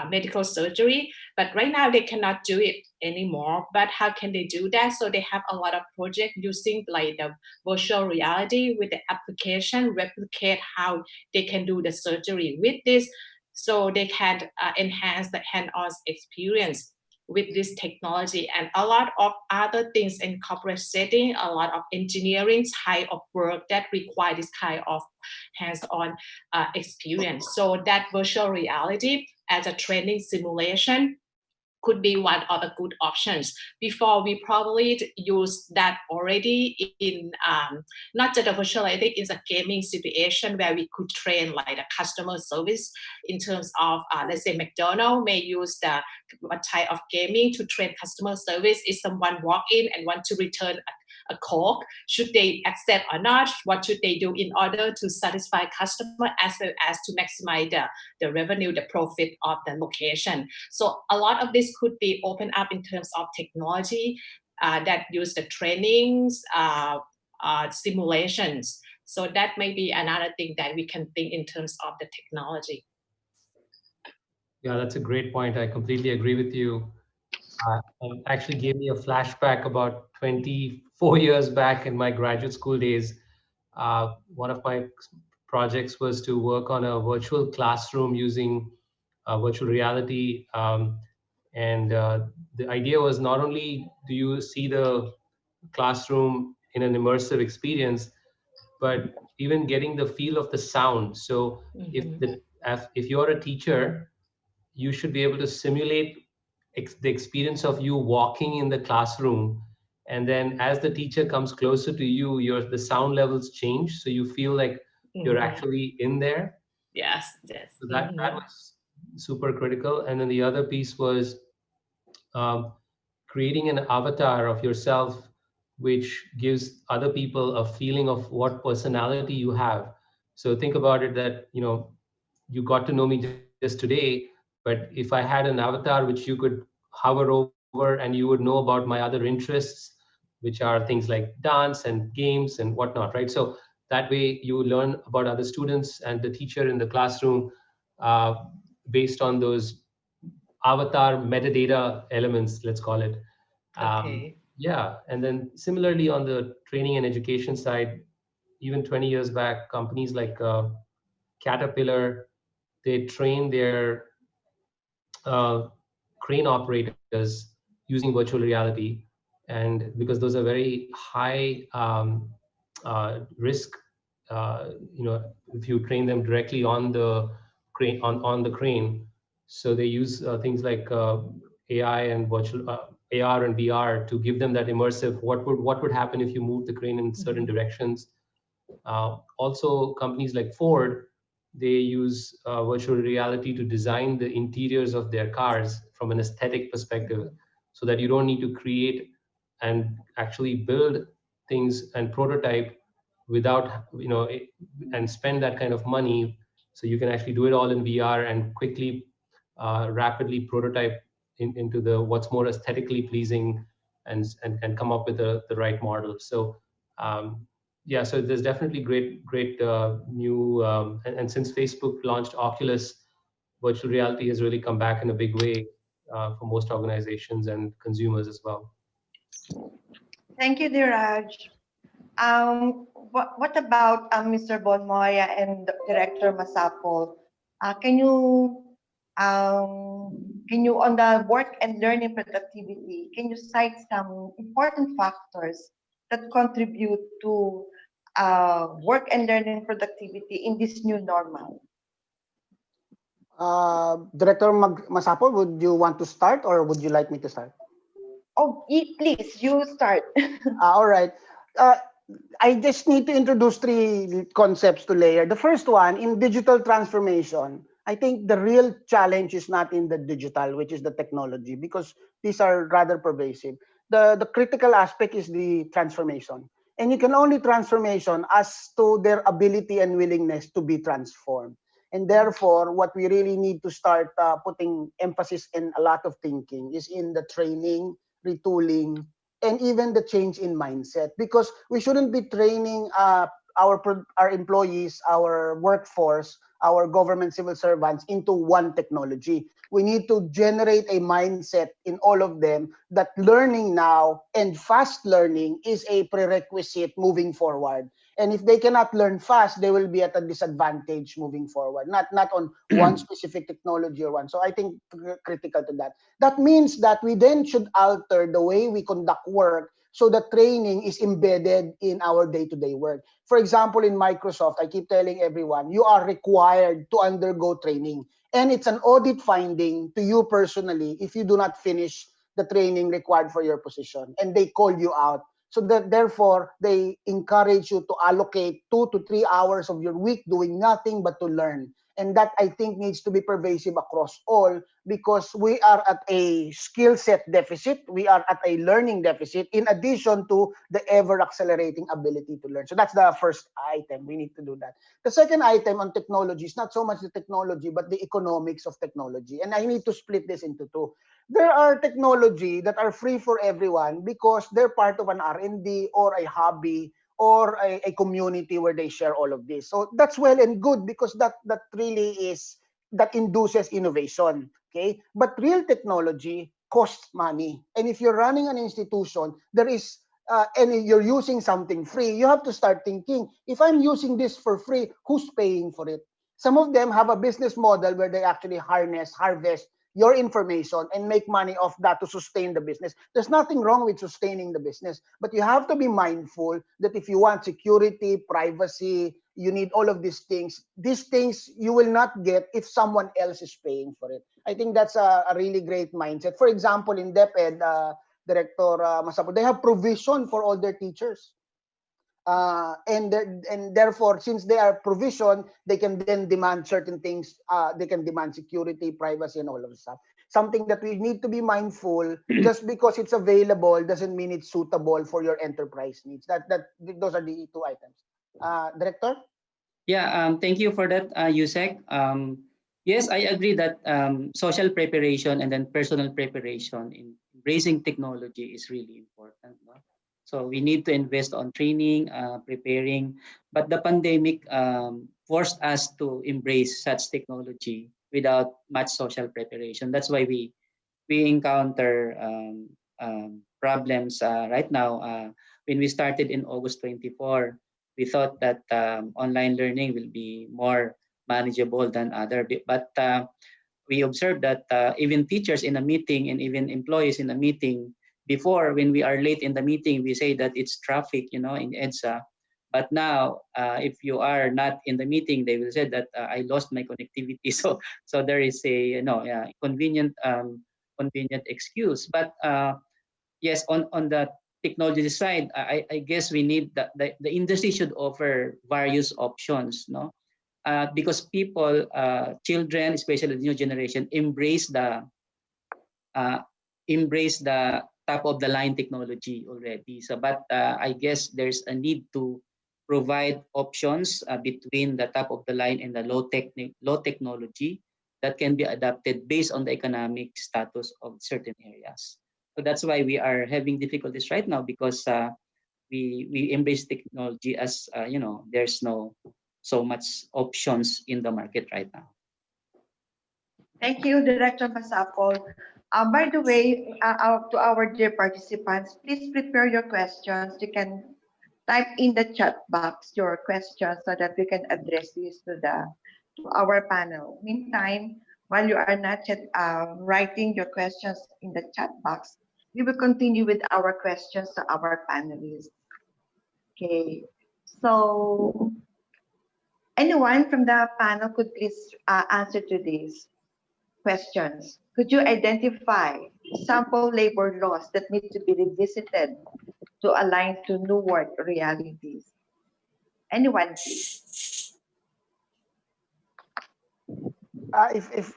L: Medical surgery, but right now they cannot do it anymore. But how can they do that? So they have a lot of projects using like the virtual reality with the application, replicate how they can do the surgery with this, so they can enhance the hands-on experience with this technology. And a lot of other things in corporate setting, a lot of engineering type of work that require this kind of hands-on experience. So that virtual reality as a training simulation could be one of the good options. Before, we probably use that already in not just a virtual, I think it's a gaming situation where we could train like the customer service in terms of, let's say McDonald's may use the what type of gaming to train customer service. If someone walk in and want to return a Coke, should they accept or not? What should they do in order to satisfy customer as well as to maximize the revenue, the profit of the location? So a lot of this could be opened up in terms of technology that use the trainings, simulations. So that may be another thing that we can think in terms of the technology.
I: Yeah, that's a great point. I completely agree with you. It actually gave me a flashback about 24 years back in my graduate school days. One of my projects was to work on a virtual classroom using virtual reality. The idea was not only do you see the classroom in an immersive experience, but even getting the feel of the sound. So if you're a teacher, you should be able to simulate the experience of you walking in the classroom, and then as the teacher comes closer to you, the sound levels change, so you feel like you're actually in there.
L: Yes.
I: So that was super critical. And then the other piece was creating an avatar of yourself which gives other people a feeling of what personality you have. So think about it that you got to know me just today, but if I had an avatar which you could hover over and you would know about my other interests, which are things like dance and games and whatnot, right? So that way you learn about other students and the teacher in the classroom based on those avatar metadata elements, let's call it. Yeah, and then similarly on the training and education side, even 20 years back, companies like Caterpillar, they train their crane operators using virtual reality, and because those are very high risk, if you train them directly on the crane, on the crane, so they use things like AI and virtual AR and VR to give them that immersive. What would happen if you move the crane in certain directions? Also, companies like Ford, they use virtual reality to design the interiors of their cars from an aesthetic perspective, so that you don't need to create and actually build things and prototype without, and spend that kind of money. So you can actually do it all in VR and quickly, rapidly prototype into the what's more aesthetically pleasing, and come up with the right model. So yeah, so there's definitely great new, and since Facebook launched Oculus, virtual reality has really come back in a big way for most organizations and consumers as well.
J: Thank you, Diraj. What about Mr. Bonmoya and Director Masapol? Can you on the work and learning productivity, can you cite some important factors that contribute to work and learning productivity in this new normal?
M: Director Masapo, would you want to start or would you like me to start?
J: Oh, please, you start.
M: All right. Uh, I just need to introduce three concepts to layer. The first one, in digital transformation, I think the real challenge is not in the digital, which is the technology, because these are rather pervasive. The critical aspect is the transformation. And you can only transformation as to their ability and willingness to be transformed. And therefore, what we really need to start putting emphasis in a lot of thinking is in the training, retooling, and even the change in mindset, because we shouldn't be training our employees, our workforce, our government civil servants into one technology. We need to generate a mindset in all of them that learning now and fast learning is a prerequisite moving forward. And if they cannot learn fast, they will be at a disadvantage moving forward, not on one specific technology or one. So I think critical to that. That means that we then should alter the way we conduct work so that training is embedded in our day-to-day work. For example, in Microsoft, I keep telling everyone, you are required to undergo training. And it's an audit finding to you personally if you do not finish the training required for your position. And they call you out. So that therefore, they encourage you to allocate 2 to 3 hours of your week doing nothing but to learn. And that I think needs to be pervasive across all, because we are at a skill set deficit, we are at a learning deficit, in addition to the ever accelerating ability to learn. So that's the first item. We need to do that. The second item on technology is not so much the technology, but the economics of technology. And I need to split this into two. There are technology that are free for everyone because they're part of an R&D or a hobby or a community where they share all of this. So that's well and good, because that really is, that induces innovation. Okay, but real technology costs money, and if you're running an institution, there is and you're using something free, you have to start thinking, if I'm using this for free, who's paying for it? Some of them have a business model where they actually harvest your information and make money off that to sustain the business. There's nothing wrong with sustaining the business, but you have to be mindful that if you want security, privacy, you need all of these things. These things you will not get if someone else is paying for it. I think that's a really great mindset. For example, in DepEd, Director Masapo, they have provision for all their teachers. And therefore, since they are provision, they can then demand certain things. They can demand security, privacy, and all of stuff. Something that we need to be mindful. Just because it's available doesn't mean it's suitable for your enterprise needs. Those are the two items. Director?
K: Yeah, thank you for that, Yusek. Yes, I agree that social preparation and then personal preparation in embracing technology is really important. No? So we need to invest on training, preparing. But the pandemic forced us to embrace such technology without much social preparation. That's why we encounter problems right now. When we started in August 24, we thought that online learning will be more manageable than other, but we observed that even teachers in a meeting and even employees in a meeting, before, when we are late in the meeting, we say that it's traffic, in EDSA. But now, if you are not in the meeting, they will say that I lost my connectivity. So there is a convenient excuse. But yes, on the technology side, I guess we need the industry should offer various options, no? Because people, children, especially the new generation, embrace the top of the line technology already. So, but I guess there's a need to provide options between the top of the line and the low technology that can be adapted based on the economic status of certain areas. So that's why we are having difficulties right now, because we embrace technology as there's no so much options in the market right now.
J: Thank you, Director Masapol. By the way, to our dear participants, please prepare your questions. You can type in the chat box your questions so that we can address these to our panel. Meantime, while you are not yet writing your questions in the chat box, we will continue with our questions to our panelists. Okay, so Anyone from the panel could please answer to these questions. Could you identify sample labor laws that need to be revisited to align to new work realities? Anyone, please?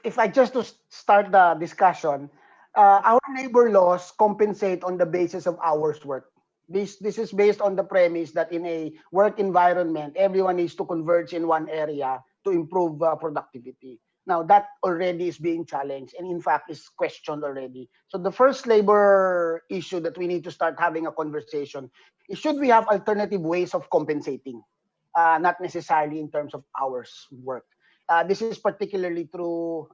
M: If I just to start the discussion, our labor laws compensate on the basis of hours work. This is based on the premise that in a work environment, everyone needs to converge in one area to improve productivity. Now that already is being challenged and in fact is questioned already. So the first labor issue that we need to start having a conversation is, should we have alternative ways of compensating? Not necessarily in terms of hours work. This is particularly true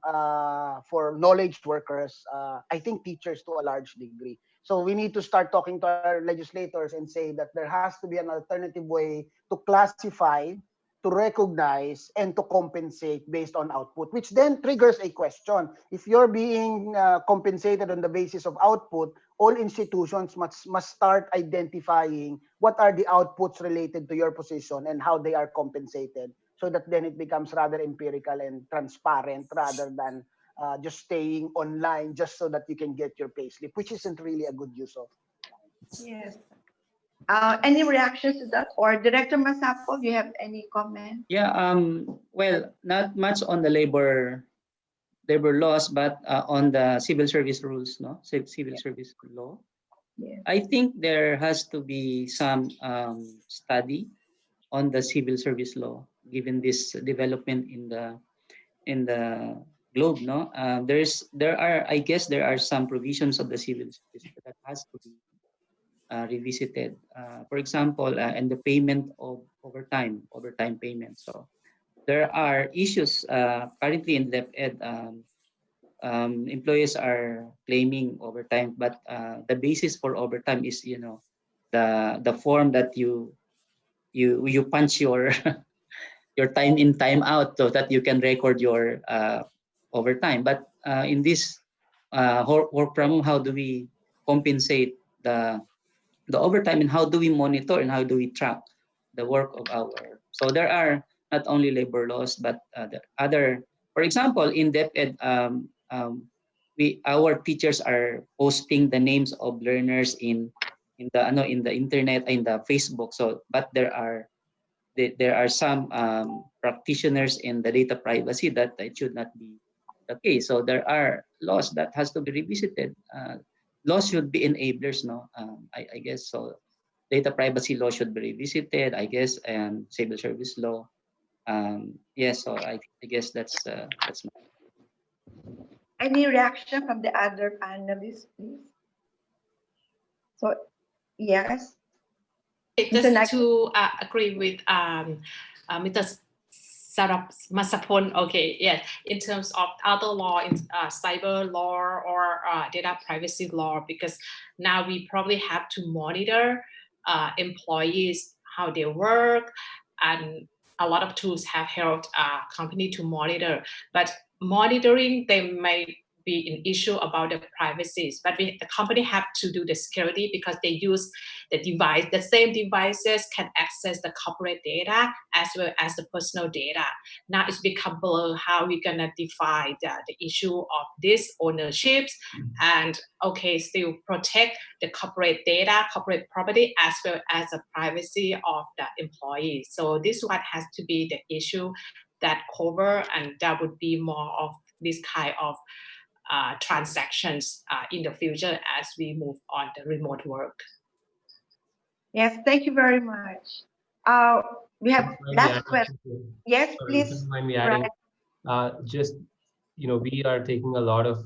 M: for knowledge workers, I think teachers to a large degree. So we need to start talking to our legislators and say that there has to be an alternative way to classify, to recognize, and to compensate based on output, which then triggers a question. If you're being compensated on the basis of output, all institutions must start identifying what are the outputs related to your position and how they are compensated, so that then it becomes rather empirical and transparent rather than just staying online just so that you can get your payslip, which isn't really a good use of.
J: Yes. Any reactions to that? Or Director Masapo, you have any comment?
K: Yeah, well, not much on the labor laws, but on the civil service rules, no? Civil service law.
J: Yeah.
K: I think there has to be some study on the civil service law, given this development in the globe, no? I guess there are some provisions of the civil service that has to be revisited. For example, and the payment of overtime payment. So there are issues currently in DepEd. Employees are claiming overtime, but the basis for overtime is, the form that you punch your your time in, time out, so that you can record your overtime. But in this work from home, how do we compensate the overtime, and how do we monitor and how do we track the work of our? So there are not only labor laws, but the other. For example, in DepEd, our teachers are posting the names of learners in the internet, in the Facebook. So, but there are some practitioners in the data privacy that it should not be the case. So there are laws that has to be revisited. Laws should be enablers, no? I guess so. Data privacy law should be revisited, I guess, and civil service law. Yes, so I guess that's my.
J: Any reaction from the other panelists, please? So, yes.
L: Just to agree with Mr. Sarab Masapon. Okay, yes. In terms of other law, in cyber law or data privacy law, because now we probably have to monitor employees, how they work, and a lot of tools have helped company to monitor. But monitoring, they may be an issue about the privacy, but the company have to do the security because they use the same devices can access the corporate data as well as the personal data. Now it's become blur how we're gonna define the issue of this ownerships and still protect the corporate data, corporate property, as well as the privacy of the employees. So this one has to be the issue that cover, and that would be more of this kind of transactions in the future as we move on the remote work.
J: Yes, thank you very much. We have last question. Yes, please.
I: Mind me adding, just, we are taking a lot of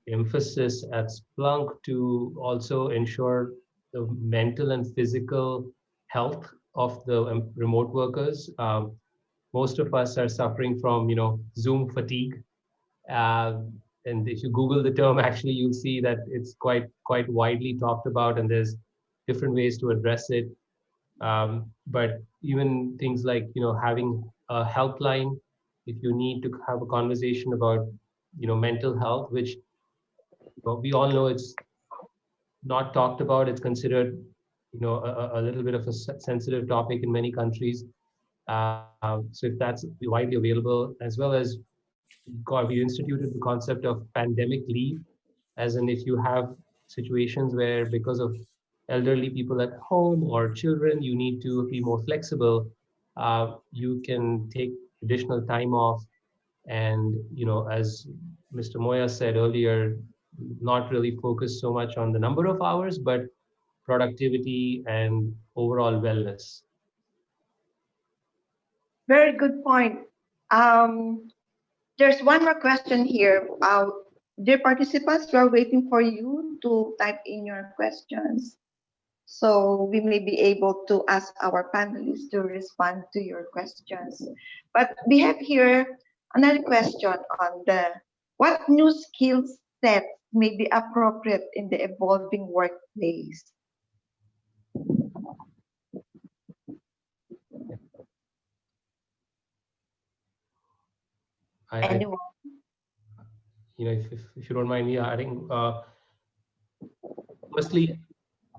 I: emphasis at Splunk to also ensure the mental and physical health of the remote workers. Most of us are suffering from, Zoom fatigue. And if you Google the term, actually, you'll see that it's quite widely talked about, and there's different ways to address it. But even things like, having a helpline, if you need to have a conversation about, mental health, which we all know it's not talked about. It's considered, a little bit of a sensitive topic in many countries. So if that's widely available, as well as we instituted the concept of pandemic leave, as in if you have situations where because of elderly people at home or children, you need to be more flexible, you can take additional time off. And, as Mr. Moya said earlier, not really focus so much on the number of hours, but productivity and overall wellness.
J: Very good point. Um, there's one more question here. Dear participants, we are waiting for you to type in your questions, so we may be able to ask our panelists to respond to your questions. But we have here another question on what new skill sets may be appropriate in the evolving workplace. Anyone?
I: If you don't mind me adding, firstly,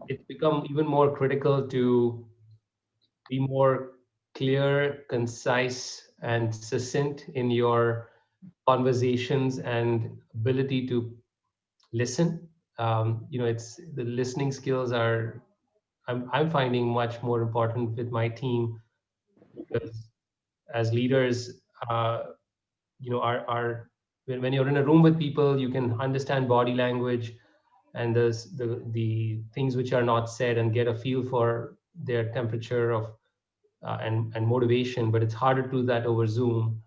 I: it's become even more critical to be more clear, concise, and succinct in your conversations and ability to listen. It's the listening skills are I'm finding much more important with my team, because as leaders, are when you're in a room with people, you can understand body language and the things which are not said and get a feel for their temperature of and motivation. But it's harder to do that over Zoom.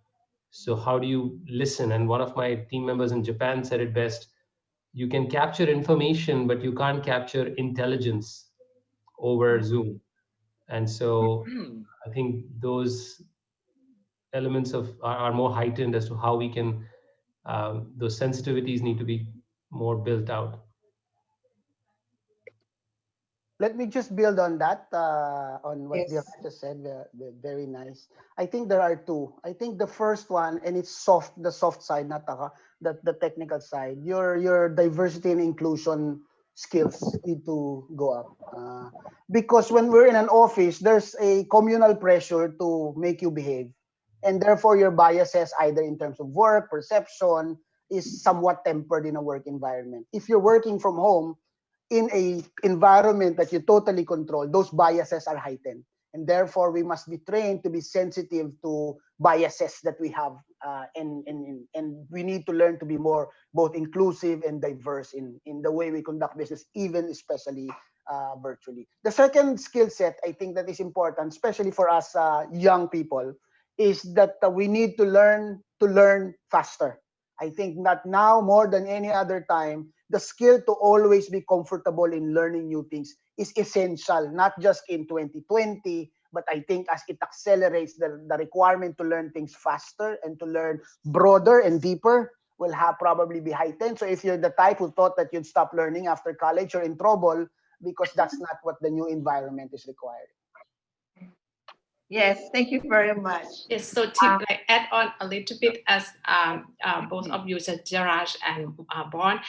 I: So how do you listen? And one of my team members in Japan said it best: you can capture information, but you can't capture intelligence over Zoom. And so I think those elements are more heightened as to how we can those sensitivities need to be more built out.
M: Let me just build on that, on what
J: Yes.
M: Diak just said. Very nice. I think there are two. I think the first one, and it's soft, the soft side, not the technical side. Your diversity and inclusion skills need to go up. Because when we're in an office, there's a communal pressure to make you behave, and therefore your biases, either in terms of work perception, is somewhat tempered in a work environment. If you're working from home, in a environment that you totally control, those biases are heightened. And therefore, we must be trained to be sensitive to biases that we have. And we need to learn to be more both inclusive and diverse in the way we conduct business, even especially virtually. The second skill set, I think, that is important, especially for us young people, is that we need to learn faster. I think that now more than any other time, the skill to always be comfortable in learning new things is essential, not just in 2020, but I think as it accelerates, the requirement to learn things faster and to learn broader and deeper will have probably be heightened. So if you're the type who thought that you'd stop learning after college, you're in trouble, because that's not what the new environment is requiring.
J: Yes, thank you very much.
L: Yes, so to add on a little bit, as both of you said, Jaraj and Bon,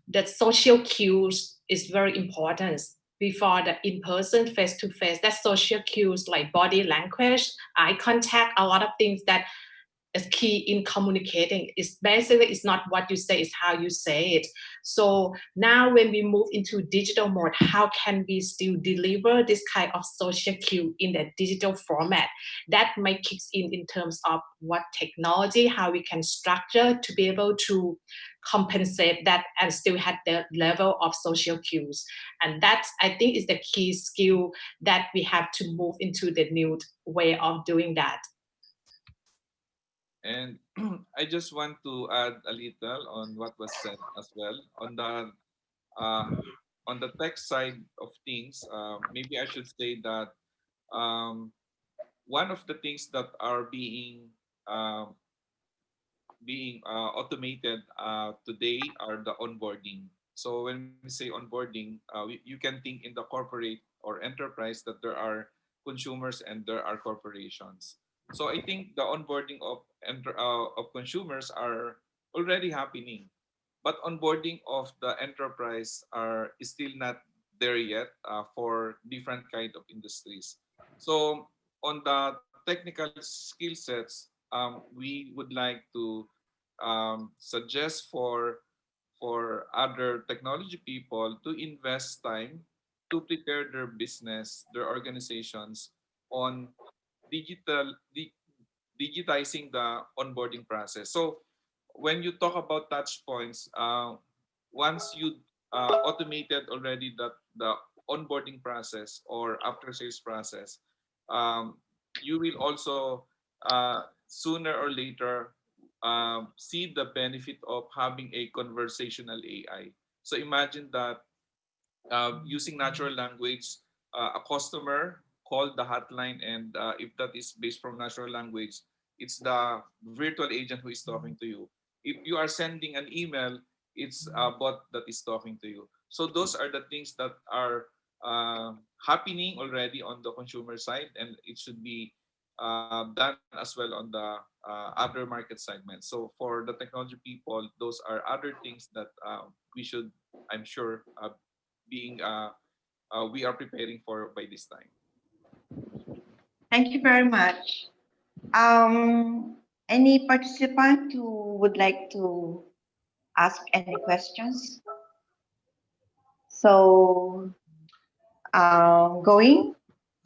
L: that social cues is very important before the in-person face-to-face. That social cues like body language, eye contact, a lot of things that is key in communicating. It's basically, it's not what you say, it's how you say it. So now when we move into digital mode, how can we still deliver this kind of social cue in the digital format? That might kick in terms of what technology, how we can structure to be able to compensate that and still have the level of social cues. And that, I think, is the key skill that we have to move into the new way of doing that.
N: And I just want to add a little on what was said as well uh, on the tech side of things. Maybe I should say that um, one of the things that are automated today are the onboarding. So when we say onboarding, you can think in the corporate or enterprise that there are consumers and there are corporations. So I think the onboarding of consumers are already happening, but onboarding of the enterprise is still not there yet for different kind of industries. So on the technical skill sets, we would like to suggest for other technology people to invest time to prepare their business, their organizations on digital digitizing the onboarding process. So when you talk about touch points, once you automated already that the onboarding process or after sales process, um, you will also sooner or later see the benefit of having a conversational AI. So imagine that using natural language, a customer called the hotline, and if that is based from natural language, it's the virtual agent who is talking to you. If you are sending an email, it's a bot that is talking to you. So those are the things that are happening already on the consumer side, and it should be done as well on the other market segments. So for the technology people, those are other things that we should, I'm sure, being we are preparing for by this time.
J: Thank you very much. Any participant who would like to ask any questions? So, going?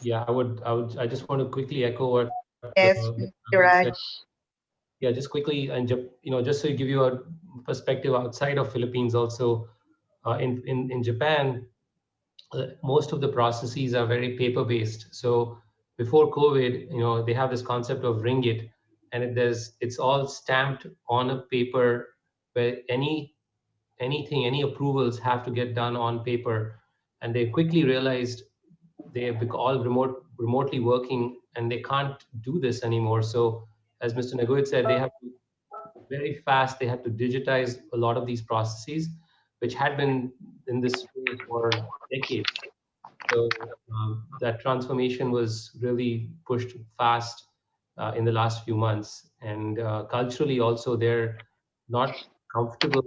I: Yeah, I just want to quickly echo what
J: Yes,
I: Mr.
J: Mr.
I: Nagul
J: Raj.
I: said. Yeah, just quickly, and just to give you a perspective outside of Philippines, also in Japan, most of the processes are very paper based. So before COVID, they have this concept of ringgit, and it's all stamped on a paper where any approvals have to get done on paper. And they quickly realized they're all remotely working, and they can't do this anymore. So as Mr. Nagoit said, they have to very fast. They had to digitize a lot of these processes, which had been in this way for decades. So that transformation was really pushed fast in the last few months. And culturally also, they're not comfortable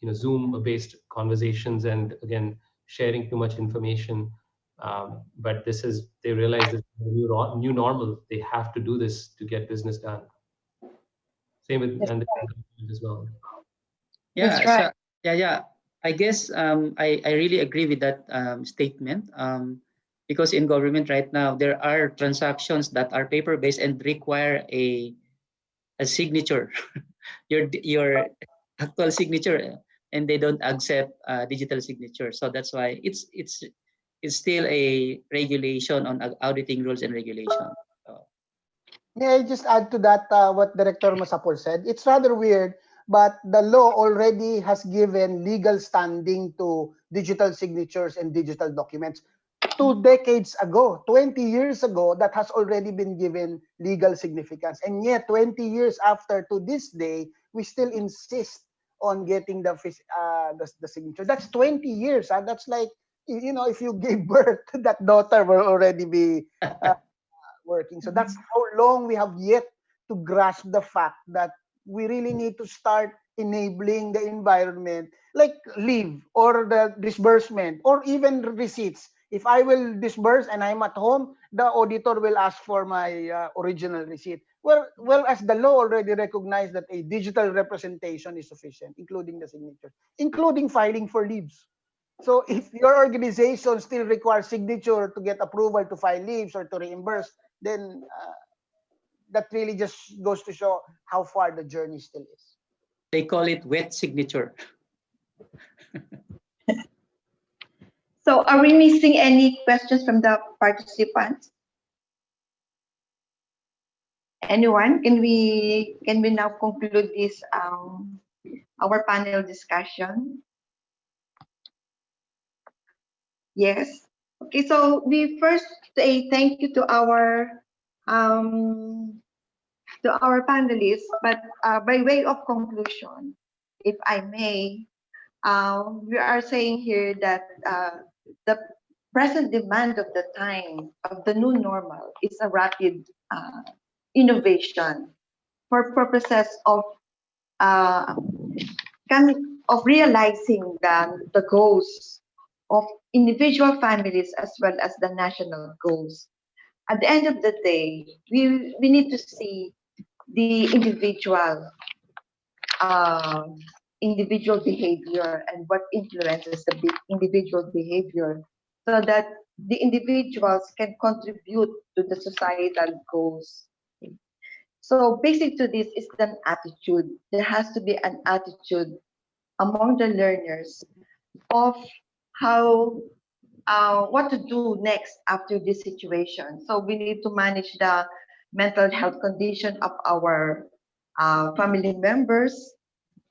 I: with Zoom-based conversations and, again, sharing too much information. But they realize this is a new normal. They have to do this to get business done. Same with and as well.
K: Yeah,
J: That's right.
K: so, yeah. I guess I really agree with that statement, because in government right now there are transactions that are paper based and require a signature, your actual signature, and they don't accept digital signature. So that's why it's still a regulation on auditing rules and regulation. So.
M: May I just add to that what Director Masapol said? It's rather weird, but the law already has given legal standing to digital signatures and digital documents. 2 decades ago, 20 years ago, that has already been given legal significance. And yet, 20 years after to this day, we still insist on getting the signature. That's 20 years. That's like, if you gave birth, that daughter will already be working. So that's how long we have yet to grasp the fact that we really need to start enabling the environment, like leave or the disbursement or even receipts. If I will disburse and I'm at home, the auditor will ask for my original receipt. Well, as the law already recognized that a digital representation is sufficient, including the signature, including filing for leaves. So if your organization still requires signature to get approval to file leaves or to reimburse, then that really just goes to show how far the journey still is.
K: They call it wet signature.
J: So are we missing any questions from the participants? Anyone? Can we now conclude this our panel discussion? Yes. Okay, so we first say thank you to our panelists, but by way of conclusion, if I may, we are saying here that the present demand of the time of the new normal is a rapid innovation for purposes of realizing the goals of individual families as well as the national goals. at the end of the day, we need to see the individual behavior and what influences the individual behavior, so that the individuals can contribute to the societal goals. So basic to this is an attitude. There has to be an attitude among the learners of how what to do next after this situation. So we need to manage the mental health condition of our family members,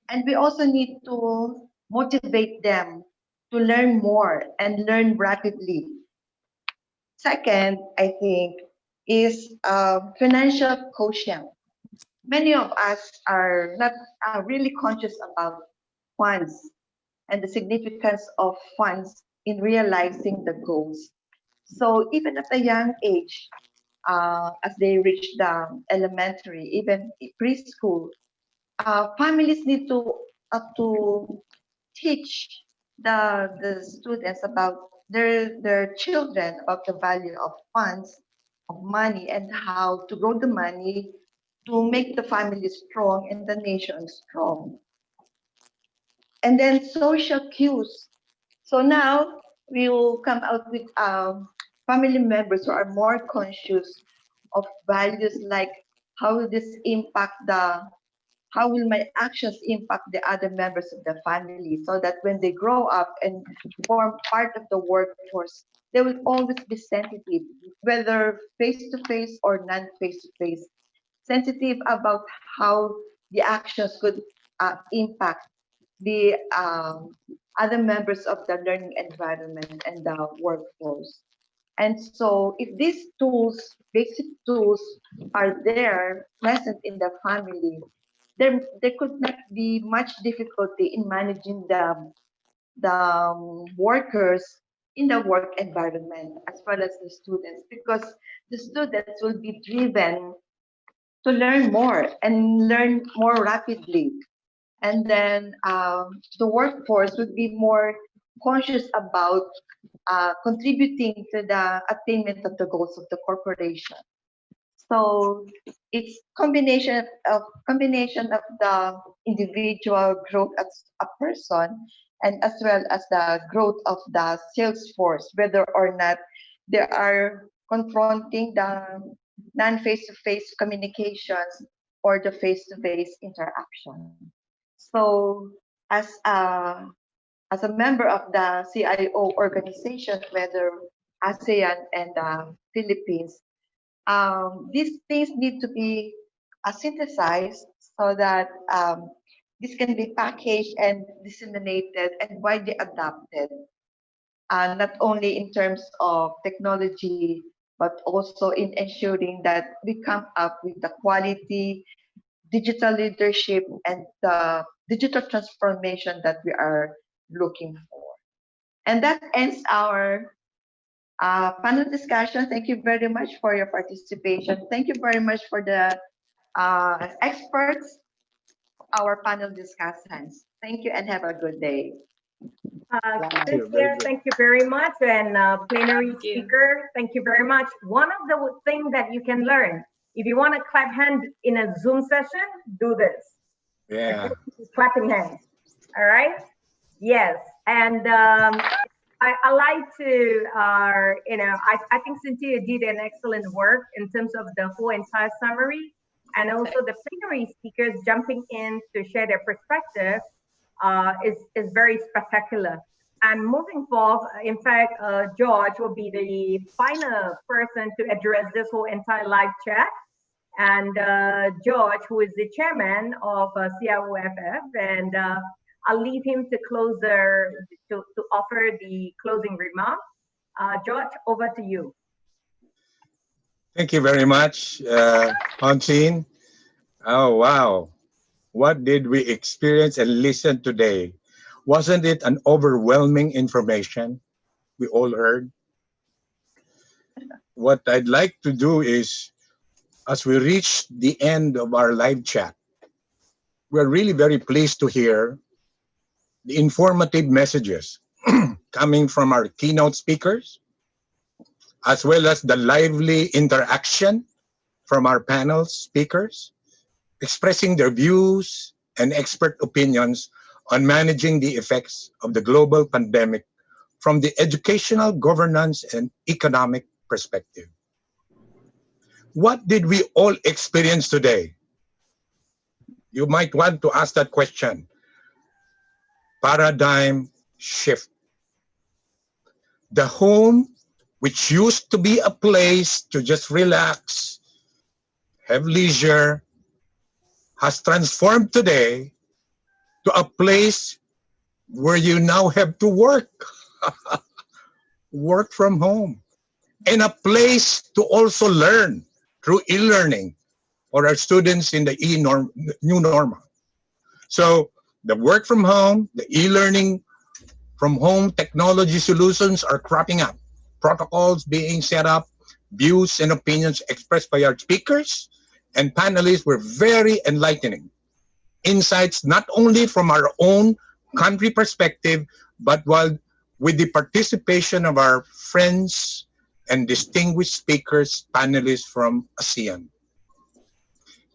J: and we also need to motivate them to learn more and learn rapidly. Second, I think, is financial quotient. Many of us are not really conscious about funds and the significance of funds in realizing the goals. So even at a young age, as they reach the elementary, even preschool, families need to teach the students about their children about the value of funds, of money, and how to grow the money to make the family strong and the nation strong. And then social cues. So now we will come out with family members who are more conscious of values like how will this impact how will my actions impact the other members of the family, so that when they grow up and form part of the workforce, they will always be sensitive, whether face-to-face or non-face-to-face, sensitive about how the actions could impact the other members of the learning environment and the workforce. And so if these tools, basic tools, are there present in the family, there could not be much difficulty in managing the workers in the work environment, as well as the students, because the students will be driven to learn more and learn more rapidly. And then the workforce would be more conscious about contributing to the attainment of the goals of the corporation. So it's combination of the individual growth as a person, and as well as the growth of the sales force, whether or not they are confronting the non-face-to-face communications or the face-to-face interaction. So as a member of the CIO organization, whether ASEAN and Philippines, these things need to be synthesized so that this can be packaged and disseminated and widely adopted, not only in terms of technology, but also in ensuring that we come up with the quality digital leadership and the digital transformation that we are looking for. And that ends our panel discussion. Thank you very much for your participation. Thank you very much for the experts, our panel discussants. Thank you and have a good day.
D: Cynthia, thank you very much. And plenary speaker, thank you very much. One of the things that you can learn, if you want to clap hands in a Zoom session, do this.
O: Yeah.
D: Clapping hands. All right. Yes. And I like to, I think Cynthia did an excellent work in terms of the whole entire summary, and also the plenary speakers jumping in to share their perspective is very spectacular. And moving forward, in fact, George will be the final person to address this whole entire live chat. And George, who is the chairman of CIOFF, and I'll leave him to close to offer the closing remarks. George, over to you.
O: Thank you very much, Hansine. Oh, wow. What did we experience and listen today? Wasn't it an overwhelming information we all heard? What I'd like to do is, as we reach the end of our live chat, we're really very pleased to hear the informative messages coming from our keynote speakers, as well as the lively interaction from our panel speakers, expressing their views and expert opinions on managing the effects of the global pandemic from the educational, governance, and economic perspective. What did we all experience today? You might want to ask that question. Paradigm shift. The home, which used to be a place to just relax, have leisure, has transformed today to a place where you now have to work, work from home, and a place to also learn through e-learning for our students in the new normal. So the work from home, the e-learning from home technology solutions are cropping up. Protocols being set up, views and opinions expressed by our speakers and panelists were very enlightening. Insights not only from our own country perspective, but with the participation of our friends and distinguished speakers, panelists from ASEAN.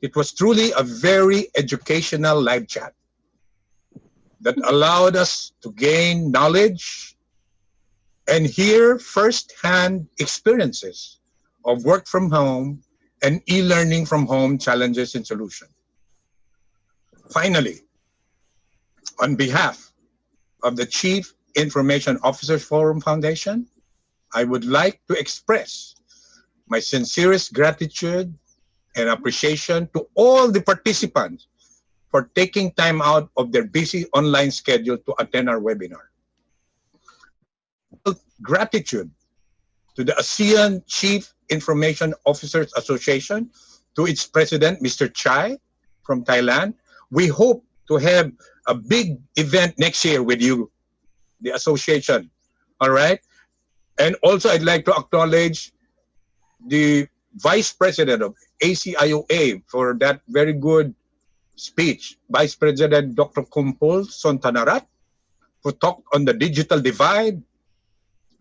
O: It was truly a very educational live chat that allowed us to gain knowledge and hear firsthand experiences of work from home and e-learning from home challenges and solutions. Finally, on behalf of the Chief Information Officers Forum Foundation, I would like to express my sincerest gratitude and appreciation to all the participants for taking time out of their busy online schedule to attend our webinar. Gratitude to the ASEAN Chief Information Officers Association, to its president, Mr. Chai from Thailand. We hope to have a big event next year with you, the association, all right? And also I'd like to acknowledge the Vice President of ACIOA for that very good speech, Vice President Dr. Kumpul Sontanarat, who talked on the digital divide,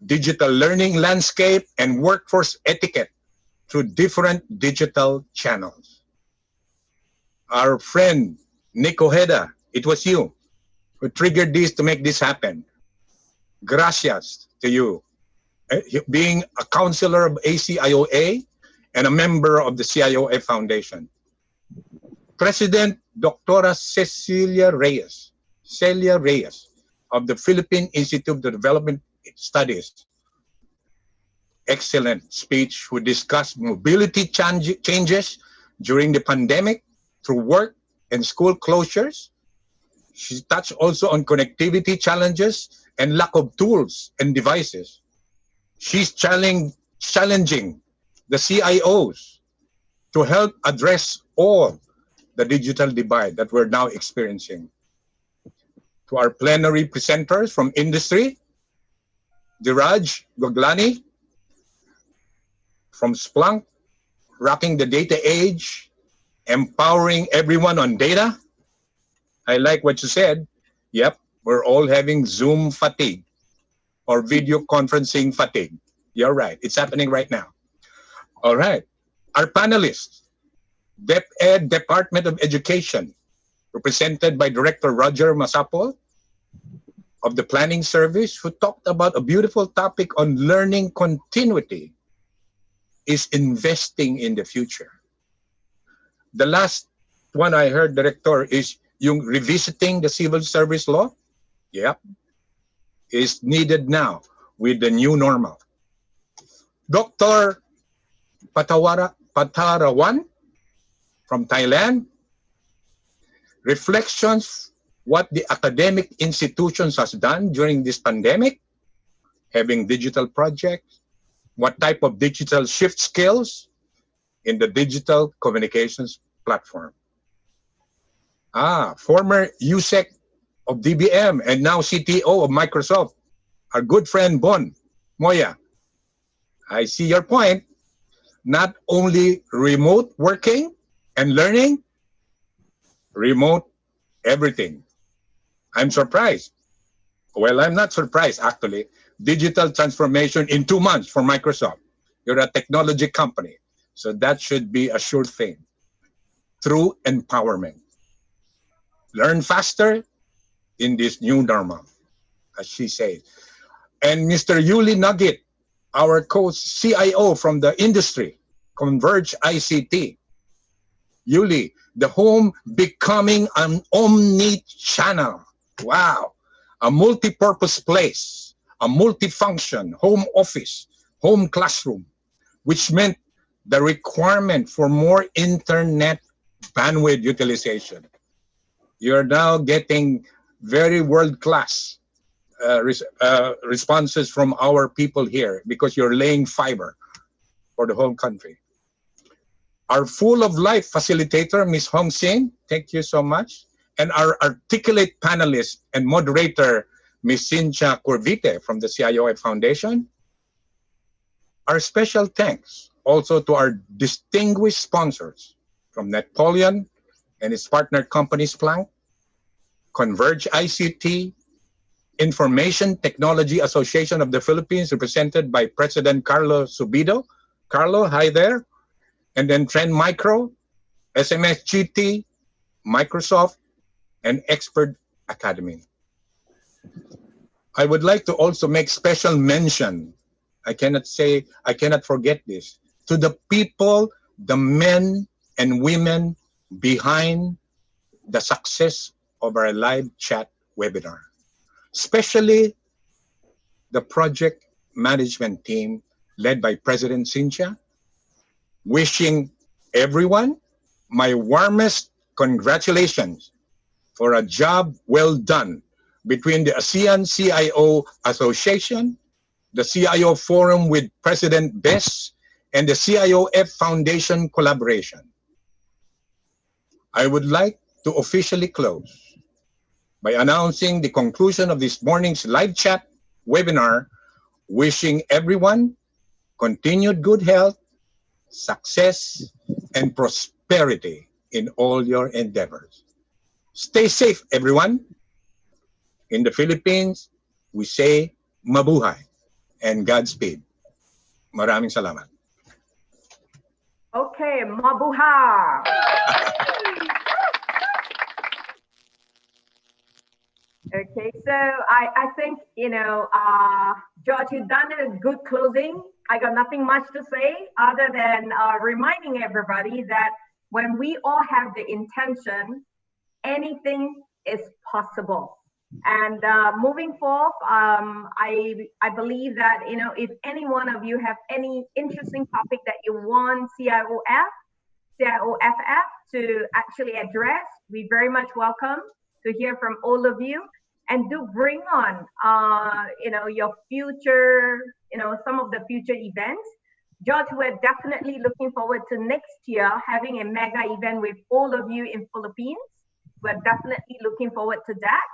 O: digital learning landscape, and workforce etiquette through different digital channels. Our friend, Nick Ojeda, it was you who triggered this to make this happen. Gracias to you. Being a counselor of ACIOA and a member of the CIOF Foundation. President Dr. Celia Reyes of the Philippine Institute of Development Studies. Excellent speech who discussed mobility changes during the pandemic through work and school closures. She touched also on connectivity challenges and lack of tools and devices. She's challenging the CIOs to help address all the digital divide that we're now experiencing. To our plenary presenters from industry, Diraj Goglani from Splunk, rocking the data age, empowering everyone on data. I like what you said. Yep, we're all having Zoom fatigue or video conferencing fatigue. You're right, it's happening right now. All right, our panelists, DepEd Department of Education, represented by Director Roger Masapol of the Planning Service, who talked about a beautiful topic on learning continuity is investing in the future. The last one I heard, Director, is yung revisiting the civil service law. Yep, is needed now with the new normal. Dr. Patarawan from Thailand, reflections what the academic institutions has done during this pandemic, having digital projects, what type of digital shift skills in the digital communications platform. Former USEC of DBM and now CTO of Microsoft, our good friend Bon Moya. I see your point. Not only remote working and learning, remote everything. I'm surprised. Well, I'm not surprised actually. Digital transformation in 2 months for Microsoft. You're a technology company. So that should be a sure thing. Through empowerment. Learn faster in this new normal, as she said. And Mr. Yuli Nugget, our co-CIO from the industry, Converge ICT. Yuli, the home becoming an omni-channel. Wow. A multi-purpose place, a multi-function, home office, home classroom, which meant the requirement for more internet bandwidth utilization. You're now getting very world-class responses from our people here because you're laying fiber for the whole country. Our full of life facilitator, Ms. Hong Sin, thank you so much. And our articulate panelist and moderator, Ms. Cynthia Corvite from the CIOF Foundation. Our special thanks also to our distinguished sponsors from Napoleon and its partner companies Planck, Converge ICT, Information Technology Association of the Philippines, represented by President Carlo Subido. Carlo, hi there. And then Trend Micro, SMSGT, Microsoft, and Expert Academy. I would like to also make special mention, I cannot forget this, to the people, the men and women behind the success of our live chat webinar, especially the project management team led by President Cynthia, wishing everyone my warmest congratulations for a job well done between the ASEAN CIO Association, the CIO Forum with President Bess, and the CIOF Foundation collaboration. I would like to officially close by announcing the conclusion of this morning's live chat webinar, wishing everyone continued good health, success, and prosperity in all your endeavors. Stay safe, everyone. In the Philippines, we say mabuhay and Godspeed. Maraming salamat.
D: Okay, mabuhay. Okay, so I think, George, you've done a good closing. I got nothing much to say other than reminding everybody that when we all have the intention, anything is possible. And moving forward, I believe that, if any one of you have any interesting topic that you want CIOFF to actually address, we very much welcome to hear from all of you. And do bring on, your future, some of the future events. George, we're definitely looking forward to next year having a mega event with all of you in Philippines. We're definitely looking forward to that.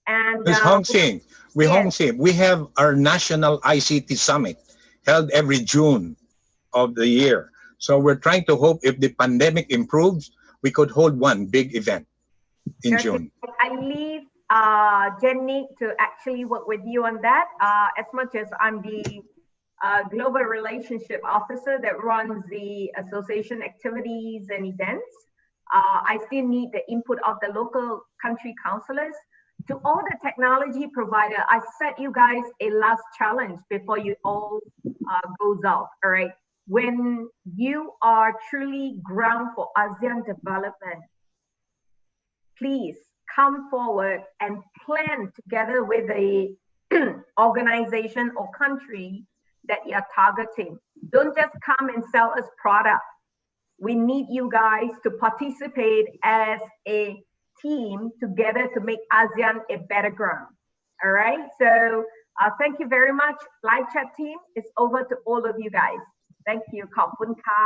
D: And
O: Ms. Hong Sin, we have our National ICT Summit held every June of the year. So we're trying to hope if the pandemic improves, we could hold one big event in June.
D: I leave Jenny to actually work with you on that. As much as I'm the global relationship officer that runs the association activities and events, I still need the input of the local country councillors. To all the technology provider, I set you guys a last challenge before you all goes out. All right, when you are truly ground for ASEAN development, please come forward and plan together with the organization or country that you're targeting. Don't just come and sell us product. We need you guys to participate as a team together to make ASEAN a better ground. All right, so thank you very much. Live chat team is over to all of you guys. Thank you. ขอบคุณค่ะ